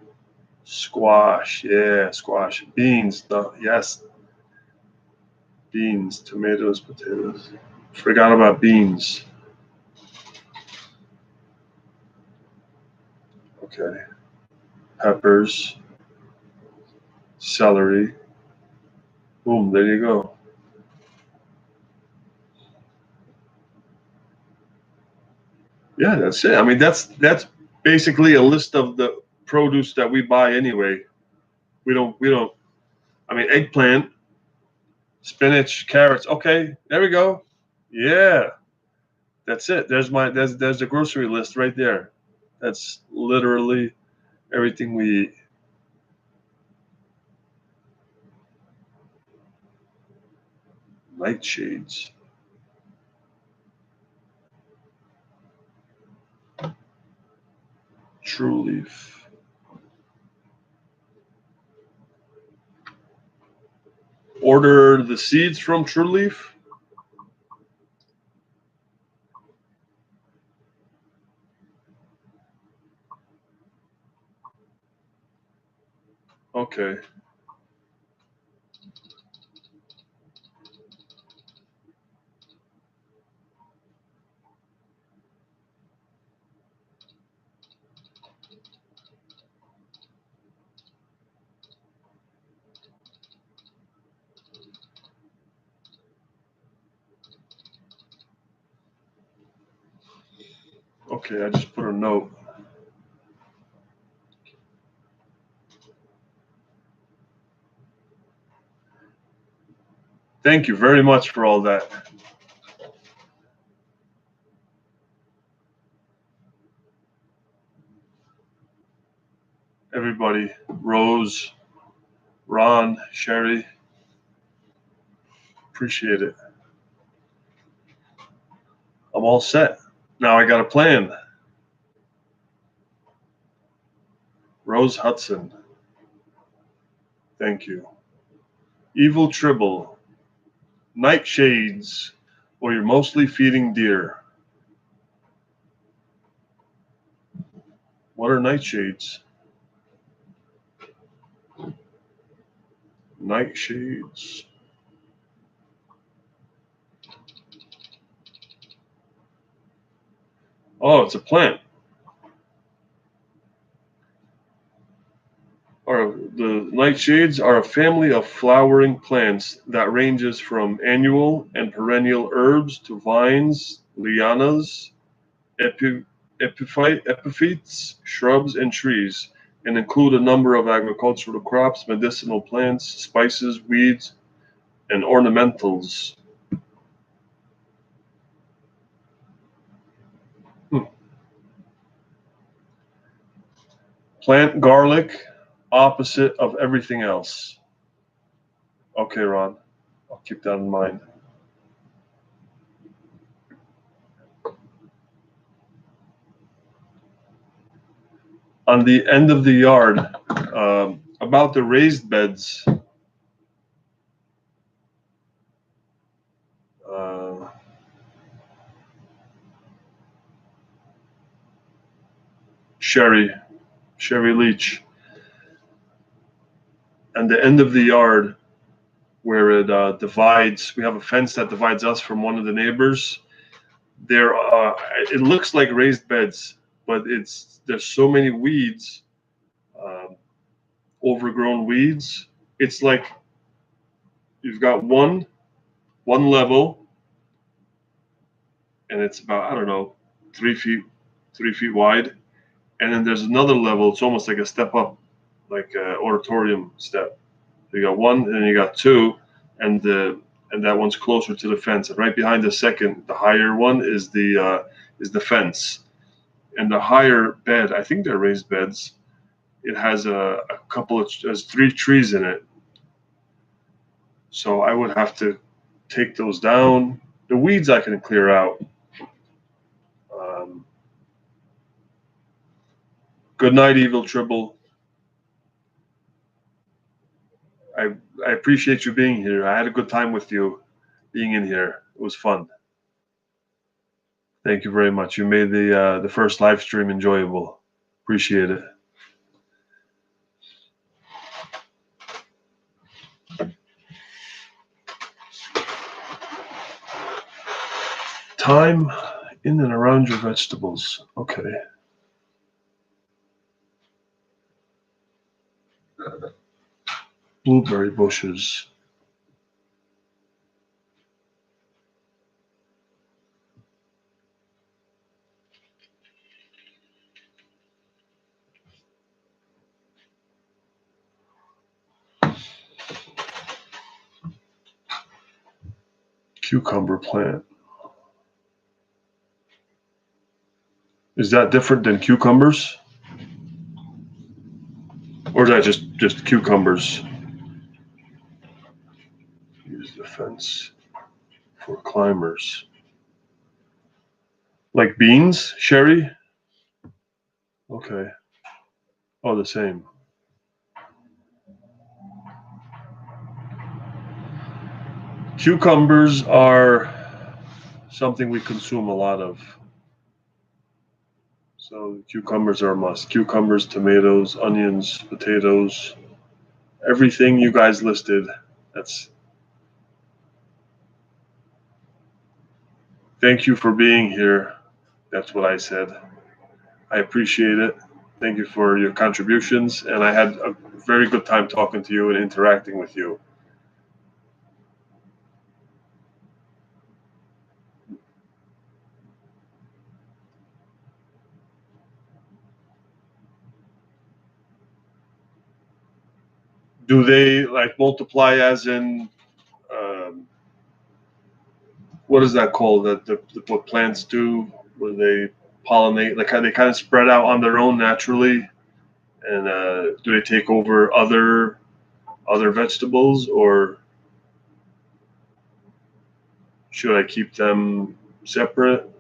squash. Yeah, squash. Beans. Yes. Beans, tomatoes, potatoes. Forgot about beans. Okay. Peppers, celery. Boom, there you go. Yeah, that's it. I mean, that's basically a list of the produce that we buy anyway. We don't. I mean, eggplant, spinach, carrots. Okay, there we go. Yeah, that's it. There's the grocery list right there. That's literally everything we eat. Nightshades. True leaf. Order the seeds from True Leaf. Okay. Okay, I just put a note. Thank you very much for all that. Everybody, Rose, Ron, Sherry, appreciate it. I'm all set. Now I got a plan. Rose Hudson. Thank you. Evil Tribble. Nightshades, or you're mostly feeding deer. What are nightshades? Nightshades. Oh, it's a plant. The nightshades are a family of flowering plants that ranges from annual and perennial herbs to vines, lianas, epiphytes, shrubs, and trees, and include a number of agricultural crops, medicinal plants, spices, weeds, and ornamentals. Plant garlic, opposite of everything else. Okay, Ron, I'll keep that in mind. On the end of the yard, about the raised beds, Sherry Leach. And the end of the yard where it divides, we have a fence that divides us from one of the neighbors. There, it looks like raised beds, but there's so many weeds, overgrown weeds. It's like you've got one level, and it's about, I don't know, 3 feet wide, and then there's another level. It's almost like a step up, like an auditorium step. You got one, and then you got two, and that one's closer to the fence. And right behind the second, the higher one is the fence. And the higher bed, I think they're raised beds. It has has 3 trees in it. So I would have to take those down. The weeds I can clear out. Good night, Evil Tribble. I appreciate you being here. I had a good time with you being in here. It was fun. Thank you very much. You made the first live stream enjoyable. Appreciate it. Time in and around your vegetables. Okay. Blueberry bushes. Cucumber plant. Is that different than cucumbers? Or is that just cucumbers? Use the fence for climbers. Like beans, Sherry? Okay. Oh, the same. Cucumbers are something we consume a lot of. So cucumbers are a must. Cucumbers, tomatoes, onions, potatoes. Everything you guys listed. Thank you for being here. That's what I said. I appreciate it. Thank you for your contributions, and I had a very good time talking to you and interacting with you. Do they like multiply as in what is that called? What plants do, where they pollinate, like how they kind of spread out on their own naturally, and do they take over other vegetables, or should I keep them separate?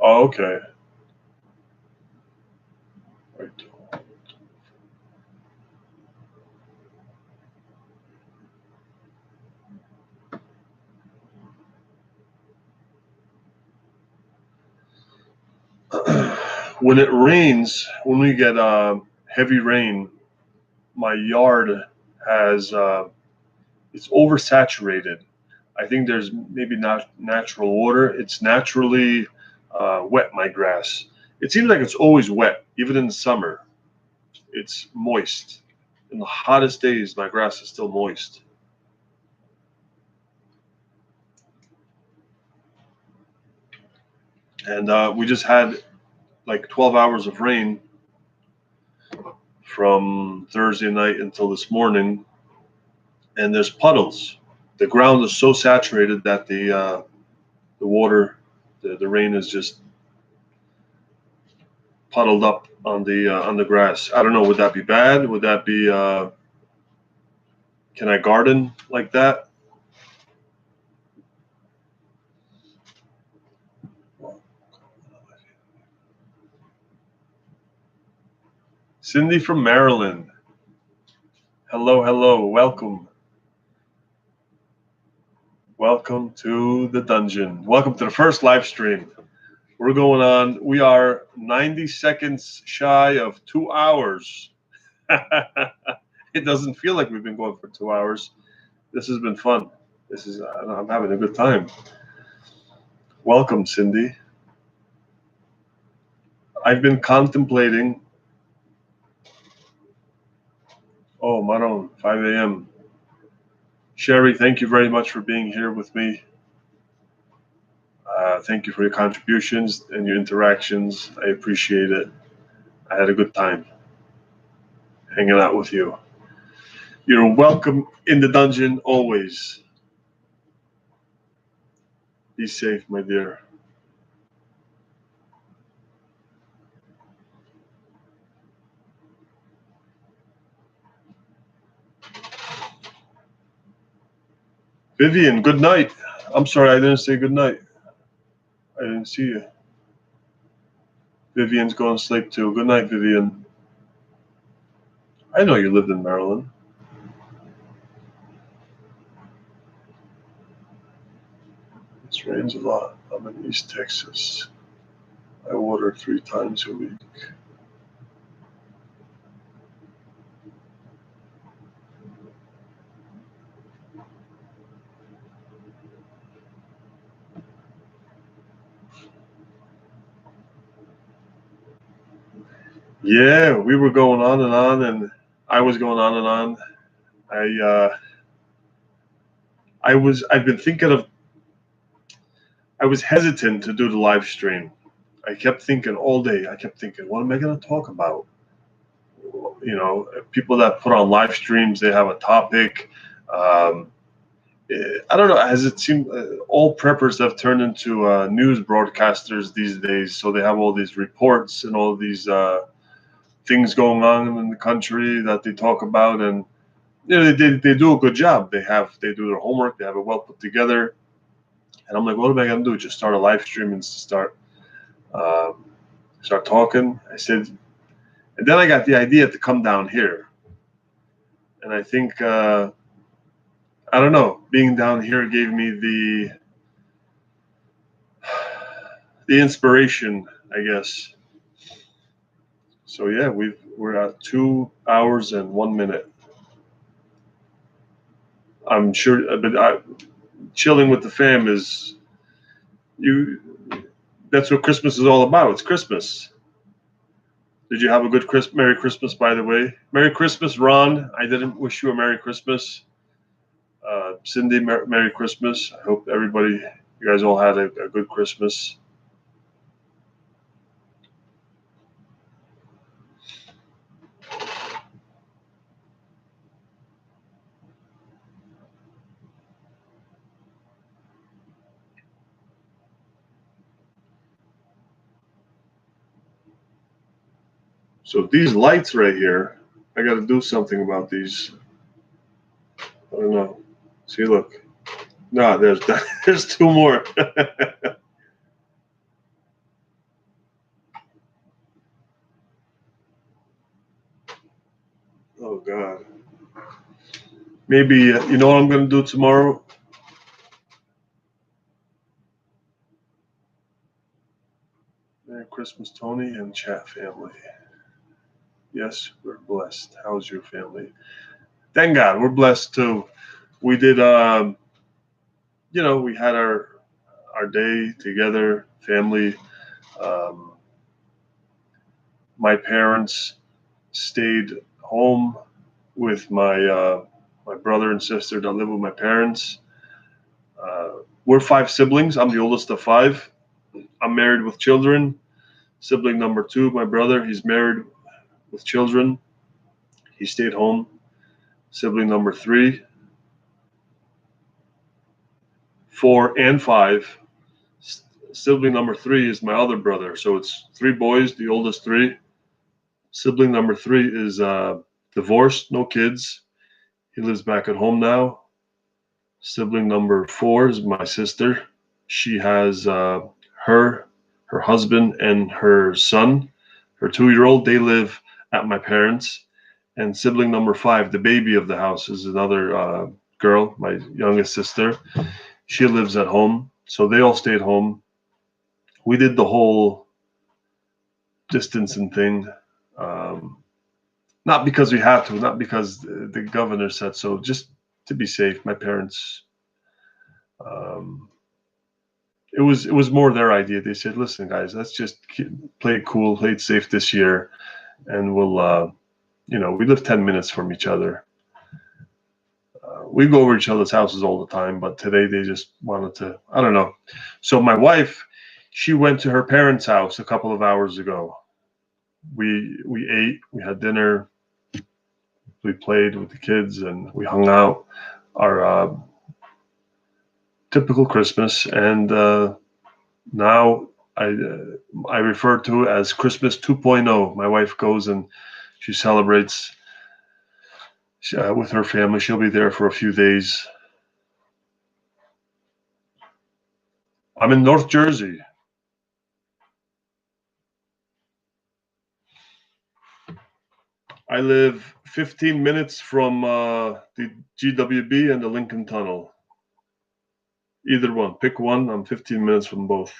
Oh, okay. Right. When it rains, when we get heavy rain, my yard has it's oversaturated. I think there's maybe not natural water. It's naturally wet, my grass. It seems like it's always wet, even in the summer. It's moist. In the hottest days, my grass is still moist. And we just had like 12 hours of rain from Thursday night until this morning, and there's puddles. The ground is so saturated that the water, the rain is just puddled up on the grass. I don't know. Would that be bad? Would that be? Can I garden like that? Cindy from Maryland. Hello, hello. Welcome. Welcome to the dungeon. Welcome to the first live stream. We're going on. We are 90 seconds shy of 2 hours. It doesn't feel like we've been going for 2 hours. This has been fun. I'm having a good time. Welcome, Cindy. I've been contemplating. Oh, Maron, 5 a.m. Sherry, thank you very much for being here with me. Thank you for your contributions and your interactions. I appreciate it. I had a good time hanging out with you. You're welcome in the dungeon always. Be safe, my dear. Vivian, good night. I'm sorry, I didn't say good night. I didn't see you. Vivian's going to sleep too. Good night, Vivian. I know you lived in Maryland. It rains a lot. I'm in East Texas. I water 3 times a week. Yeah, we were going on, and I was going on and on. I've been thinking of. I was hesitant to do the live stream. I kept thinking all day. I kept thinking, what am I going to talk about? You know, people that put on live streams, they have a topic. I don't know. As it seemed, all preppers have turned into news broadcasters these days. So they have all these reports and all these things going on in the country that they talk about, and you know, they do a good job. They do their homework. They have it well put together. And I'm like, what am I going to do? Just start a live stream and start. Start talking. I said, and then I got the idea to come down here. And I think, I don't know, being down here gave me the inspiration, I guess. So yeah, we're at 2 hours and 1 minute. I'm sure, but chilling with the fam is you. That's what Christmas is all about. It's Christmas. Did you have a good Merry Christmas, by the way? Merry Christmas, Ron. I didn't wish you a Merry Christmas. Cindy, Merry Christmas. I hope everybody, you guys all had a good Christmas. So these lights right here, I got to do something about these. I don't know. See, look. No, there's two more. Oh God. Maybe you know what I'm going to do tomorrow? Merry Christmas, Tony and chat family. Yes, we're blessed. How's your family? Thank God, we're blessed too. We did, we had our day together, family. Um, my parents stayed home with my brother and sister that live with my parents. We're five siblings. I'm the oldest of five. I'm married with children. Sibling number two, my brother, he's married with children. He stayed home. Sibling number three, 4, and 5. Sibling number 3 is my other brother. So it's 3 boys, the oldest 3. Sibling number 3 is divorced, no kids. He lives back at home now. Sibling number 4 is my sister. She has her husband, and her son, her 2-year-old. They live at my parents'. And sibling number 5, the baby of the house, is another girl, my youngest sister. She lives at home. So they all stayed home. We did the whole distancing thing. Not because we had to, not because the governor said so, just to be safe. My parents, it was more their idea. They said, "Listen, guys, let's just play it cool, play it safe this year, and we'll, we live 10 minutes from each other. We go over each other's houses all the time, but today they just wanted to, I don't know." So my wife, she went to her parents' house a couple of hours ago. We ate, we had dinner, we played with the kids, and we hung out. Our typical Christmas, and now I refer to it as Christmas 2.0. My wife goes and she celebrates with her family. She'll be there for a few days. I'm in North Jersey. I live 15 minutes from the GWB and the Lincoln Tunnel. Either one. Pick one. I'm 15 minutes from both.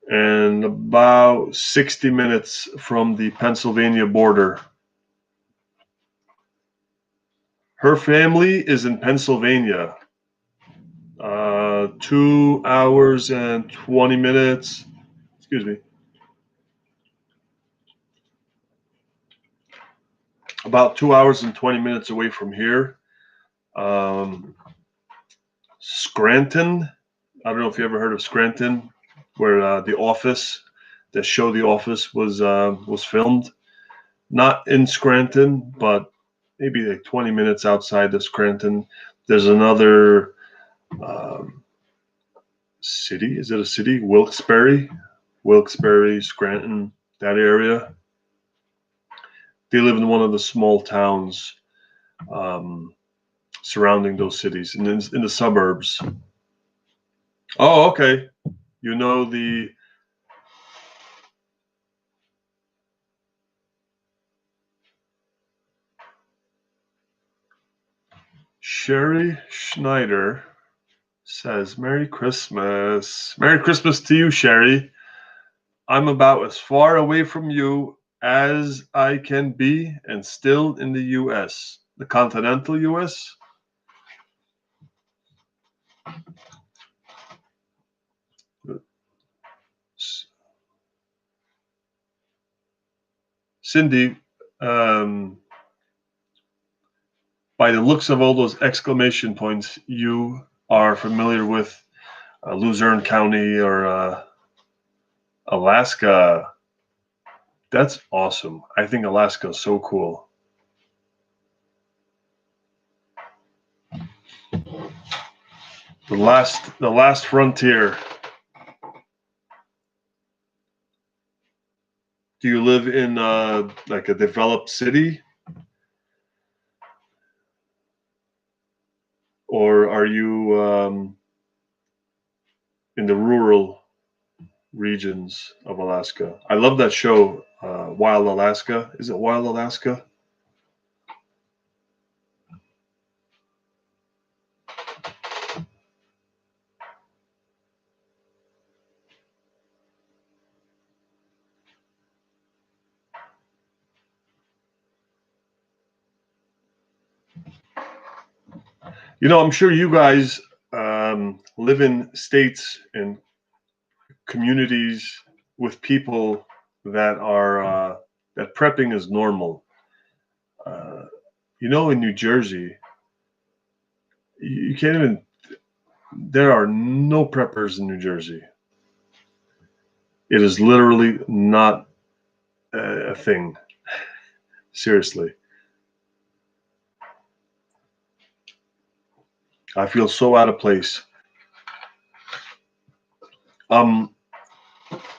And about 60 minutes from the Pennsylvania border. Her family is in Pennsylvania. 2 hours and 20 minutes. Excuse me. About 2 hours and 20 minutes away from here. Scranton. I don't know if you ever heard of Scranton, where The Office, the show The Office was filmed. Not in Scranton, but maybe like 20 minutes outside of Scranton. There's another city. Is it a city? Wilkes-Barre, Scranton, that area. They live in one of the small towns surrounding those cities, and in the suburbs. Oh, okay. You know the Sherry Schneider says, Merry Christmas. Merry Christmas to you, Sherry. I'm about as far away from you as I can be and still in the US, the continental US. Cindy, um, by the looks of all those exclamation points, you are familiar with Luzerne County or Alaska. That's awesome. I think Alaska is so cool. The last frontier. Do you live in like a developed city, or are you in the rural regions of Alaska? I love that show, Wild Alaska. Is it Wild Alaska? You know, I'm sure you guys live in states and communities with people that are that prepping is normal. Uh, you know, in New Jersey, you can't even. There are no preppers in New Jersey. It is literally not a thing. Seriously, I feel so out of place. Um,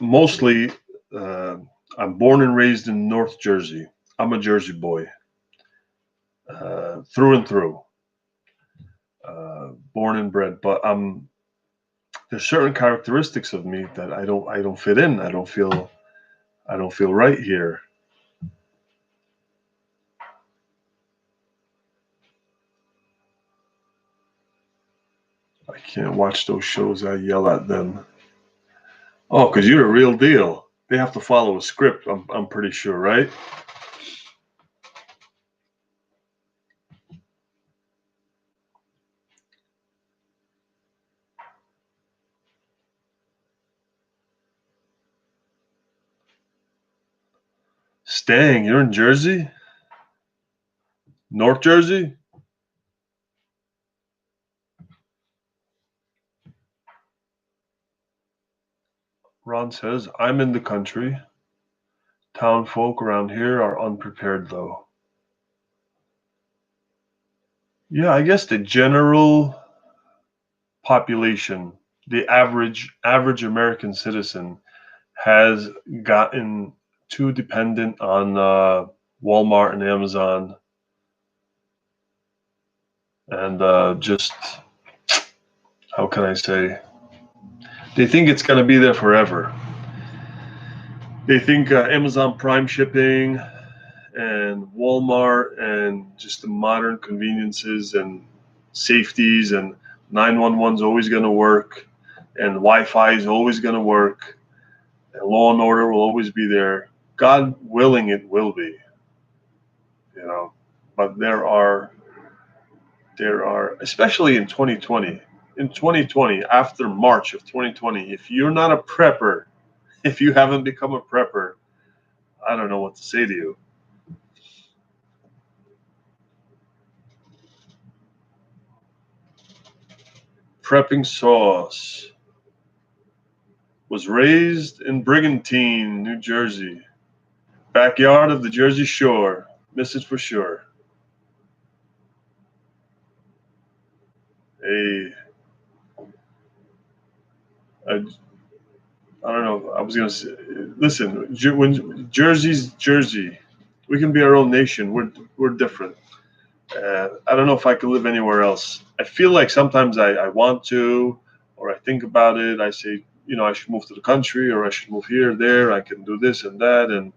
mostly, uh, I'm born and raised in North Jersey. I'm a Jersey boy, through and through, born and bred. But there's certain characteristics of me that I don't fit in. I don't feel right here. I can't watch those shows. I yell at them. Oh, because you're the real deal. They have to follow a script. I'm pretty sure, right? Staying, you're in Jersey, North Jersey. Ron says, I'm in the country. Town folk around here are unprepared, though. Yeah, I guess the general population, the average American citizen, has gotten too dependent on Walmart and Amazon, and just how can I say? They think it's going to be there forever. They think Amazon Prime shipping and Walmart and just the modern conveniences and safeties and 911 is always going to work and Wi-Fi is always going to work and law and order will always be there. God willing, it will be, you know. But there are, especially in 2020, after March of 2020, if you're not a prepper, if you haven't become a prepper, I don't know what to say to you. Prepping sauce was raised in Brigantine, New Jersey, backyard of the Jersey Shore. Miss it for sure. A, a I don't know. I was gonna say, listen. When Jersey's Jersey, we can be our own nation. We're different. I don't know if I could live anywhere else. I feel like sometimes I want to, or I think about it. I say, I should move to the country, or I should move here, there. I can do this and that, and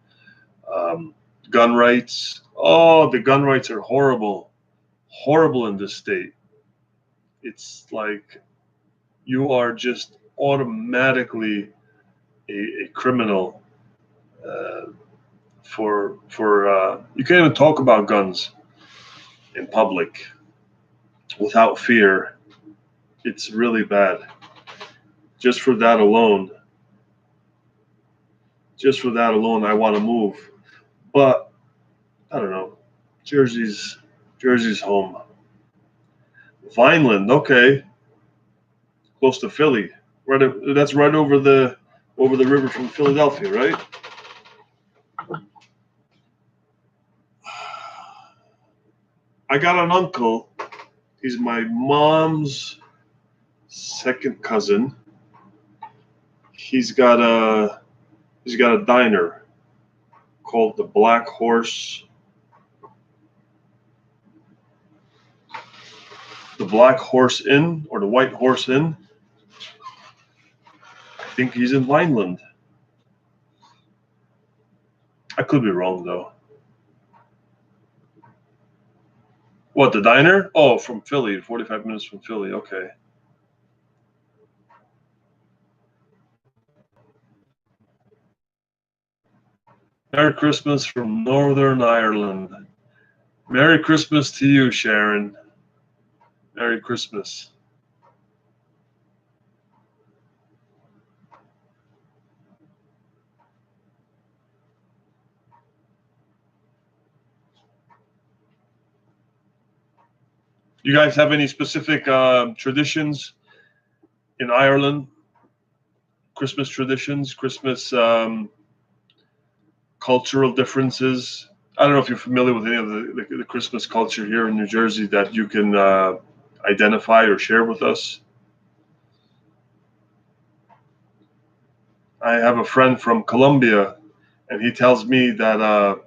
um, gun rights. Oh, the gun rights are horrible, horrible in this state. It's like you are just automatically a criminal uh, for you can't even talk about guns in public without fear. It's really bad. Just for that alone, I want to move. But I don't know. Jersey's Jersey's home. Vineland, okay, close to Philly. Right, that's right over the river from Philadelphia, right? I got an uncle. He's my mom's second cousin. He's got a diner called the Black Horse. The Black Horse Inn or the White Horse Inn. I think he's in Vineland. I could be wrong though. What, the diner? Oh, from Philly, 45 minutes from Philly. Okay. Merry Christmas from Northern Ireland. Merry Christmas to you, Sharon. Merry Christmas. You guys have any specific traditions in Ireland? Christmas traditions, Christmas cultural differences? I don't know if you're familiar with any of the Christmas culture here in New Jersey that you can identify or share with us. I have a friend from Colombia, and he tells me that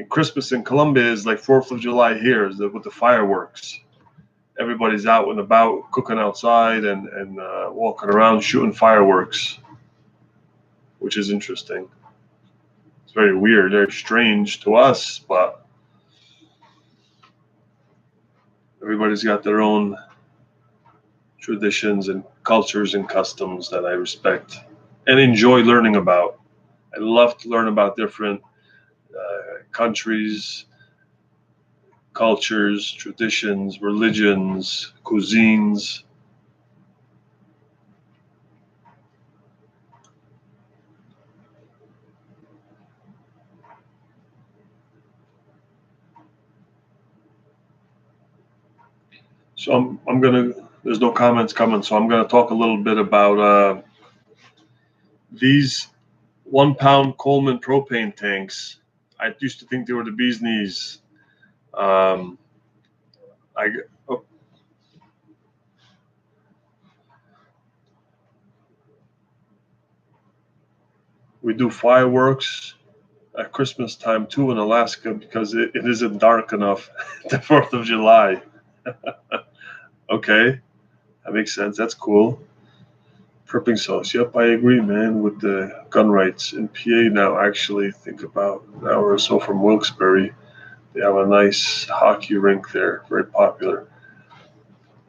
Christmas in Colombia is like 4th of July here with the fireworks. Everybody's out and about, cooking outside and walking around shooting fireworks, which is interesting. It's very weird, very strange to us, but everybody's got their own traditions and cultures and customs that I respect and enjoy learning about. I love to learn about different countries, cultures, traditions, religions, cuisines. So I'm gonna. There's no comments coming, so I'm gonna talk a little bit about these 1 pound Coleman propane tanks. I used to think they were the bee's knees. Um, I oh, we do fireworks at Christmas time too in Alaska because it isn't dark enough the 4th of July. Okay, that makes sense. That's cool. Prepping sauce. Yep, I agree, man, with the gun rights in PA now. Actually, think about an hour or so from Wilkes-Barre. They have a nice hockey rink there, very popular.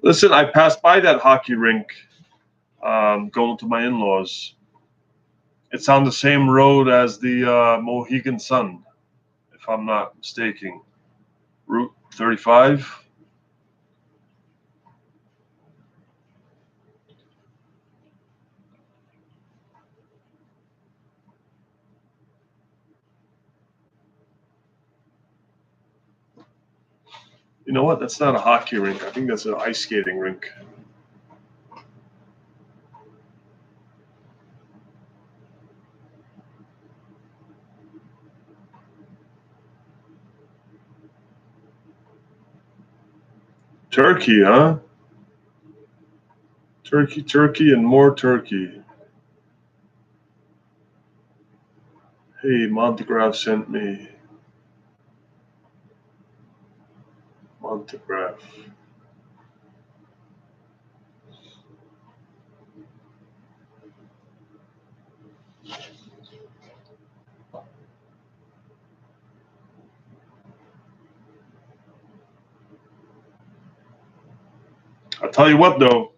Listen, I passed by that hockey rink going to my in-laws. It's on the same road as the Mohegan Sun, if I'm not mistaken. Route 35. You know what? That's not a hockey rink. I think that's an ice skating rink. Turkey, huh? Turkey, and more turkey. Hey, Montegraph sent me. Montegraph. tell you what, though,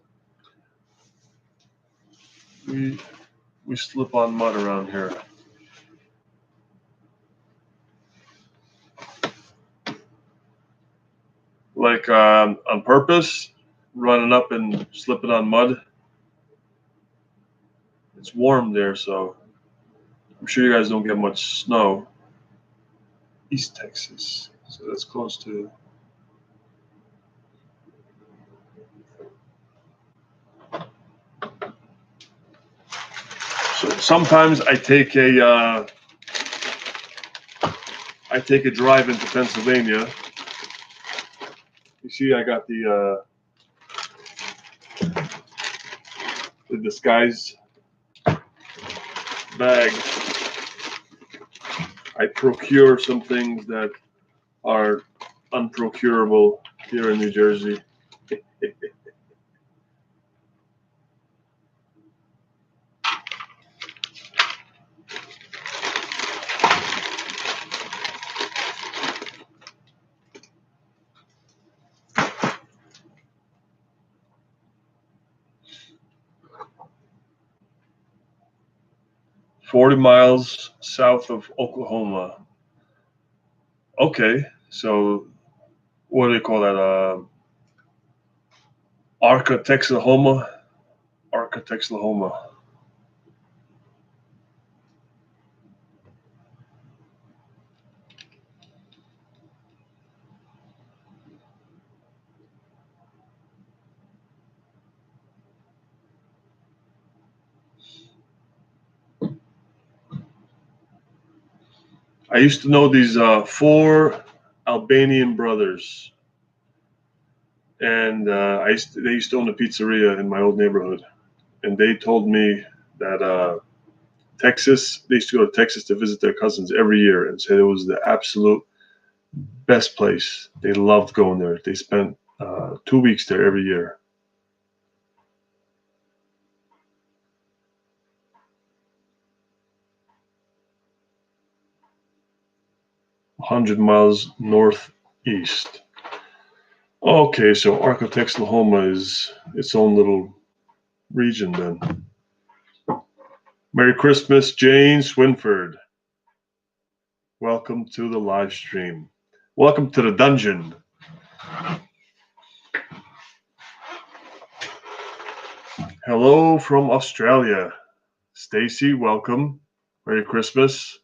we slip on mud around here. Like on purpose, running up and slipping on mud. It's warm there, so I'm sure you guys don't get much snow. East Texas, so that's close to. So sometimes I take a drive into Pennsylvania. You see, I got the disguise bag. I procure some things that are unprocurable here in New Jersey. 40 miles south of Oklahoma. Okay, so what do they call that? Arca, Texahoma. Arca, Texahoma. I used to know these 4 Albanian brothers, and they used to own a pizzeria in my old neighborhood, and they told me that Texas, they used to go to Texas to visit their cousins every year, and said it was the absolute best place. They loved going there. They spent 2 weeks there every year. "100 miles northeast." Okay, so Arca, Texahoma is its own little region then. Merry Christmas, Jane Swinford. Welcome to the live stream. Welcome to the dungeon. Hello from Australia. Stacy, welcome. Merry Christmas.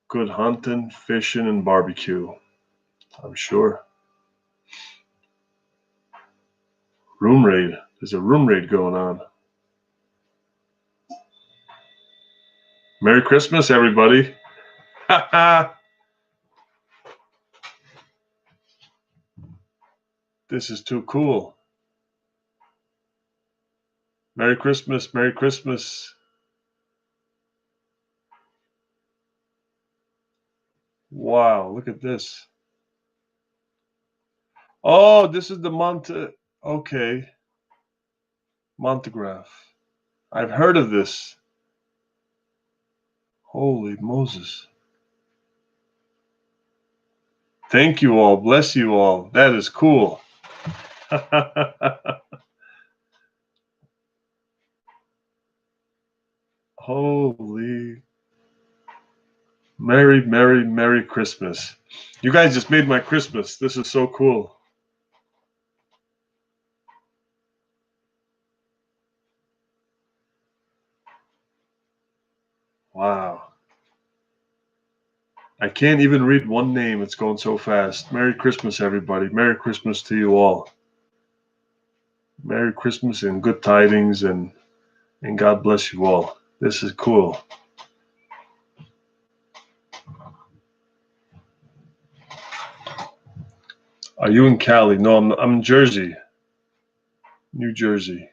Good hunting, fishing, and barbecue. I'm sure. Room raid. There's a room raid going on. Merry Christmas, everybody. This is too cool. Merry Christmas, Merry Christmas. Wow, look at this. Oh, this is the okay. Montegraph. I've heard of this. Holy Moses. Thank you all. Bless you all. That is cool. Holy. Merry, Merry, Merry Christmas. You guys just made my Christmas. This is so cool. Wow. I can't even read one name. It's going so fast. Merry Christmas, everybody. Merry Christmas to you all. Merry Christmas and good tidings, and God bless you all. This is cool. Are you in Cali? No, I'm in Jersey. New Jersey.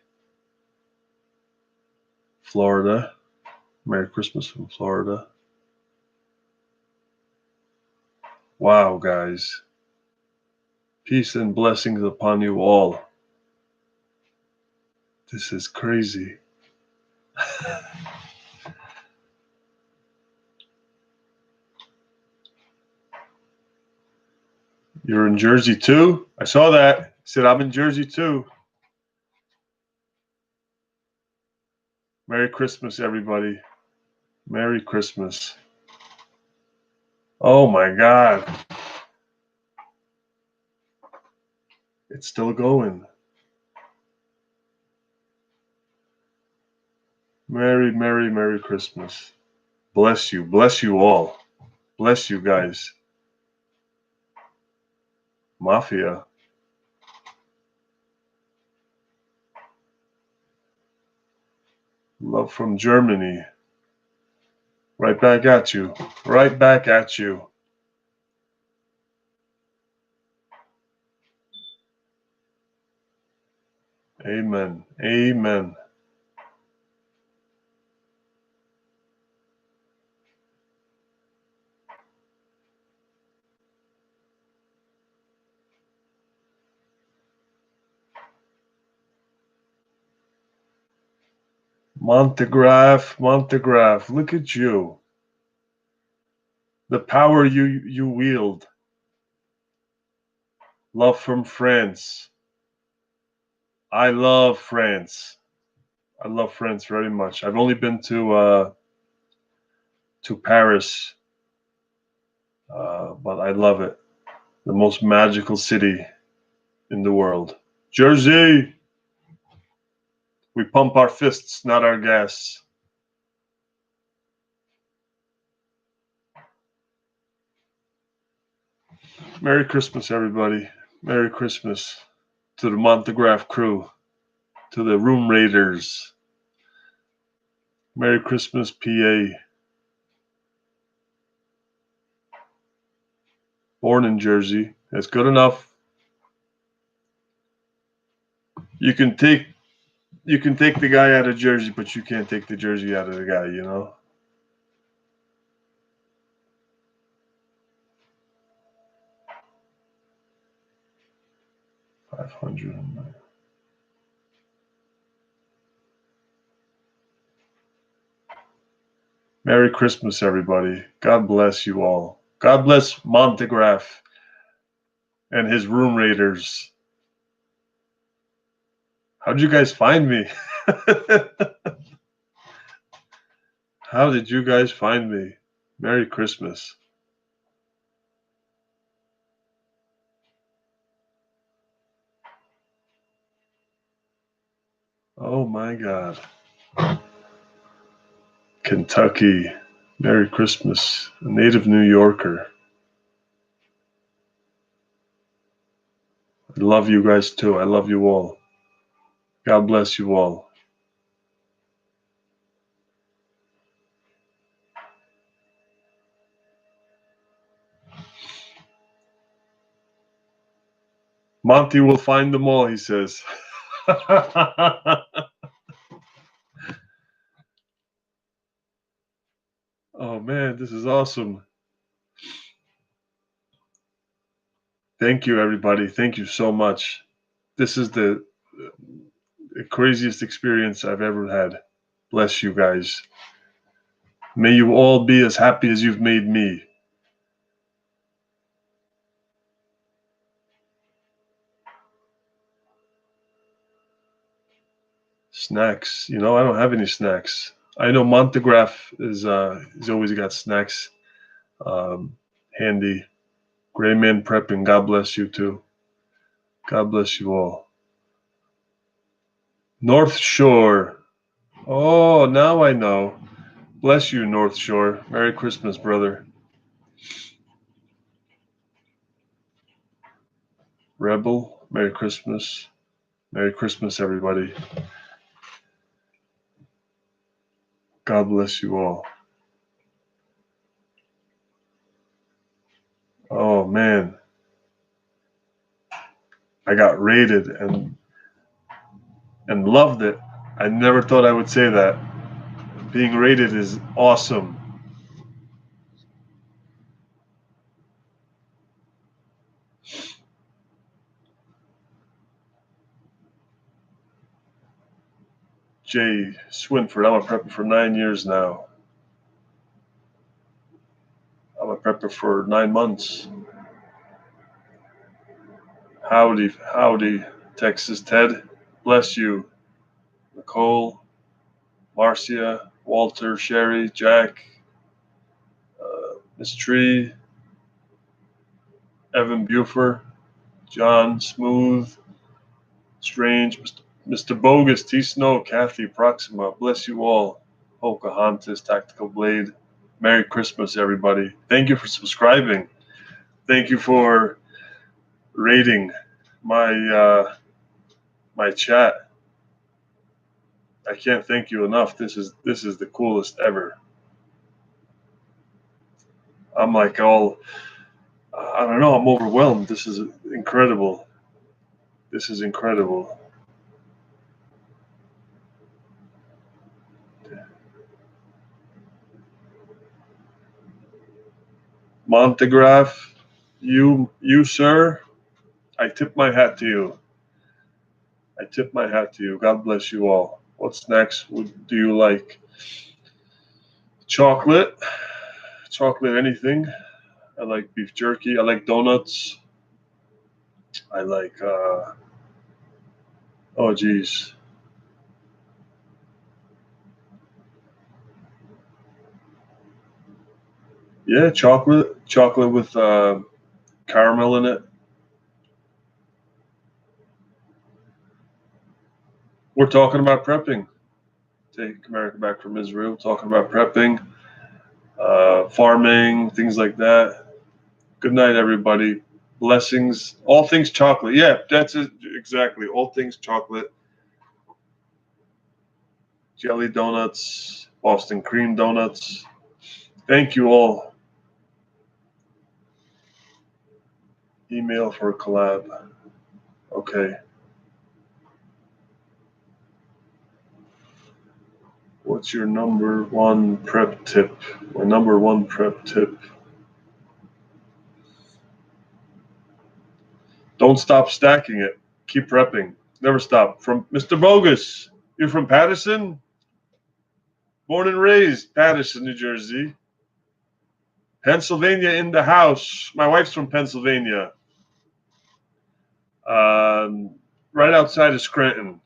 Florida. Merry Christmas from Florida. Wow, guys. Peace and blessings upon you all. This is crazy. You're in Jersey too? I saw that. He said, I'm in Jersey too. Merry Christmas, everybody. Merry Christmas. Oh my God. It's still going. Merry, Merry, Merry Christmas. Bless you. Bless you all. Bless you guys. Mafia. Love from Germany. Right back at you. Right back at you. Amen. Amen. Montegraph, Montegraph, look at you. The power you wield. Love from France. I love France. I love France very much. I've only been to Paris, but I love it. The most magical city in the world. Jersey. We pump our fists, not our gas. Merry Christmas, everybody. Merry Christmas to the Montegraph crew, to the Room Raiders. Merry Christmas, PA. Born in Jersey. That's good enough. You can take the guy out of Jersey, but you can't take the Jersey out of the guy, you know? $500. Merry Christmas, everybody. God bless you all. God bless Montegraph and his Room Raiders. How'd you guys find me? How did you guys find me? Merry Christmas. Oh my God. Kentucky. Merry Christmas. A native New Yorker. I love you guys too. I love you all. God bless you all. Monty will find them all, he says. Oh man, this is awesome. Thank you, everybody. Thank you so much. This is the craziest experience I've ever had. Bless you guys. May you all be as happy as you've made me. Snacks. You know, I don't have any snacks. I know Montegraph is he's always got snacks handy. Gray Man Prepping, God bless you too. God bless you all. North Shore. Oh, now I know. Bless you, North Shore. Merry Christmas, brother. Rebel, Merry Christmas. Merry Christmas, everybody. God bless you all. Oh, man. I got raided and loved it. I never thought I would say that. Being raided is awesome. Jay Swinford, I'm a prepper for 9 years now. I'm a prepper for 9 months. Howdy, Texas Ted. Bless you. Nicole, Marcia, Walter, Sherry, Jack, Miss Tree, Evan Buford, John, Smooth, Strange, Mr. Bogus, T Snow, Kathy, Proxima. Bless you all. Pocahontas, Tactical Blade. Merry Christmas, everybody. Thank you for subscribing. Thank you for rating my my chat. I can't thank you enough. This is the coolest ever. I'm like all, I don't know, I'm overwhelmed. This is incredible. This is incredible. Montegraph, you sir, I tip my hat to you. I tip my hat to you. God bless you all. What's next? What do you like? Chocolate. Chocolate anything. I like beef jerky. I like donuts. I like oh geez. Yeah, chocolate. Chocolate with caramel in it. We're talking about prepping. Take America back from Israel. Talking about prepping, farming, things like that. Good night, everybody. Blessings. All things chocolate. Yeah, that's it. Exactly. All things chocolate. Jelly donuts, Boston cream donuts. Thank you all. Email for a collab. Okay. What's your number one prep tip? My number one prep tip. Don't stop stacking it. Keep prepping. Never stop. From Mr. Bogus. You're from Paterson? Born and raised, Paterson, New Jersey. Pennsylvania in the house. My wife's from Pennsylvania. Right outside of Scranton.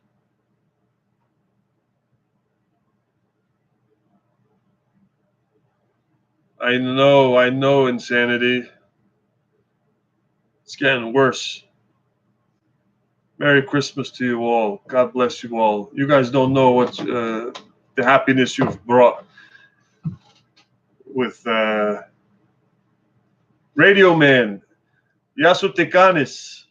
I know, insanity. It's getting worse. Merry Christmas to you all. God bless you all. You guys don't know what the happiness you've brought with Radio Man. Yasu Tekanis.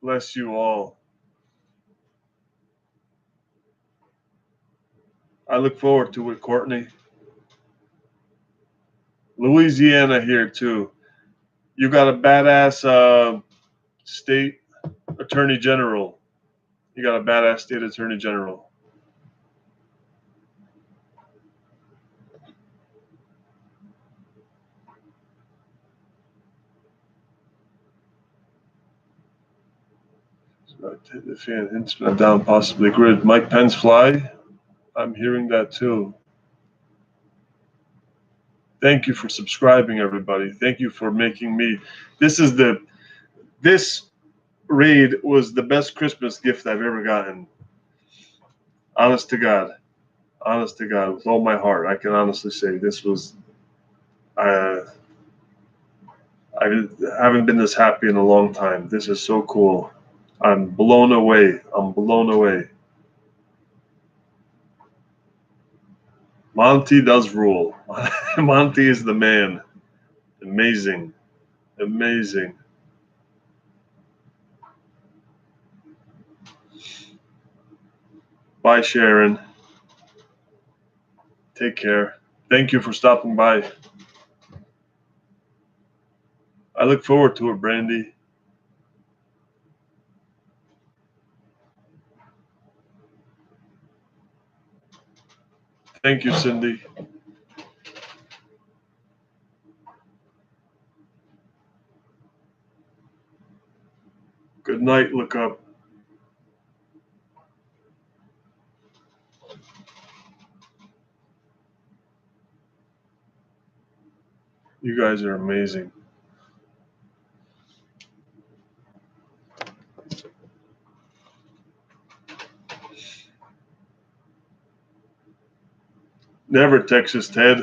Bless you all. I look forward to it, Courtney. Louisiana here too. You got a badass state attorney general. You got a badass state attorney general. The fan hints down possibly grid. Mike Pence fly. I'm hearing that too. Thank you for subscribing, everybody. Thank you for making me. This raid was the best Christmas gift I've ever gotten. Honest to God, with all my heart, I can honestly say this was. I haven't been this happy in a long time. This is so cool. I'm blown away. Monty does rule. Monty is the man. Amazing. Bye, Sharon. Take care. Thank you for stopping by. I look forward to it, Brandy. Thank you, Cindy. Good night, look up. You guys are amazing. Never, Texas Ted.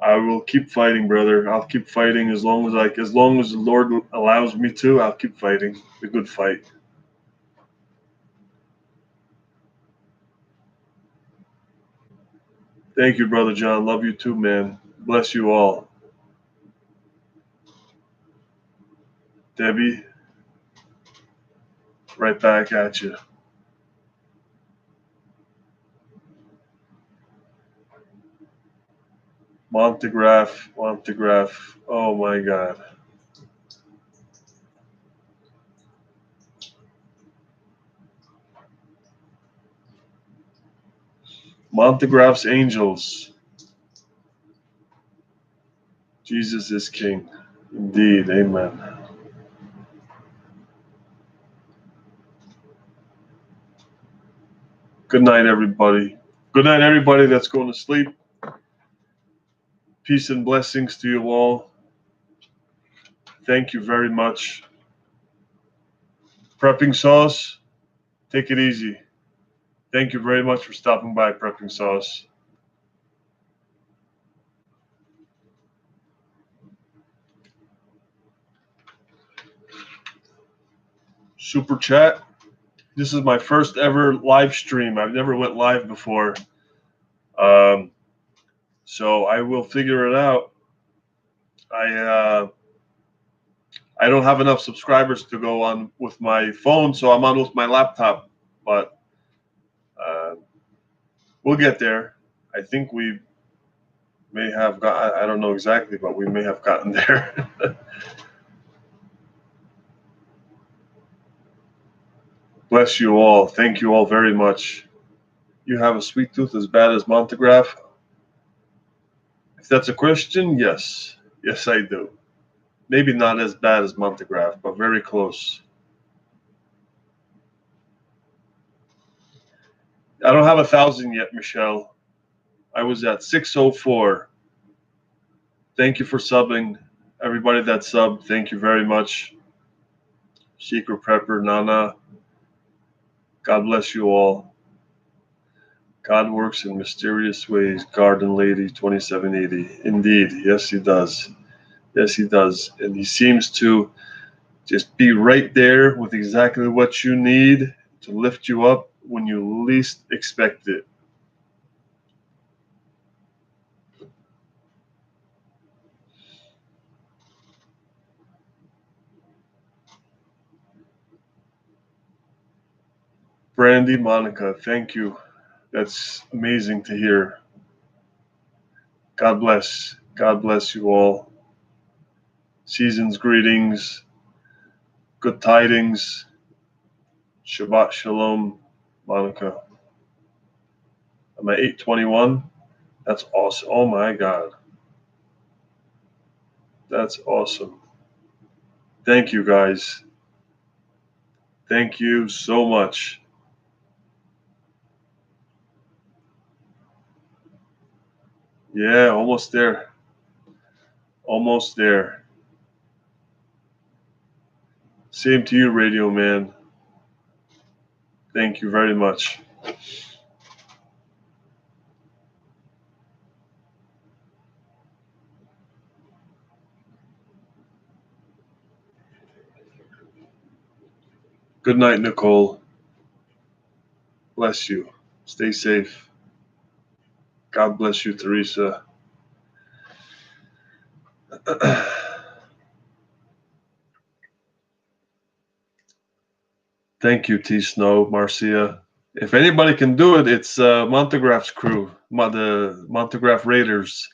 I will keep fighting, brother. I'll keep fighting as long as long as the Lord allows me to. I'll keep fighting the good fight. Thank you, brother John. Love you too, man. Bless you all. Debbie, right back at you. Montegraph. Oh my God. Montegraph's Angels. Jesus is King. Indeed. Amen. Good night, everybody. Good night, everybody that's going to sleep. Peace and blessings to you all. Thank you very much. Prepping Sauce, take it easy. Thank you very much for stopping by, Prepping Sauce. Super Chat. This is my first ever live stream. I've never went live before. So I will figure it out. I don't have enough subscribers to go on with my phone, so I'm on with my laptop. But we'll get there. I think we may have got. I don't know exactly, but we may have gotten there. Bless you all. Thank you all very much. You have a sweet tooth as bad as Montegraph? If that's a question, yes. Yes, I do. Maybe not as bad as Montegraph, but very close. I don't have 1,000 yet, Michelle. I was at 604. Thank you for subbing. Everybody that subbed, thank you very much. Secret Prepper, Nana. God bless you all. God works in mysterious ways. Garden Lady 2780. Indeed. Yes, he does. Yes, he does. And he seems to just be right there with exactly what you need to lift you up when you least expect it. Brandy, Monica, thank you. That's amazing to hear. God bless. God bless you all. Season's greetings. Good tidings. Shabbat Shalom, Monica. I'm at 821. That's awesome. Oh my God. That's awesome. Thank you guys. Thank you so much. Yeah, almost there. Almost there. Same to you, Radio Man. Thank you very much. Good night, Nicole. Bless you. Stay safe. God bless you, Teresa. Thank you, T Snow, Marcia. If anybody can do it, it's Montegraph's crew, the Montegraph Raiders.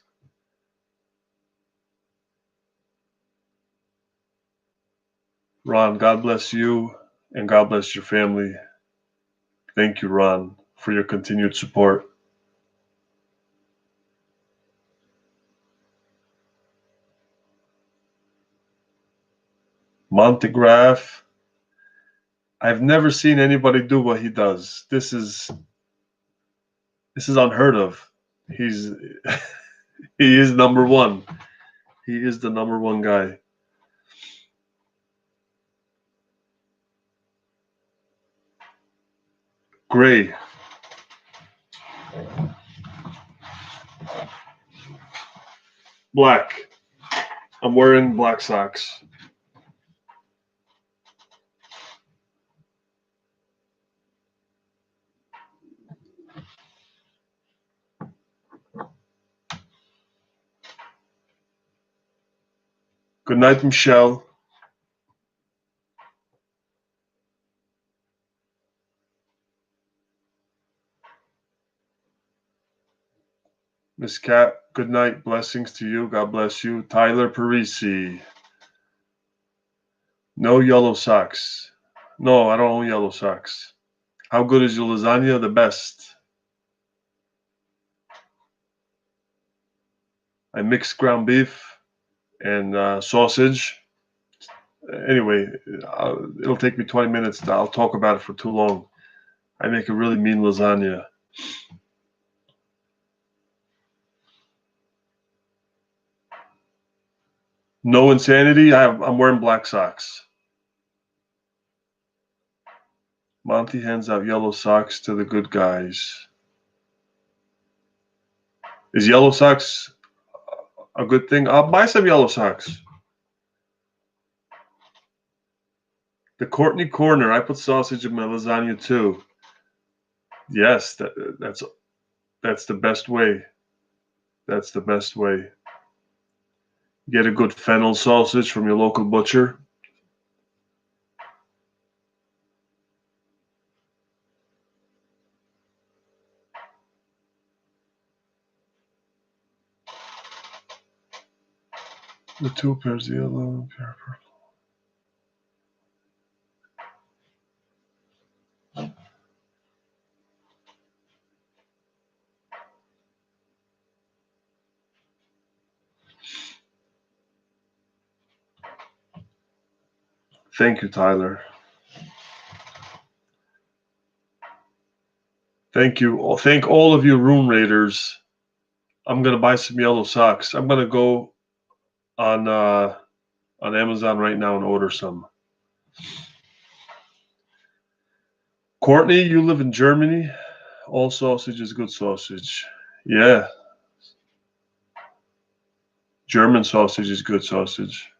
Ron, God bless you and God bless your family. Thank you, Ron, for your continued support. Montegraph. I've never seen anybody do what he does. This is unheard of. He's He is number one. He is the number one guy. Gray. Black. I'm wearing black socks. Good night, Michelle. Miss Cat, good night. Blessings to you. God bless you. Tyler Parisi. No yellow socks. No, I don't own yellow socks. How good is your lasagna? The best. I mix ground beef and sausage. Anyway, it'll take me 20 minutes. I'll talk about it for too long. I make a really mean lasagna. No insanity. I'm wearing black socks. Monty hands out yellow socks to the good guys. Is yellow socks a good thing? I'll buy some yellow socks. The Courtney Corner. I put sausage in my lasagna too. Yes, that's the best way. That's the best way. Get a good fennel sausage from your local butcher. The two pairs, the yellow pair of purple. Thank you, Tyler. Thank you. Thank all of you room raiders. I'm gonna buy some yellow socks. I'm gonna go on Amazon right now and order some. Courtney, you live in Germany. All sausage is good sausage. Yeah. German sausage is good sausage.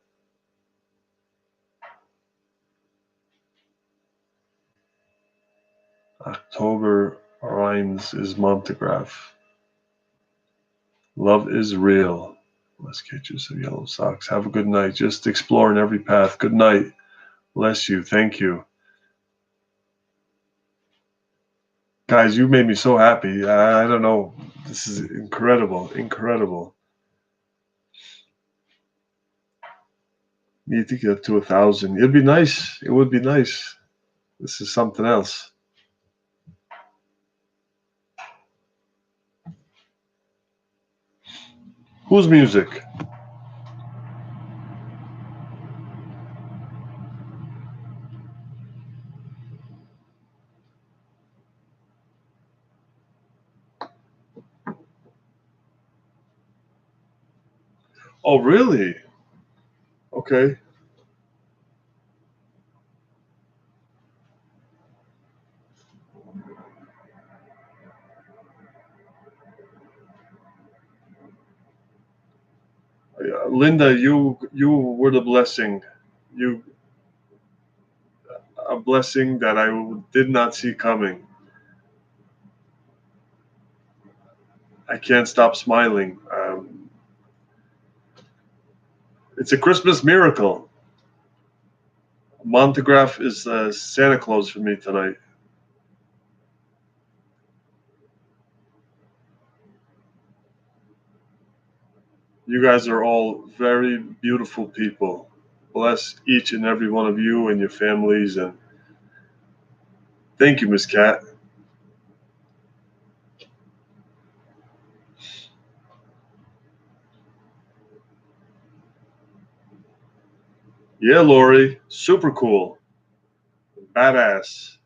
October rhymes is Montegraph. Love is real. Let's get you some yellow socks. Have a good night. Just exploring every path. Good night. Bless you. Thank you. Guys, you made me so happy. I don't know. This is incredible. Incredible. Need to get to 1,000. It'd be nice. It would be nice. This is something else. Whose music? Oh, really? Okay. Linda, you were the blessing. You a blessing that I did not see coming. I can't stop smiling. It's a Christmas miracle. Montegraph is Santa Claus for me tonight. You guys are all very beautiful people. Bless each and every one of you and your families. And thank you, Miss Cat. Yeah, Lori. Super cool. Badass.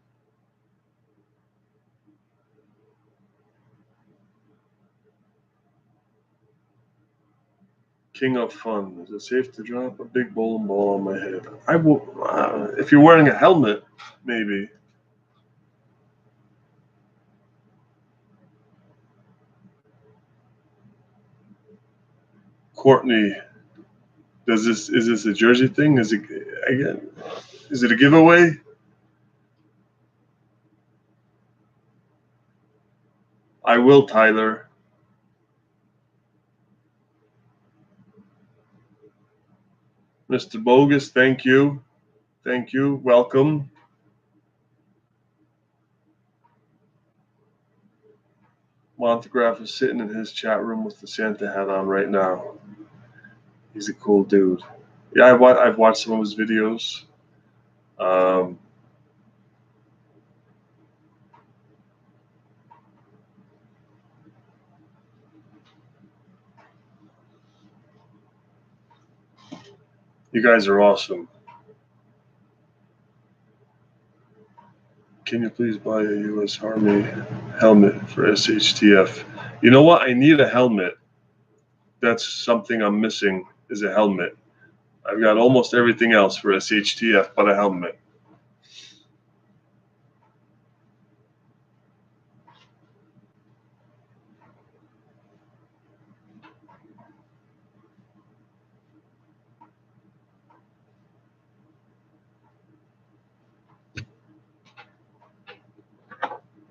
King of Fun. Is it safe to drop a big bowling ball on my head? I will. If you're wearing a helmet, maybe. Courtney, is this a Jersey thing? Is it again? Is it a giveaway? I will, Tyler. Mr. Bogus, thank you. Thank you. Welcome. Montegraph is sitting in his chat room with the Santa hat on right now. He's a cool dude. Yeah, I've watched some of his videos. You guys are awesome. Can you please buy a U.S. Army helmet for SHTF? You know what? I need a helmet. That's something I'm missing, is a helmet. I've got almost everything else for SHTF but a helmet.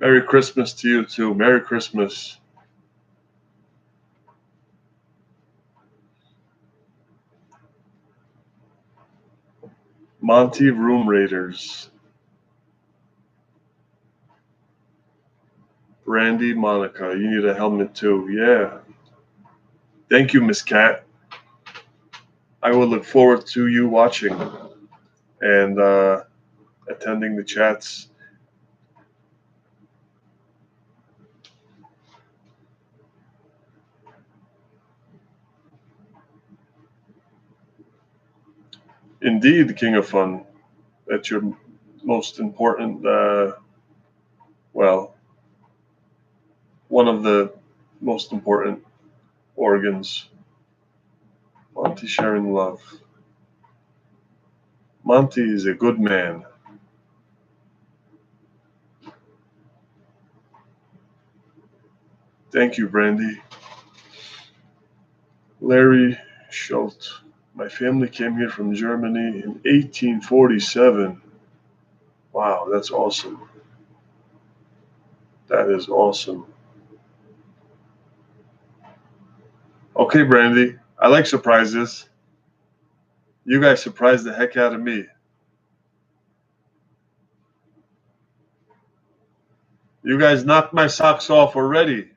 Merry Christmas to you too. Merry Christmas. Monty Room Raiders. Brandy Monica, you need a helmet too. Yeah. Thank you, Miss Cat. I will look forward to you watching and attending the chats. Indeed, King of Fun. That's your most important, one of the most important organs. Monty sharing love. Monty is a good man. Thank you, Brandy. Larry Schultz. My family came here from Germany in 1847. Wow, that's awesome. That is awesome. Okay, Brandy. I like surprises. You guys surprised the heck out of me. You guys knocked my socks off already.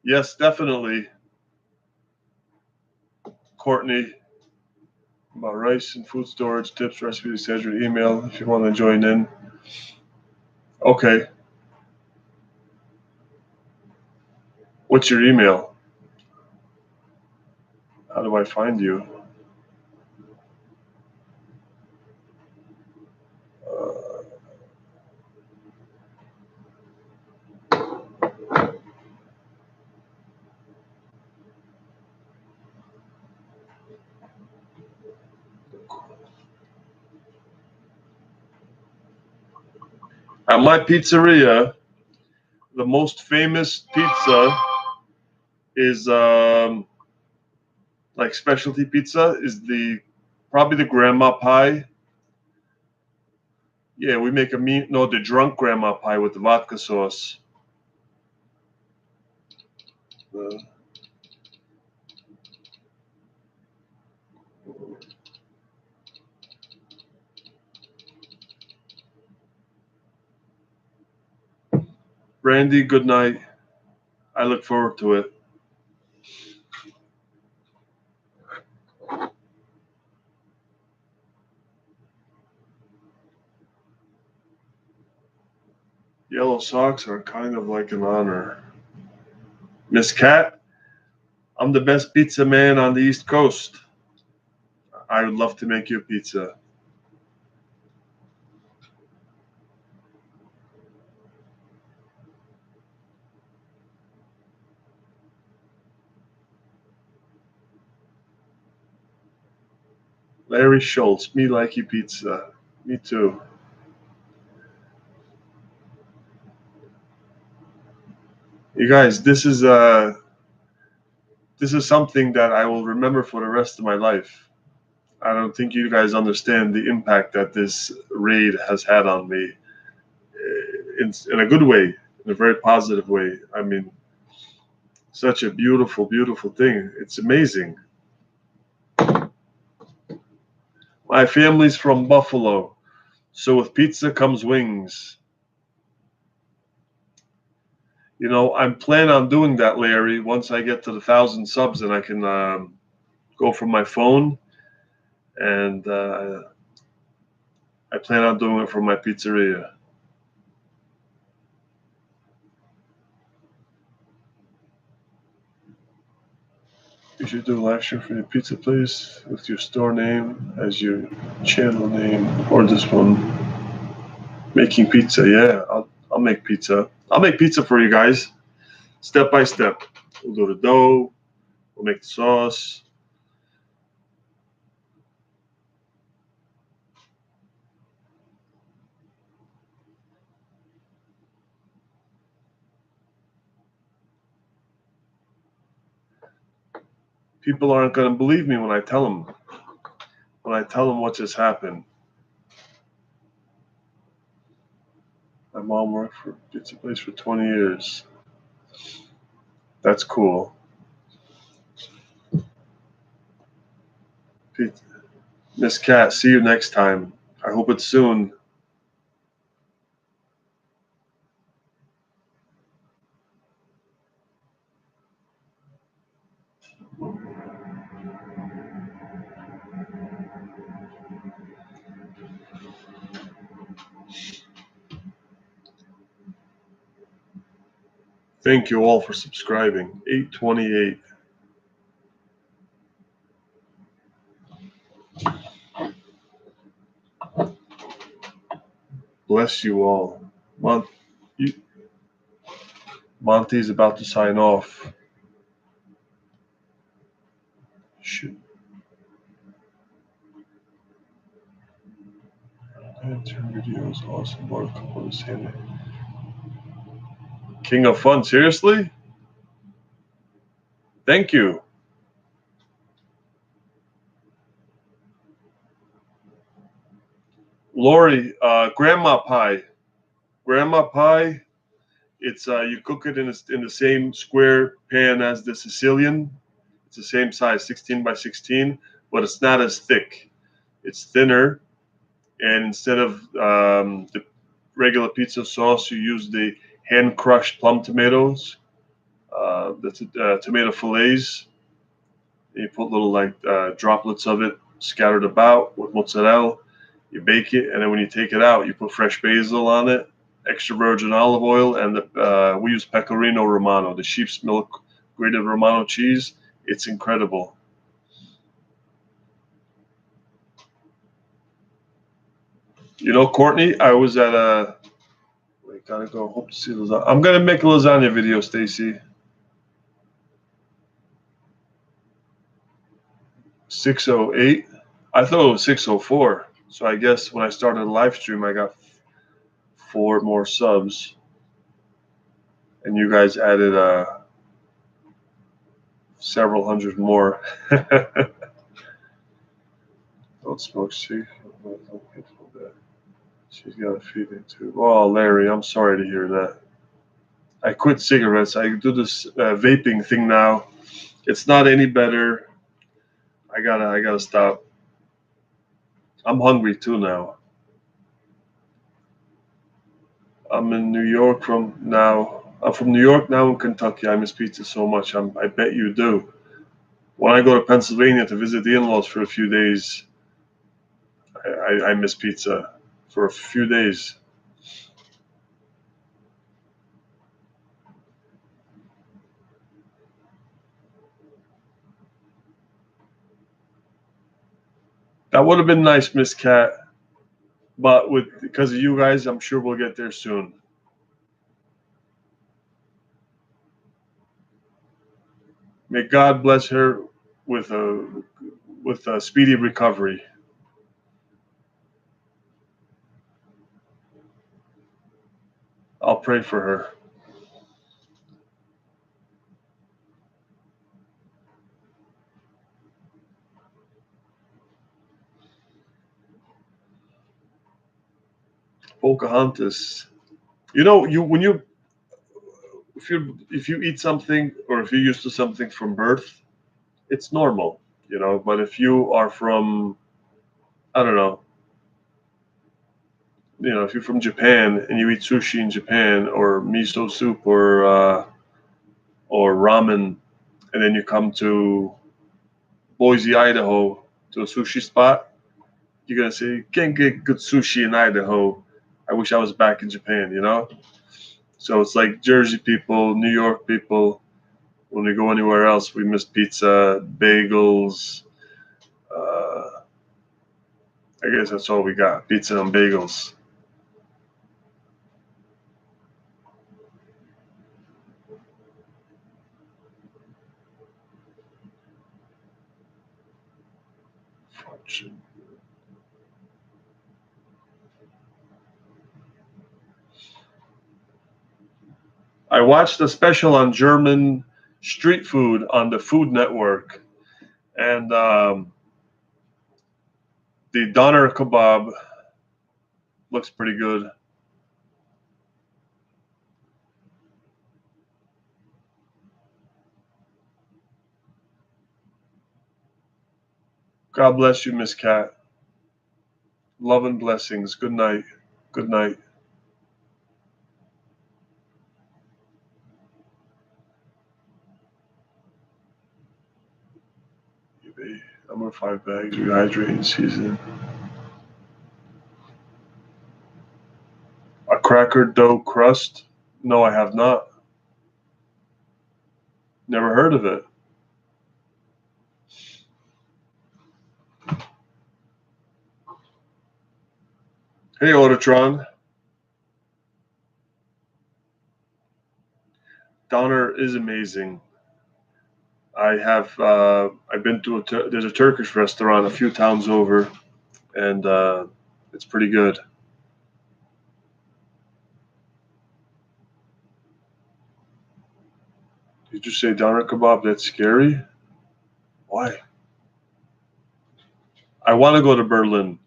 Yes, definitely. Courtney, about rice and food storage tips, recipes, etc. Email if you want to join in. Okay. What's your email? How do I find you? At my pizzeria, the most famous pizza is like specialty pizza is probably the grandma pie. Yeah, we make the drunk grandma pie with the vodka sauce. Brandy, good night. I look forward to it. Yellow socks are kind of like an honor. Miss Cat, I'm the best pizza man on the East Coast. I would love to make you a pizza. Larry Schultz, me likey pizza. Me too. You guys, this is something that I will remember for the rest of my life. I don't think you guys understand the impact that this raid has had on me in a good way, in a very positive way. I mean, such a beautiful, beautiful thing. It's amazing. My family's from Buffalo, so with pizza comes wings. You know, I'm planning on doing that, Larry, once I get to the 1,000 subs and I can go from my phone. And I plan on doing it from my pizzeria. You should do a live stream for your pizza place with your store name as your channel name, or this one. Making pizza, yeah. I'll make pizza. I'll make pizza for you guys, step by step. We'll do the dough. We'll make the sauce. People aren't going to believe me when I tell them. When I tell them what just happened. My mom worked for a pizza place for 20 years. That's cool. Miss Cat, see you next time. I hope it's soon. Thank you all for subscribing. 828. Bless you all. Monty's about to sign off. Shoot. Turn videos, awesome. More couple of Sandy. King of Fun, seriously? Thank you. Lori, grandma pie. Grandma pie, it's you cook it in the same square pan as the Sicilian. It's the same size, 16 by 16, but it's not as thick. It's thinner, and instead of the regular pizza sauce, you use the hand crushed plum tomatoes, the tomato fillets. You put little droplets of it scattered about with mozzarella. You bake it, and then when you take it out, you put fresh basil on it, extra virgin olive oil, and we use Pecorino Romano, the sheep's milk grated Romano cheese. It's incredible. You know, Courtney, I was at a. Wait, gotta go. Hope to see lasagna. I'm gonna make a lasagna video, Stacy. 608. I thought it was 604. So I guess when I started the live stream, I got 4 more subs, and you guys added several hundred more. Don't smoke, see. She's got a feeding tube. Oh, Larry, I'm sorry to hear that. I quit cigarettes. I do this vaping thing now. It's not any better. I gotta stop. I'm hungry too now. I'm in New York from now. I'm from New York now in Kentucky. I miss pizza so much. I bet you do. When I go to Pennsylvania to visit the in-laws for a few days, I miss pizza for a few days. That would have been nice, Miss Cat. But because of you guys, I'm sure we'll get there soon. May God bless her with a speedy recovery. I'll pray for her. Pocahontas. You know, if you eat something or if you're used to something from birth, it's normal, you know. But if you are from, I don't know, you know, if you're from Japan and you eat sushi in Japan or miso soup or ramen, and then you come to Boise, Idaho, to a sushi spot, you're gonna say, "You can't get good sushi in Idaho. I wish I was back in Japan," you know. So it's like Jersey people, New York people. When we go anywhere else, we miss pizza, bagels. Uh, I guess that's all we got: pizza and bagels. I watched a special on German street food on the Food Network, and the doner kebab looks pretty good. God bless you, Miss Cat. Love and blessings. Good night. Good night. Number 5 bags, rehydrating season. A cracker dough crust? No, I have not. Never heard of it. Hey, Ototron. Doner is amazing. I've been to there's a Turkish restaurant a few towns over, and it's pretty good. Did you say doner kebab? That's scary. Why? I want to go to Berlin.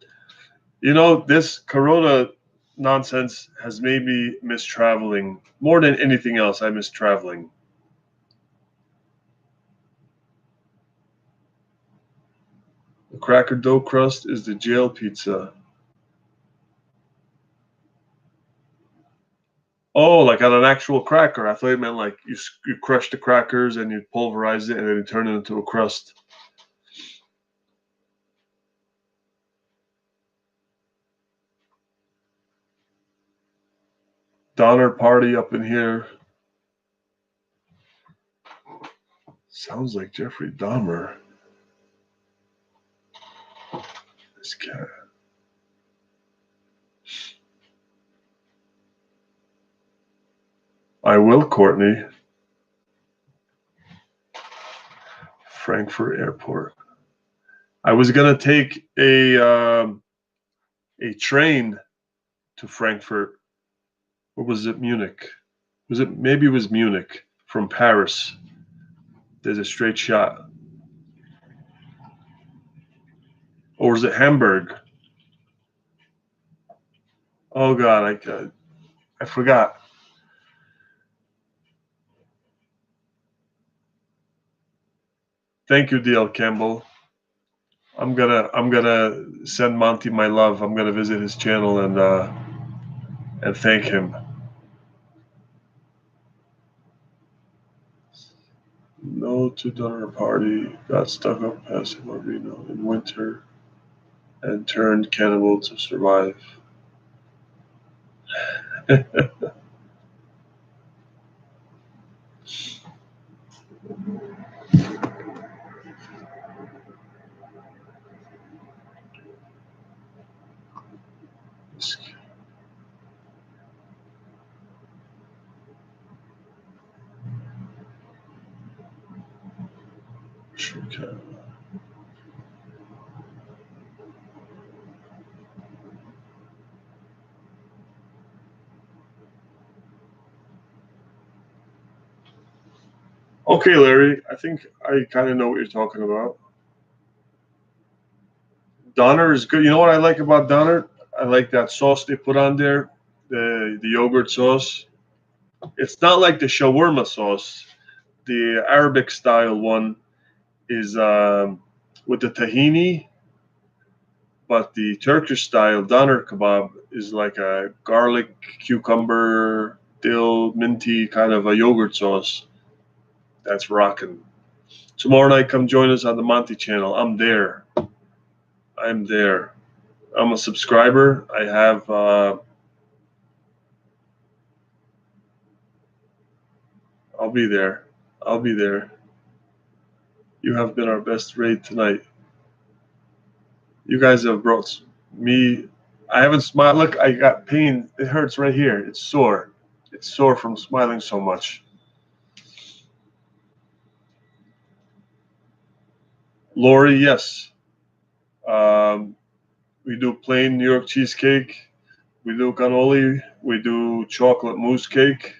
You know, this Corona nonsense has made me miss traveling more than anything else. I miss traveling. The cracker dough crust is the jail pizza. Oh, like on an actual cracker. I thought you meant like you crush the crackers and you pulverize it and then you turn it into a crust. Donner party up in here. Sounds like Jeffrey Dahmer. This cat. I will, Courtney. Frankfurt Airport. I was gonna take a train to Frankfurt. Or was it Munich? Maybe it was Munich from Paris. There's a straight shot. Or was it Hamburg? Oh God, I forgot. Thank you, DL Campbell. I'm gonna send Monty my love. I'm gonna visit his channel and thank him. No to dinner party. Got stuck up past Marino in winter and turned cannibal to survive. Okay. Okay, Larry, I think I kind of know what you're talking about. Donner is good. You know what I like about Donner? I like that sauce they put on there, the yogurt sauce. It's not like the shawarma sauce. The Arabic style one is with the tahini, but the Turkish style doner kebab is like a garlic, cucumber, dill, minty kind of a yogurt sauce. That's rocking. Tomorrow night, come join us on the Monty channel. I'm there. I'm there. I'm a subscriber. I have. I'll be there. I'll be there. You have been our best raid tonight. You guys have brought me. I haven't smiled. Look, I got pain. It hurts right here. It's sore. It's sore from smiling so much. Lori, yes. Um, we do plain New York cheesecake. We do cannoli. We do chocolate mousse cake.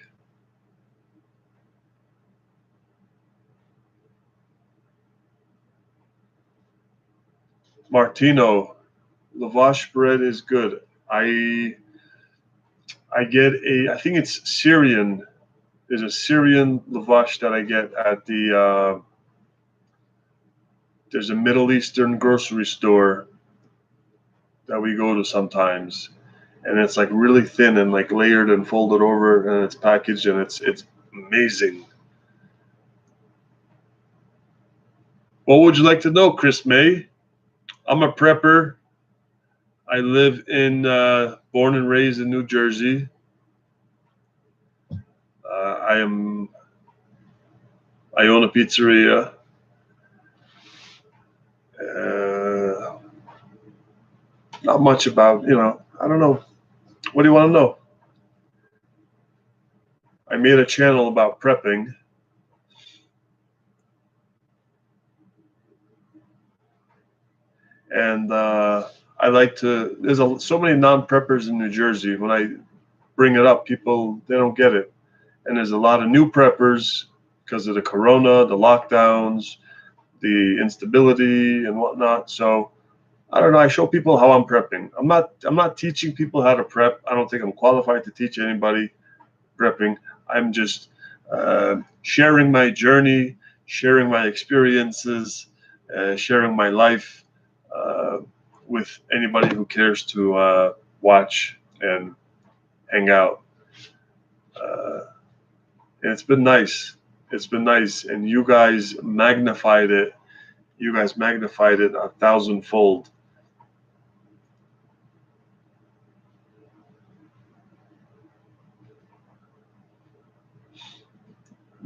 Martino, lavash bread is good. I get a. I think it's Syrian. There's a Syrian lavash that I get at the. There's a Middle Eastern grocery store that we go to sometimes, and it's like really thin and like layered and folded over, and it's packaged, and it's amazing. What would you like to know, Chris May? I'm a prepper. I live in born and raised in New Jersey. I am. I own a pizzeria. Uh, Not much about I don't know. What do you want to know? I made a channel about prepping, and I like to. There's so many non-preppers in New Jersey. When I bring it up, people they don't get it, and there's a lot of new preppers because of the corona, the lockdowns, the instability, and whatnot. So I don't know. I show people how I'm prepping. I'm not teaching people how to prep. I don't think I'm qualified to teach anybody prepping. I'm just sharing my journey, sharing my experiences, sharing my life uh, with anybody who cares to watch and hang out. Uh, and it's been nice. It's been nice, and you guys magnified it. You guys magnified it a thousandfold.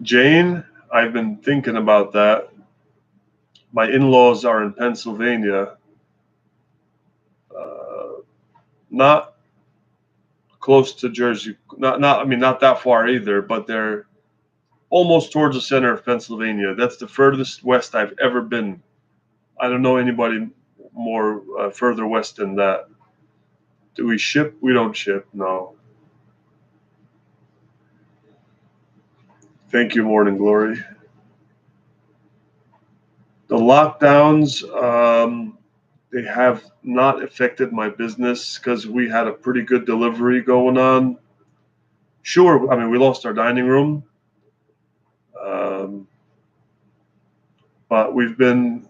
Jane, I've been thinking about that. My in-laws are in Pennsylvania, uh, not close to Jersey. Not. I mean, not that far either, but they're almost towards the center of Pennsylvania. That's the furthest west I've ever been. I don't know anybody more further west than that. Do we ship? We don't ship. No. Thank you, Morning Glory. The lockdowns, they have not affected my business because we had a pretty good delivery going on. Sure, I mean we lost our dining room, um, but we've been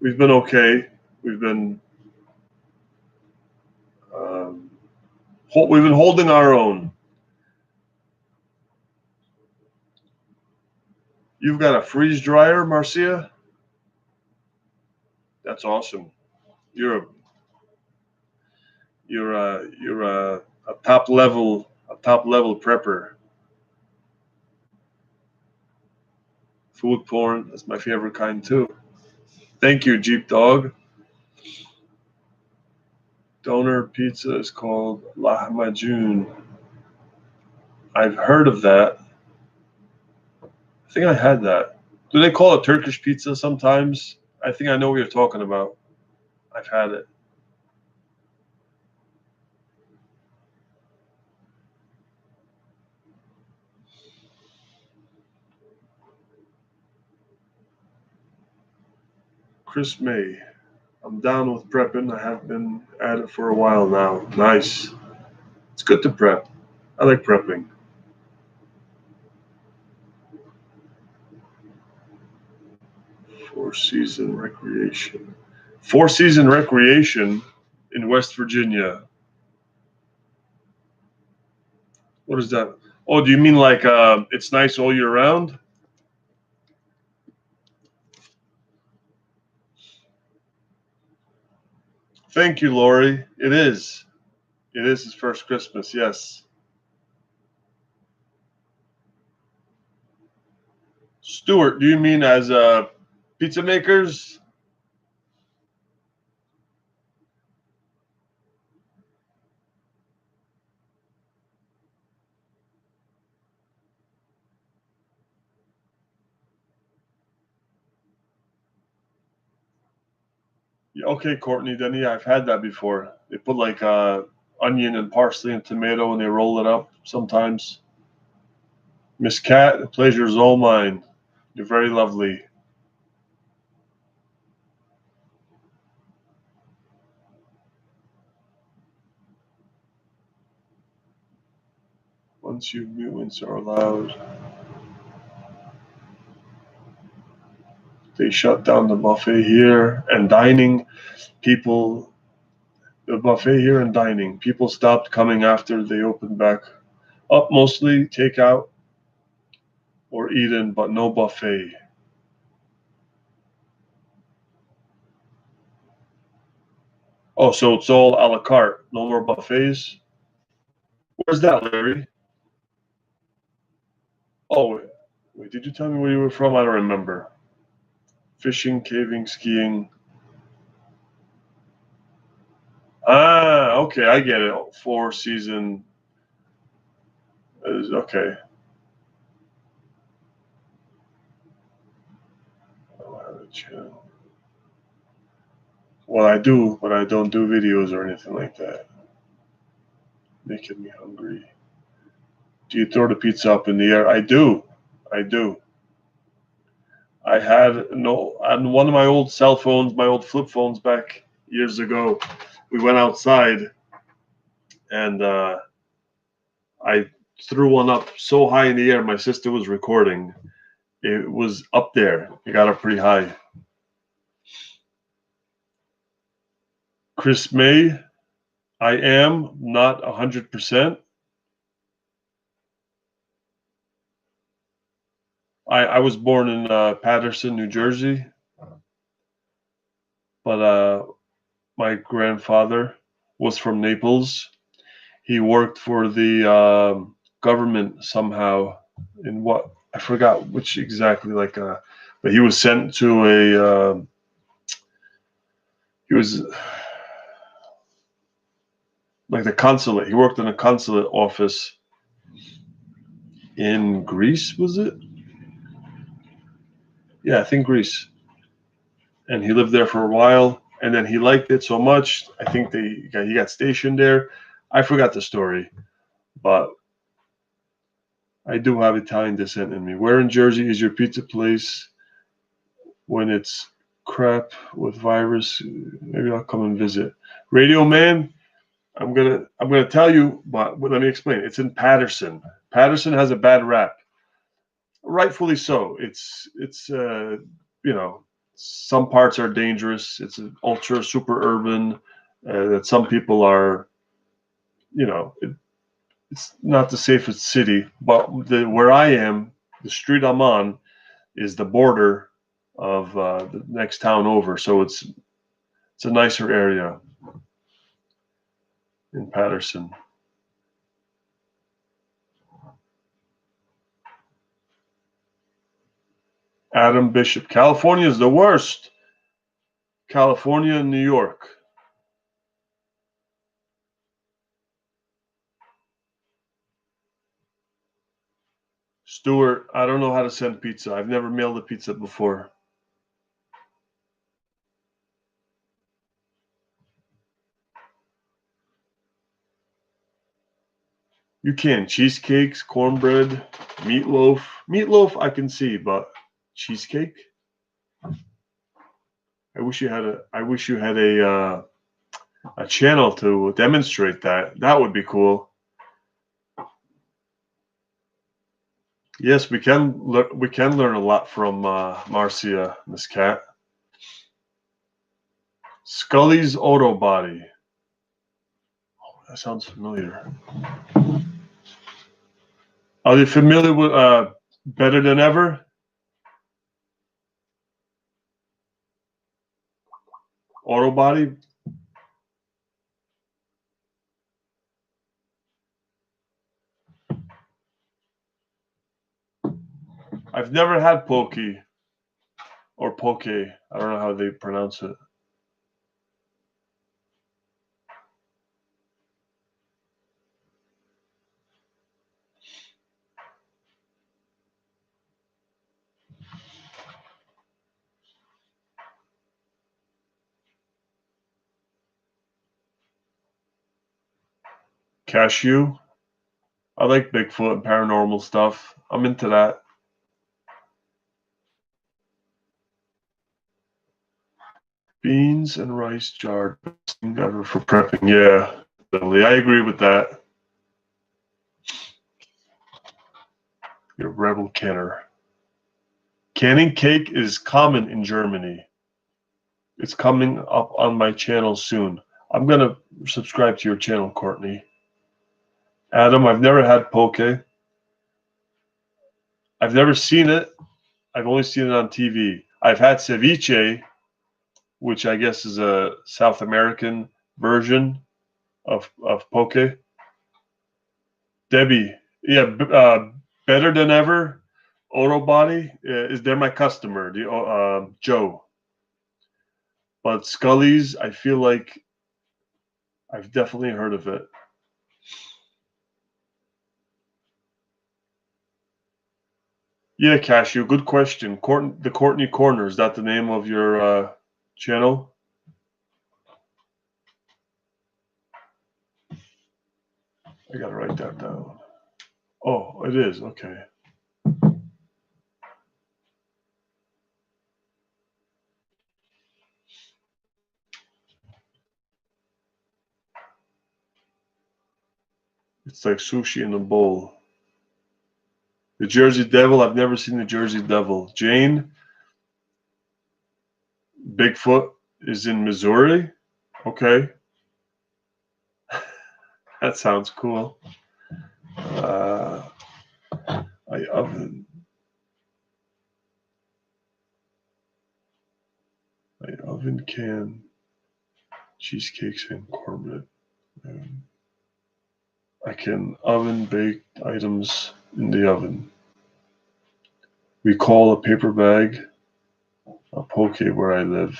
okay. We've been um, we've been holding our own. You've got a freeze dryer, Marcia. That's awesome. You're a you're a top level prepper. Food porn, that's my favorite kind too. Thank you, Jeep Dog. Doner pizza is called lahmacun. I've heard of that. I think I had that. Do they call it Turkish pizza sometimes? I think I know what you're talking about. I've had it. Chris May. I'm down with prepping. I have been at it for a while now. Nice. It's good to prep. I like prepping. Four Season Recreation. Four Season Recreation in West Virginia. What is that? Oh, do you mean like it's nice all year round? Thank you, Lori. It is. It is his first Christmas, yes. Stuart, do you mean as pizza makers? Yeah, okay, Courtney, then yeah, I've had that before. They put like onion and parsley and tomato and they roll it up sometimes. Miss Cat, the pleasure is all mine. You're very lovely. Once you mutants are allowed, they shut down the buffet here and dining. People, the buffet here and dining. People stopped coming after they opened back up, mostly takeout or eat-in, but no buffet. Oh, so it's all a la carte. No more buffets. Where's that, Larry? Oh, wait, did you tell me where you were from? I don't remember. Fishing, caving, skiing. Ah, okay, I get it. Four Season is okay. Well, I do, but I don't do videos or anything like that. Making me hungry. Do you throw the pizza up in the air? I do. I do. I had no on one of my old cell phones, my old flip phones back years ago. We went outside and I threw one up so high in the air. My sister was recording. It was up there. It got up pretty high. Chris May, I am not 100%. I was born in Paterson, New Jersey, but my grandfather was from Naples. He worked for the government somehow in what I forgot which exactly but he was sent to a he was like the consulate. He worked in a consulate office in Greece, was it? Yeah, I think Greece. And he lived there for a while, and then he liked it so much. I think he got stationed there. I forgot the story, but I do have Italian descent in me. Where in Jersey is your pizza place when it's crap with virus? Maybe I'll come and visit. Radio Man, I'm gonna tell you, but let me explain. It's in Paterson. Paterson has a bad rap, rightfully so. It's you know, some parts are dangerous. It's an ultra super urban that some people are, you know, it's not the safest city. But where I am, the street I'm on, is the border of the next town over. So it's a nicer area in Paterson. Adam Bishop, California is the worst. California and New York. Stuart, I don't know how to send pizza. I've never mailed a pizza before. You can. Cheesecakes, cornbread, meatloaf. Meatloaf I can see, but cheesecake? I wish you had a channel to demonstrate that. That would be cool. Yes, we can learn a lot from Marcia, Miss Cat. Scully's Auto Body. Oh, that sounds familiar. Are you familiar with Better Than Ever? Auto Body? I've never had Poke or Poke. I don't know how they pronounce it. Cashew. I like Bigfoot and paranormal stuff. I'm into that. Beans and rice jar ever for prepping. Yeah, definitely. I agree with that. Your rebel canner. Canning cake is common in Germany. It's coming up on my channel soon. I'm going to subscribe to your channel, Courtney. Adam, I've never had Poke. I've never seen it. I've only seen it on TV. I've had ceviche, which I guess is a South American version of Poke. Debbie, yeah, Better Than Ever, Auto Body, is they're my customer, Joe. But Scully's, I feel like I've definitely heard of it. Yeah, Cashew, good question. The Courtney Corner, is that the name of your channel? I gotta write that down. Oh, it is, okay. It's like sushi in a bowl. The Jersey Devil, I've never seen the Jersey Devil. Jane, Bigfoot is in Missouri? Okay. That sounds cool. I oven can cheesecakes and cornbread. I can oven bake items in the oven. We call a paper bag a poke where I live.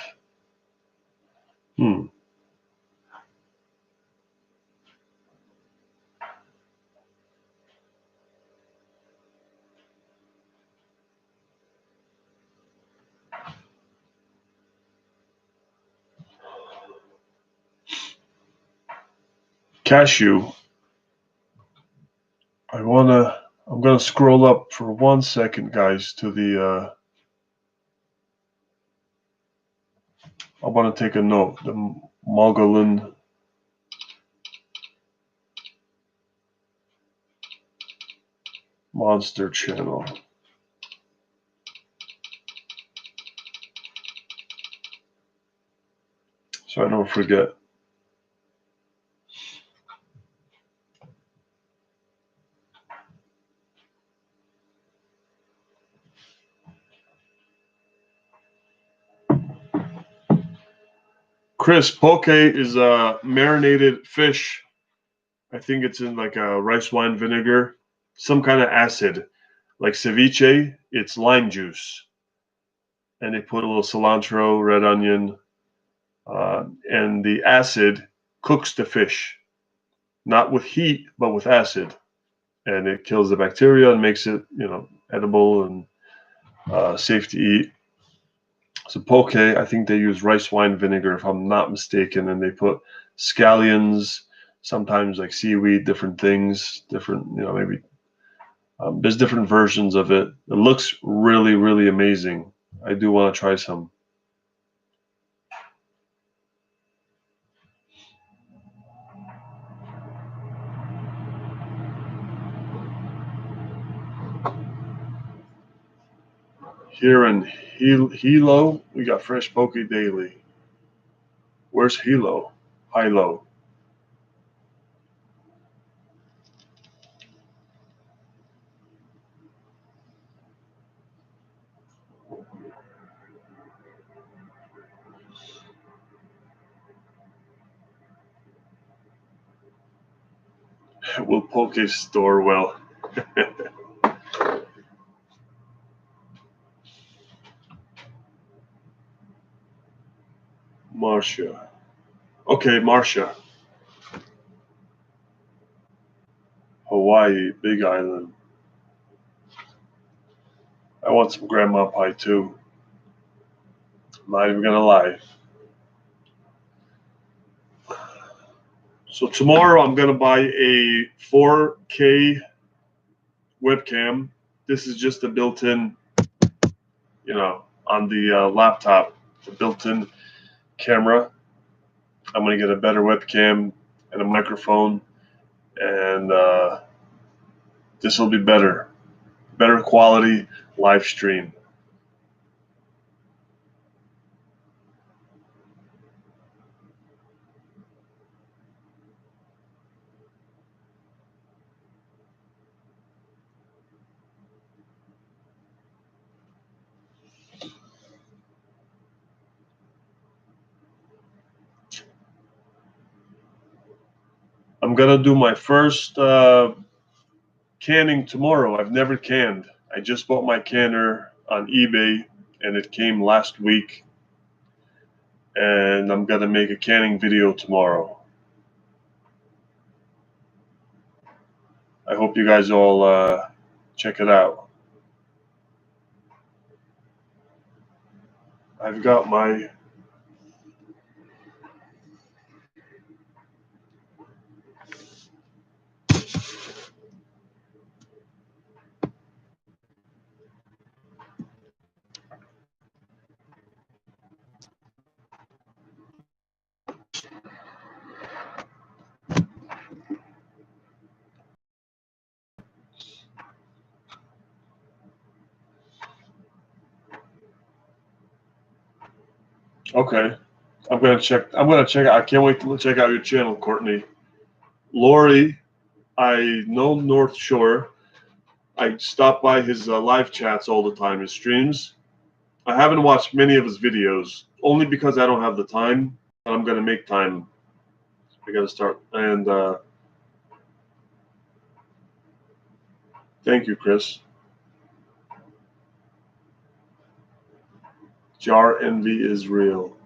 Cashew. I'm gonna scroll up for 1 second, guys, to the I want to take a note. The Mogollon Monster Channel. So I don't forget. Chris, poke is a marinated fish. I think it's in like a rice wine vinegar, some kind of acid. Like ceviche, it's lime juice. And they put a little cilantro, red onion, and the acid cooks the fish. Not with heat, but with acid. And it kills the bacteria and makes it, edible and safe to eat. So poke, I think they use rice wine vinegar, if I'm not mistaken, and they put scallions, sometimes like seaweed, different things, different, maybe there's different versions of it. It looks really, really amazing. I do want to try some. Here in Hilo, we got fresh poke daily. Where's Hilo? Hilo. Will poke store well. Marcia. Okay, Marcia. Hawaii, Big Island. I want some grandma pie too. I'm not even gonna lie. So tomorrow I'm gonna buy a 4K webcam. This is just a built-in, on the laptop, the built-in camera. I'm gonna get a better webcam and a microphone, and this will be better quality live stream. I'm gonna do my first canning tomorrow. I've never canned. I just bought my canner on eBay, and it came last week. And I'm gonna make a canning video tomorrow. I hope you guys all check it out. I've got my okay. I'm gonna check. I can't wait to check out your channel, Courtney. Lori, I know North Shore. I stop by his live chats all the time, his streams. I haven't watched many of his videos, only because I don't have the time. But I'm gonna make time. I gotta start. And thank you, Chris. Jar envy is real.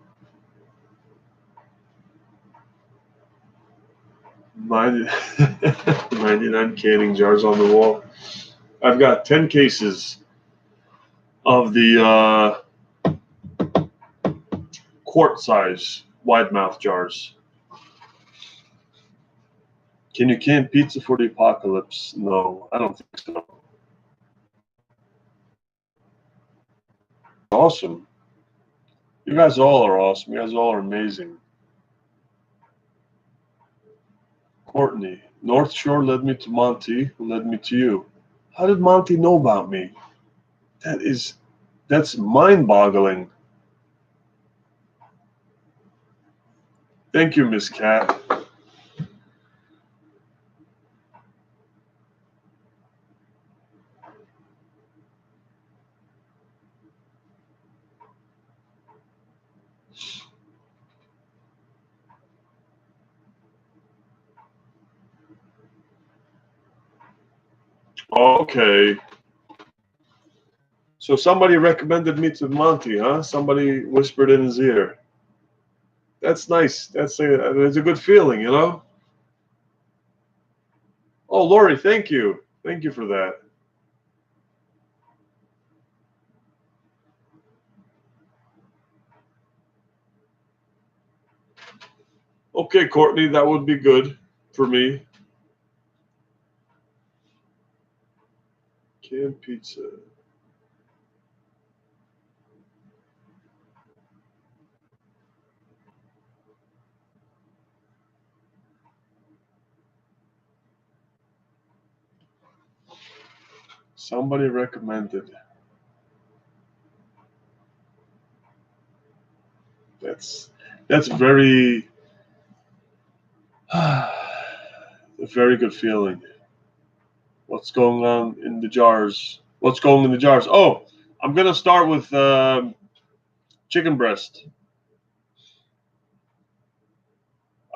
99 canning jars on the wall. I've got 10 cases of the quart size wide mouth jars. Can you can pizza for the apocalypse? No, I don't think so. Awesome. You guys all are awesome. You guys all are amazing. Courtney, North Shore led me to Monty, who led me to you. How did Monty know about me? That's mind-boggling. Thank you, Miss Cat. Okay. So somebody recommended me to Monty, huh? Somebody whispered in his ear. That's nice. It's a good feeling, you know? Oh, Lori, thank you. Thank you for that. Okay, Courtney, that would be good for me. Canned pizza. Somebody recommended. That's very a very good feeling. What's going on in the jars? What's going in the jars? Oh, I'm gonna start with chicken breast.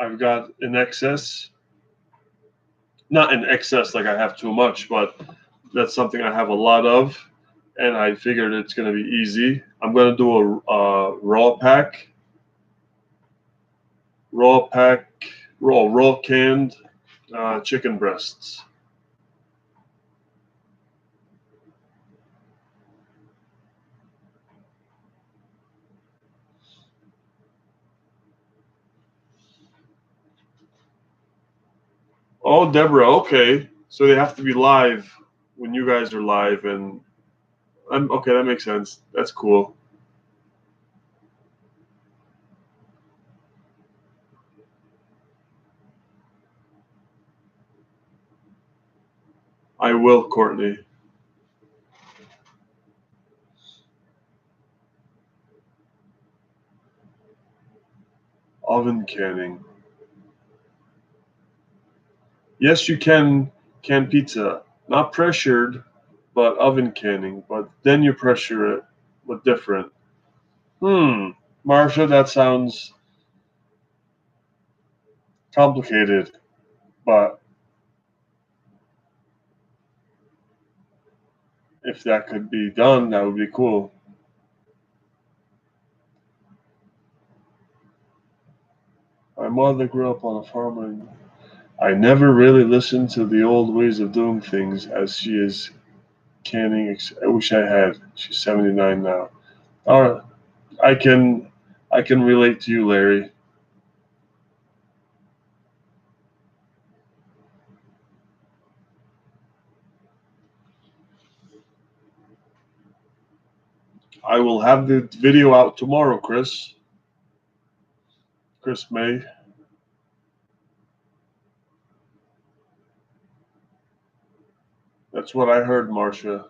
I've got in excess, not in excess like I have too much, but that's something I have a lot of, and I figured it's gonna be easy. I'm gonna do a raw canned chicken breasts. Oh, Deborah, okay. So they have to be live when you guys are live, and I'm okay. That makes sense. That's cool. I will, Courtney. Oven canning. Yes, you can pizza, not pressured, but oven canning. But then you pressure it with different. Marsha, that sounds complicated, but if that could be done, that would be cool. My mother grew up on a farm, and I never really listened to the old ways of doing things as she is canning. I wish I had. She's 79 now. All right, I can relate to you, Larry. I will have the video out tomorrow, Chris. Chris May. That's what I heard, Marcia.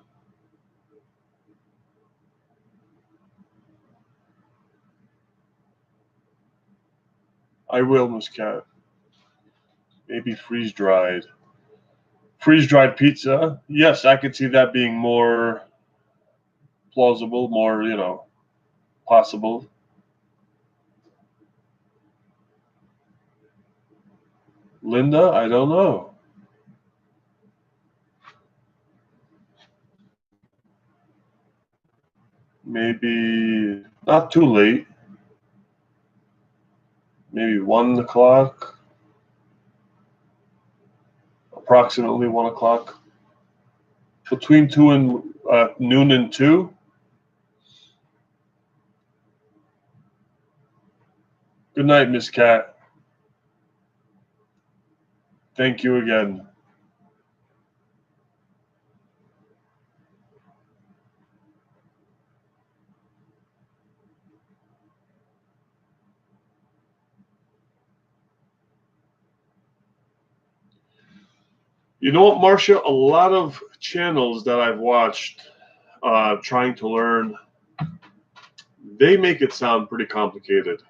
I will, Miss Cat. Maybe freeze dried. Freeze dried pizza? Yes, I could see that being more plausible, more, possible. Linda, I don't know. Maybe not too late. Maybe 1 o'clock. Approximately 1 o'clock. Between noon and 2. Good night, Miss Cat. Thank you again. You know what, Marcia? A lot of channels that I've watched trying to learn, they make it sound pretty complicated.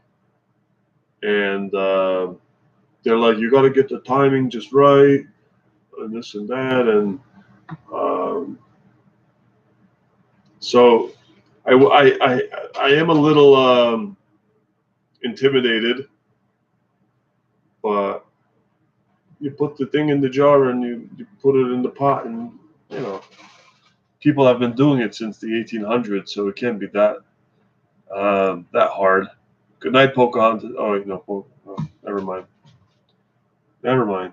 And they're like, you got to get the timing just right, and this and that. And so I am a little intimidated, but you put the thing in the jar and you put it in the pot, and people have been doing it since the 1800s, so it can't be that hard. Good night, Pocahontas. Oh, no, never mind. Never mind.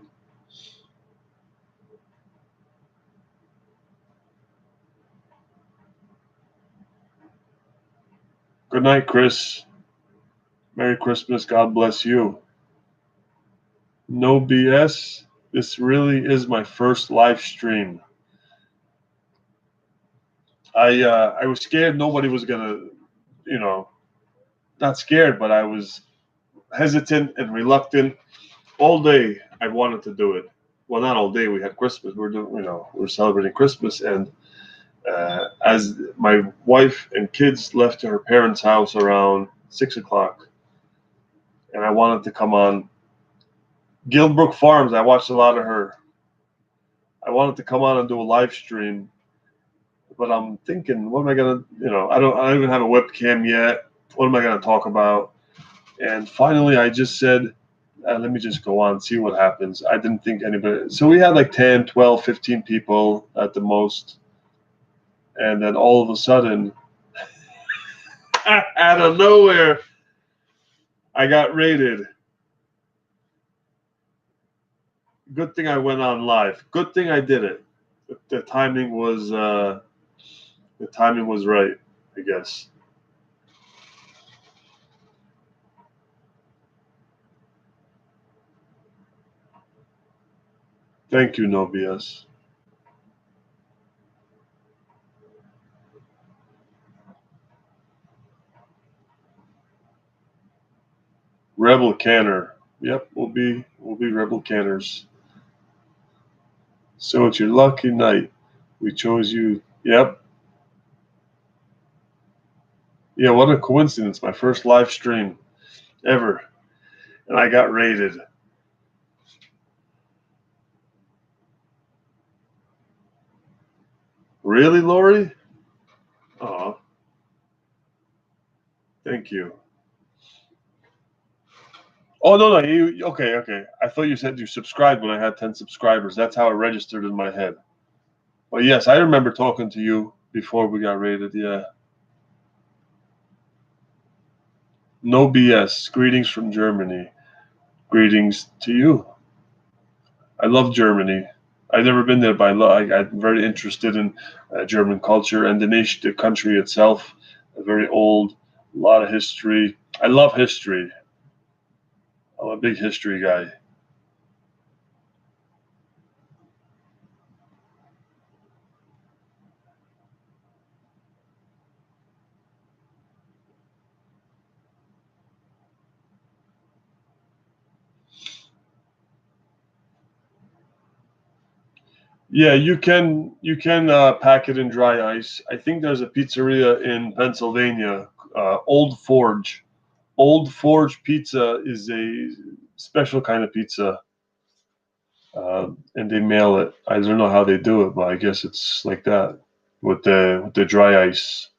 Good night, Chris. Merry Christmas. God bless you. No BS. This really is my first live stream. I was scared nobody was gonna, not scared, but I was hesitant and reluctant. All day I wanted to do it. Well, not all day. We had Christmas. We're celebrating Christmas, and as my wife and kids left to her parents' house around 6 o'clock, and I wanted to come on. Gilbrook Farms, I watched a lot of her. I wanted to come on and do a live stream, but I'm thinking, what am I gonna, I don't even have a webcam yet. What am I gonna talk about? And finally, I just said, let me just go on, see what happens. I didn't think anybody. So we had like 10, 12, 15 people at the most. And then all of a sudden, out of nowhere, I got rated. Good thing I went on live. Good thing I did it. The timing was right, I guess. Thank you, No BS. Rebel Canner. Yep, we'll be Rebel Canners. So it's your lucky night. We chose you. Yep. Yeah, what a coincidence. My first live stream ever. And I got rated. Really, Lori? Oh, thank you. Oh, no. Okay. I thought you said you subscribed when I had 10 subscribers. That's how it registered in my head. Well, yes, I remember talking to you before we got rated. Yeah. No BS. Greetings from Germany. Greetings to you. I love Germany. I've never been there, but I'm very interested in German culture and the country itself. Very old, a lot of history. I love history. I'm a big history guy. Yeah, you can pack it in dry ice. I think there's a pizzeria in Pennsylvania, Old Forge. Old Forge Pizza is a special kind of pizza, and they mail it. I don't know how they do it, but I guess it's like that with the dry ice.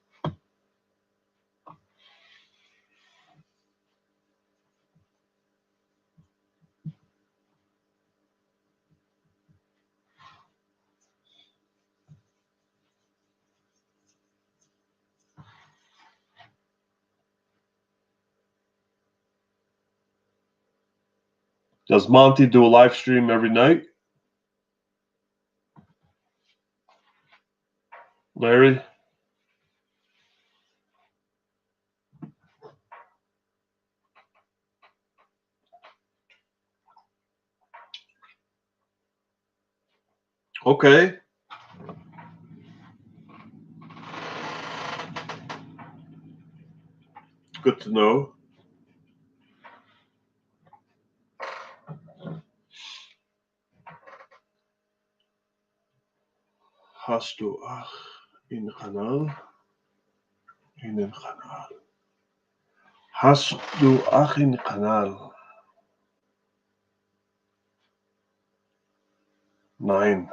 Does Monty do a live stream every night? Larry? Okay. Good to know. Hast du ach in Kanal? In den Kanal. Hast du ach in Kanal? Nein.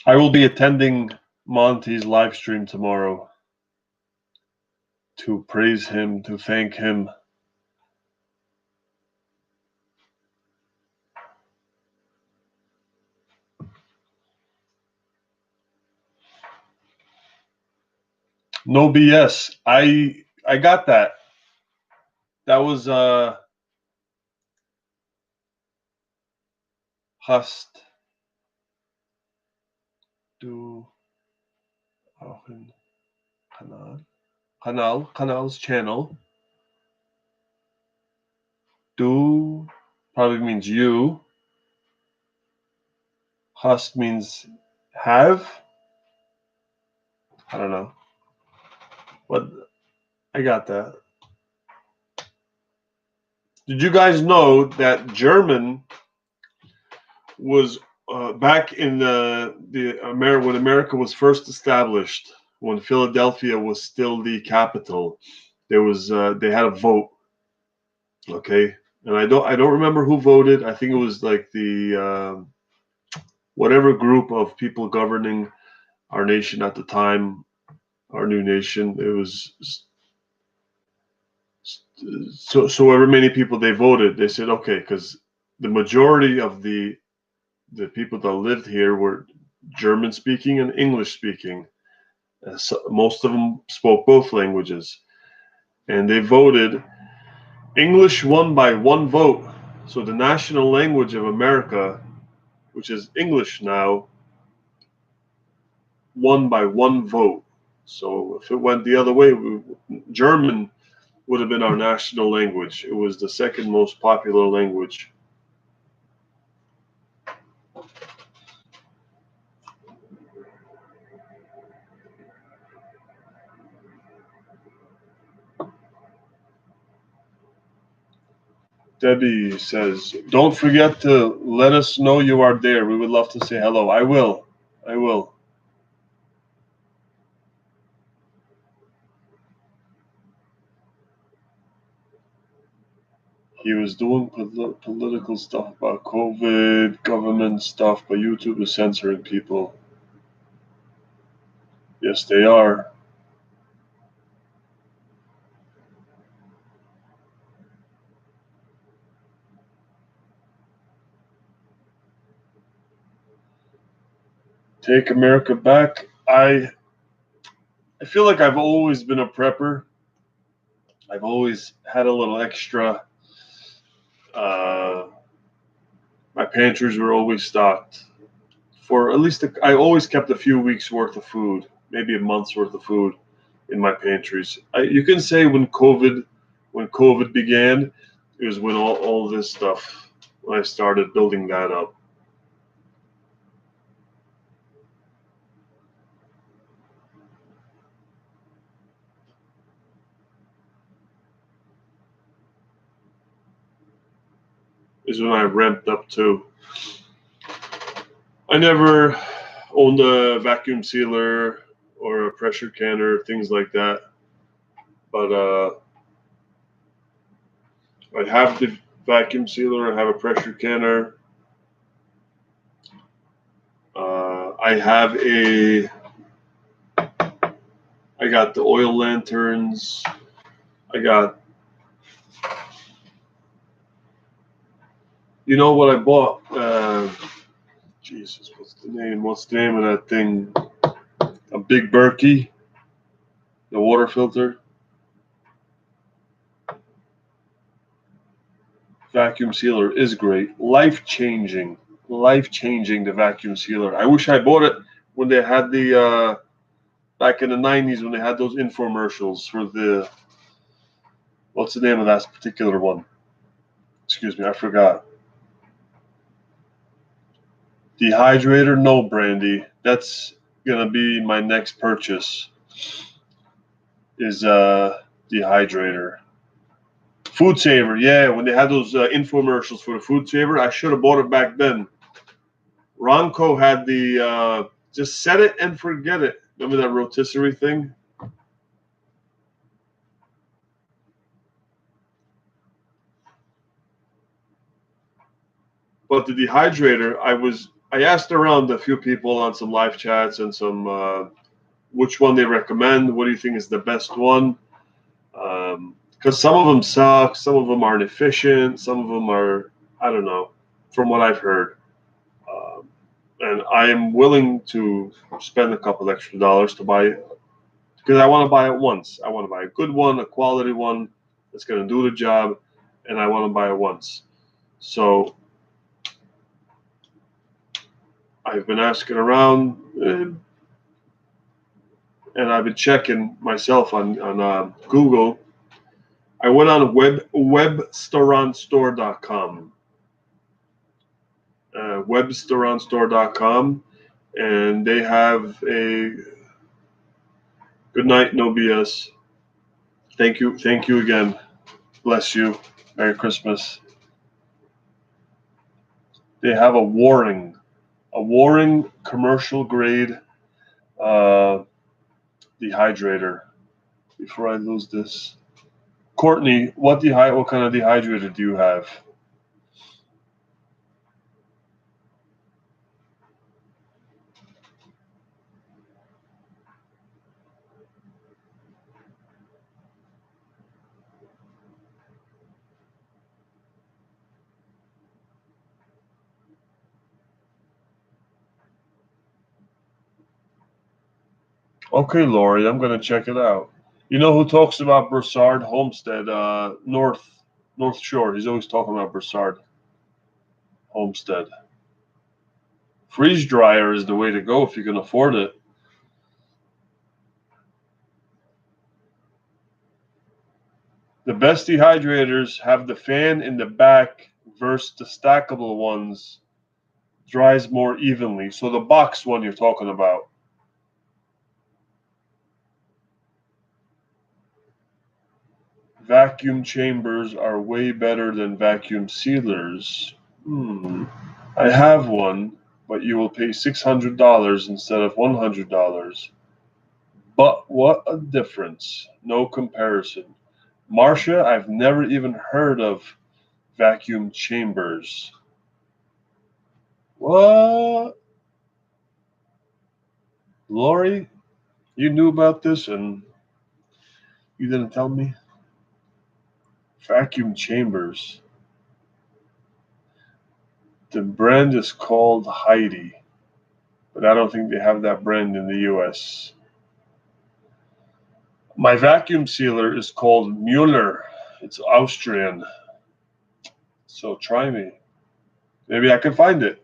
I will be attending Monty's live stream tomorrow to praise him, to thank him. No BS. I got that. That was Hast du auch in Kanal's channel. Du probably means you. Hast means have. I don't know. But I got that. Did you guys know that German was back in when America was first established, when Philadelphia was still the capital? They had a vote, okay, and I don't remember who voted. I think it was like the whatever group of people governing our nation at the time, our new nation. It was so however many people they voted. They said okay, because the majority of the people that lived here were German speaking and English speaking. So most of them spoke both languages, and they voted. English won by one vote. So the national language of America, which is English now, won by one vote. So if it went the other way, German would have been our national language. It was the second most popular language. Debbie says, "Don't forget to let us know you are there. We would love to say hello." I will. I will. He was doing political stuff about COVID, government stuff, but YouTube is censoring people. Yes, they are. Take America back. I feel like I've always been a prepper. I've always had a little extra. Uh, my pantries were always stocked. For at least, I always kept a few weeks worth of food, maybe a month's worth of food in my pantries. You can say when COVID began, it was when all this stuff, when I started building that up. Is when I ramped up too. I never owned a vacuum sealer or a pressure canner, things like that. But I have the vacuum sealer. I have a pressure canner. I have I got the oil lanterns. I got. You know what I bought? Jesus, what's the name? What's the name of that thing? A Big Berkey, the water filter. Vacuum sealer is great. Life-changing. The vacuum sealer. I wish I bought it when they had the back in the 90s when they had those infomercials for the what's the name of that particular one? Excuse me, I forgot. Dehydrator, no, Brandy. That's gonna be my next purchase. Is dehydrator. Food Saver, yeah. When they had those infomercials for the Food Saver, I should have bought it back then. Ronco had the just set it and forget it. Remember that rotisserie thing? But the dehydrator, I asked around a few people on some live chats and some which one they recommend. What do you think is the best one? Because some of them suck, some of them aren't efficient, some of them are, I don't know, from what I've heard. And I am willing to spend a couple extra dollars to buy it because I want to buy it once. I want to buy a good one, a quality one that's going to do the job, and I want to buy it once. So I've been asking around, and I've been checking myself on Google. I went on webstaurantstore.com, webstaurantstore.com, and they have a good night, no BS. Thank you again. Bless you. Merry Christmas. They have a Waring commercial grade dehydrator. Before I lose this, Courtney, what kind of dehydrator do you have? Okay, Lori, I'm gonna check it out. You know who talks about Broussard Homestead, North Shore? He's always talking about Broussard Homestead. Freeze dryer is the way to go if you can afford it. The best dehydrators have the fan in the back versus the stackable ones dries more evenly. So the box one you're talking about. Vacuum chambers are way better than vacuum sealers. I have one, but you will pay $600 instead of $100. But what a difference. No comparison. Marcia, I've never even heard of vacuum chambers. What? Lori, you knew about this and you didn't tell me? Vacuum chambers. The brand is called Heidi, but I don't think they have that brand in the US. My vacuum sealer is called Mueller. It's Austrian. So try me. Maybe I can find it.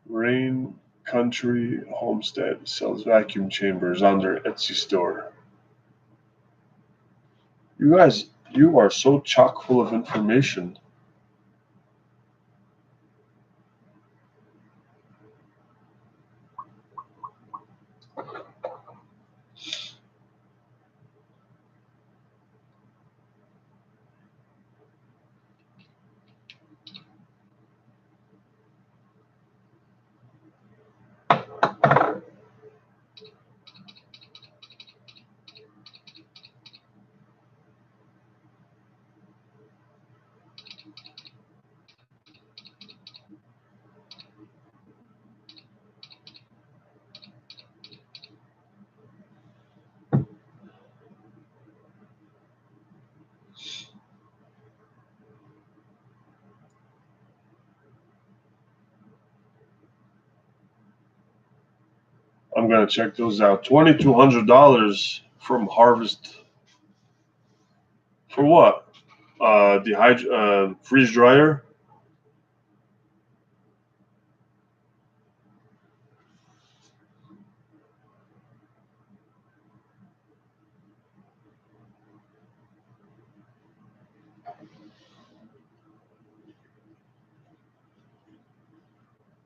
Rain Country Homestead sells vacuum chambers on their Etsy store. You guys, you are so chock full of information. I'm gonna check those out. $2,200 from Harvest. For what? Freeze dryer.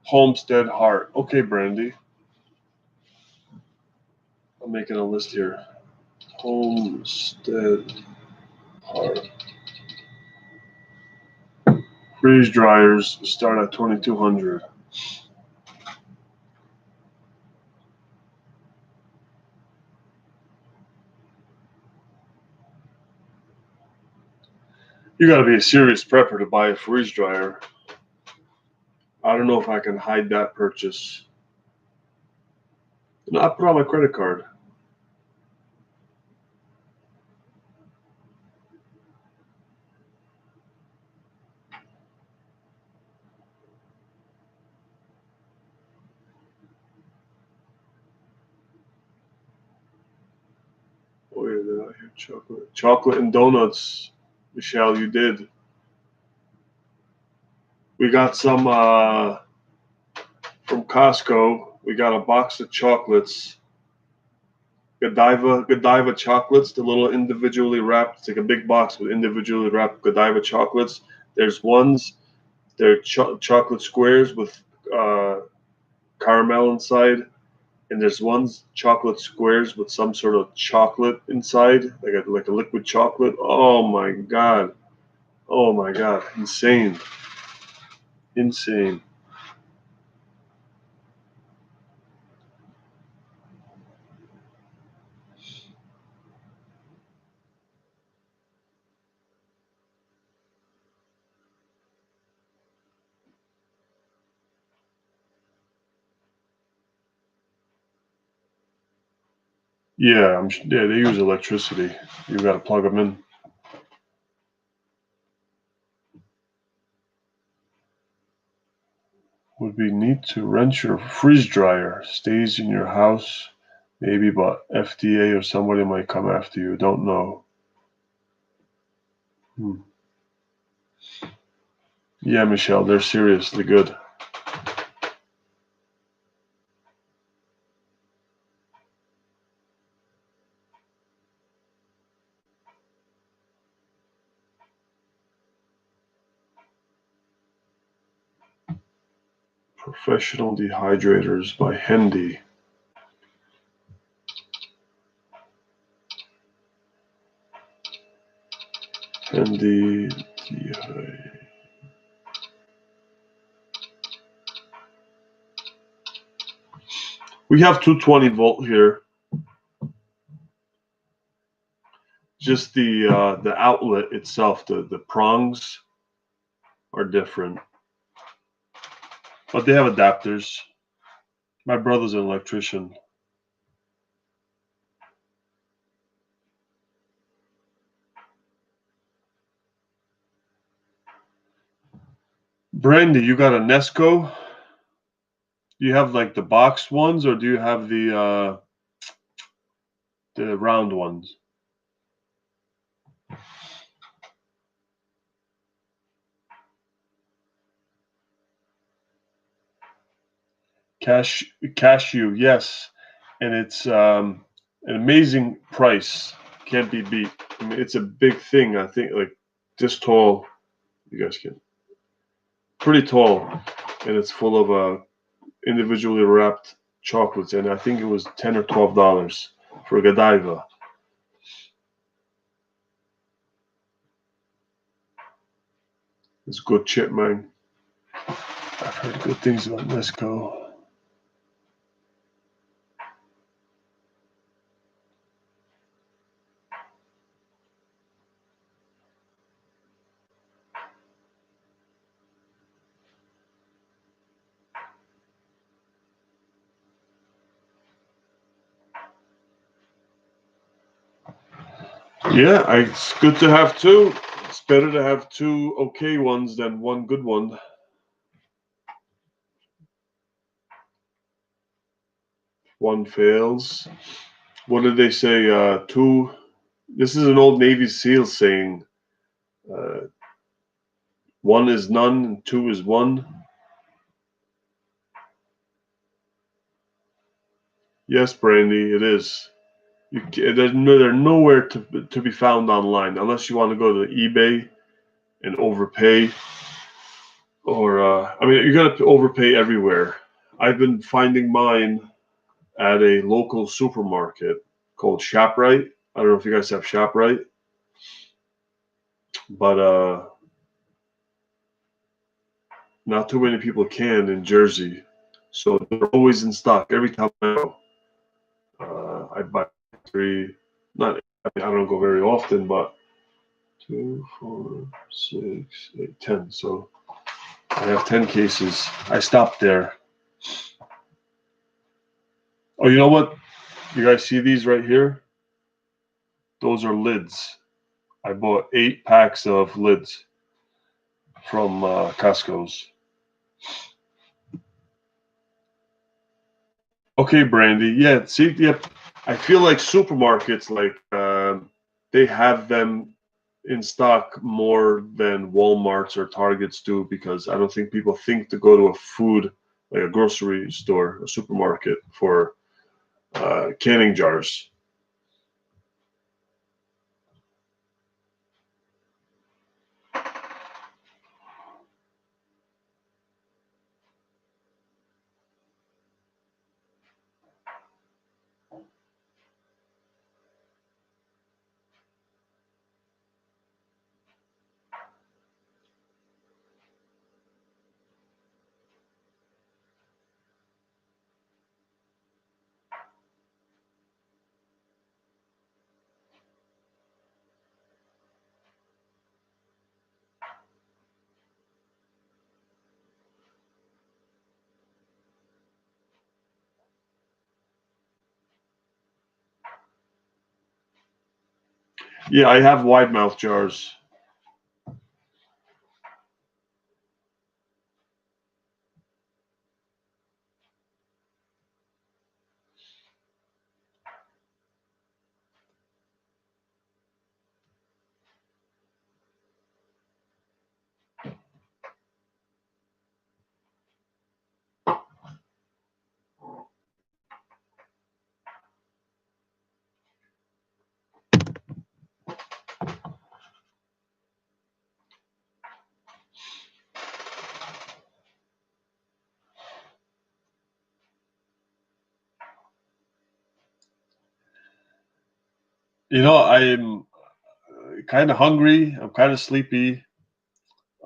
Homestead Heart. Okay, Brandy. I'm making a list here. Homestead Heart. Freeze dryers start at $2,200. You got to be a serious prepper to buy a freeze dryer. I don't know if I can hide that purchase. No, I put on my credit card. Oh yeah, they're out here. Chocolate and donuts. Michelle, you did. We got some from Costco. We got a box of chocolates. Godiva chocolates, the little individually wrapped. It's like a big box with individually wrapped Godiva chocolates. There's ones. They're chocolate squares with caramel inside. And there's ones chocolate squares with some sort of chocolate inside, like a liquid chocolate. Oh my god, insane, insane. Yeah, yeah, they use electricity. You got to plug them in. Would be neat to rent your freeze dryer. Stays in your house, maybe, but FDA or somebody might come after you. Don't know. Hmm. Yeah, Michelle, they're seriously good. Professional Dehydrators by Hendy. Hendy. We have 220-volt here. Just the outlet itself, the prongs are different, but they have adapters. My brother's an electrician. Brandy, you got a Nesco? Do you have like the box ones, or do you have the round ones? Cashew, yes, and it's an amazing price. Can't be beat. I mean, it's a big thing. I think like this tall. You guys can pretty tall, and it's full of individually wrapped chocolates. And I think it was $10 or $12 for Godiva. It's good chip, man. I've heard good things about Nesco. Yeah, it's good to have two. It's better to have two okay ones than one good one. One fails. What did they say? Two. This is an old Navy SEAL saying. Uh, One is none, and two is one. Yes, Brandy, it is. They're nowhere to be found online unless you want to go to eBay and overpay. Or I mean, you're gonna overpay everywhere. I've been finding mine at a local supermarket called ShopRite. I don't know if you guys have ShopRite, but not too many people can in Jersey, so they're always in stock every time I go. I buy three. Not I don't go very often, but 2, 4, 6, 8, 10. So I have 10 cases. I stopped there. Oh, you know what? You guys see these right here? Those are lids. I bought 8 packs of lids from Costco's. Okay, Brandy. Yeah, see, yep. I feel like supermarkets, like they have them in stock more than Walmart's or Targets do because I don't think people think to go to a food like a grocery store, a supermarket for canning jars. Yeah, I have wide mouth jars. I'm kind of hungry. I'm kind of sleepy.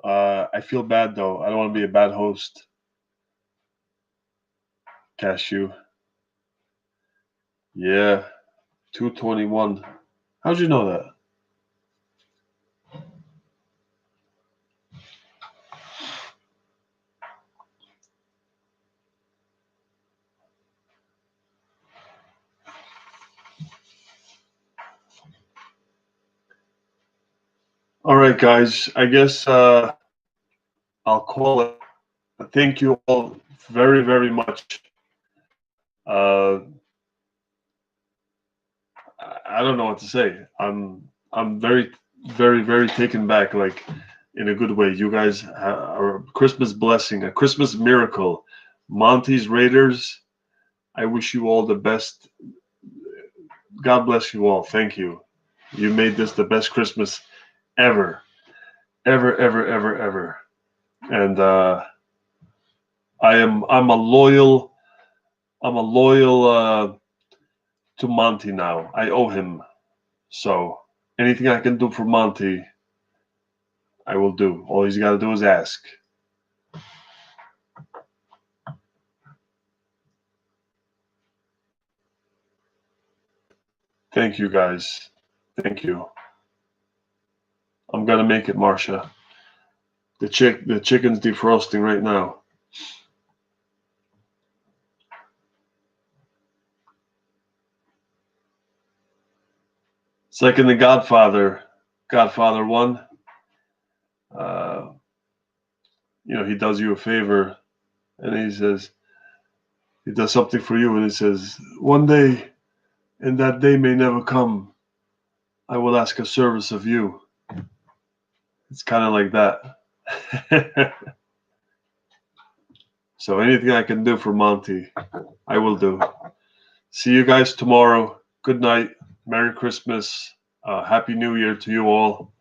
I feel bad though. I don't want to be a bad host. Cashew. Yeah, 221. How'd you know that? All right, guys. I guess I'll call it. Thank you all very, very much. Uh, I don't know what to say. I'm very, very, very taken back, like in a good way. You guys are a Christmas blessing, a Christmas miracle. Monty's Raiders. I wish you all the best. God bless you all. Thank you. You made this the best Christmas ever, ever, ever, ever, ever. And I'm a loyal to Monty now. I owe him. So anything I can do for Monty, I will do. All he's got to do is ask. Thank you, guys. Thank you. I'm gonna make it, Marcia. The chicken's defrosting right now. It's like in The Godfather, Godfather 1. He does you a favor, and he says he does something for you, and he says, "One day, and that day may never come, I will ask a service of you." It's kind of like that. So anything I can do for Monty, I will do. See you guys tomorrow. Good night. Merry Christmas. Happy New Year to you all.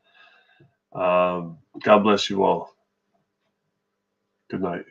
God bless you all. Good night.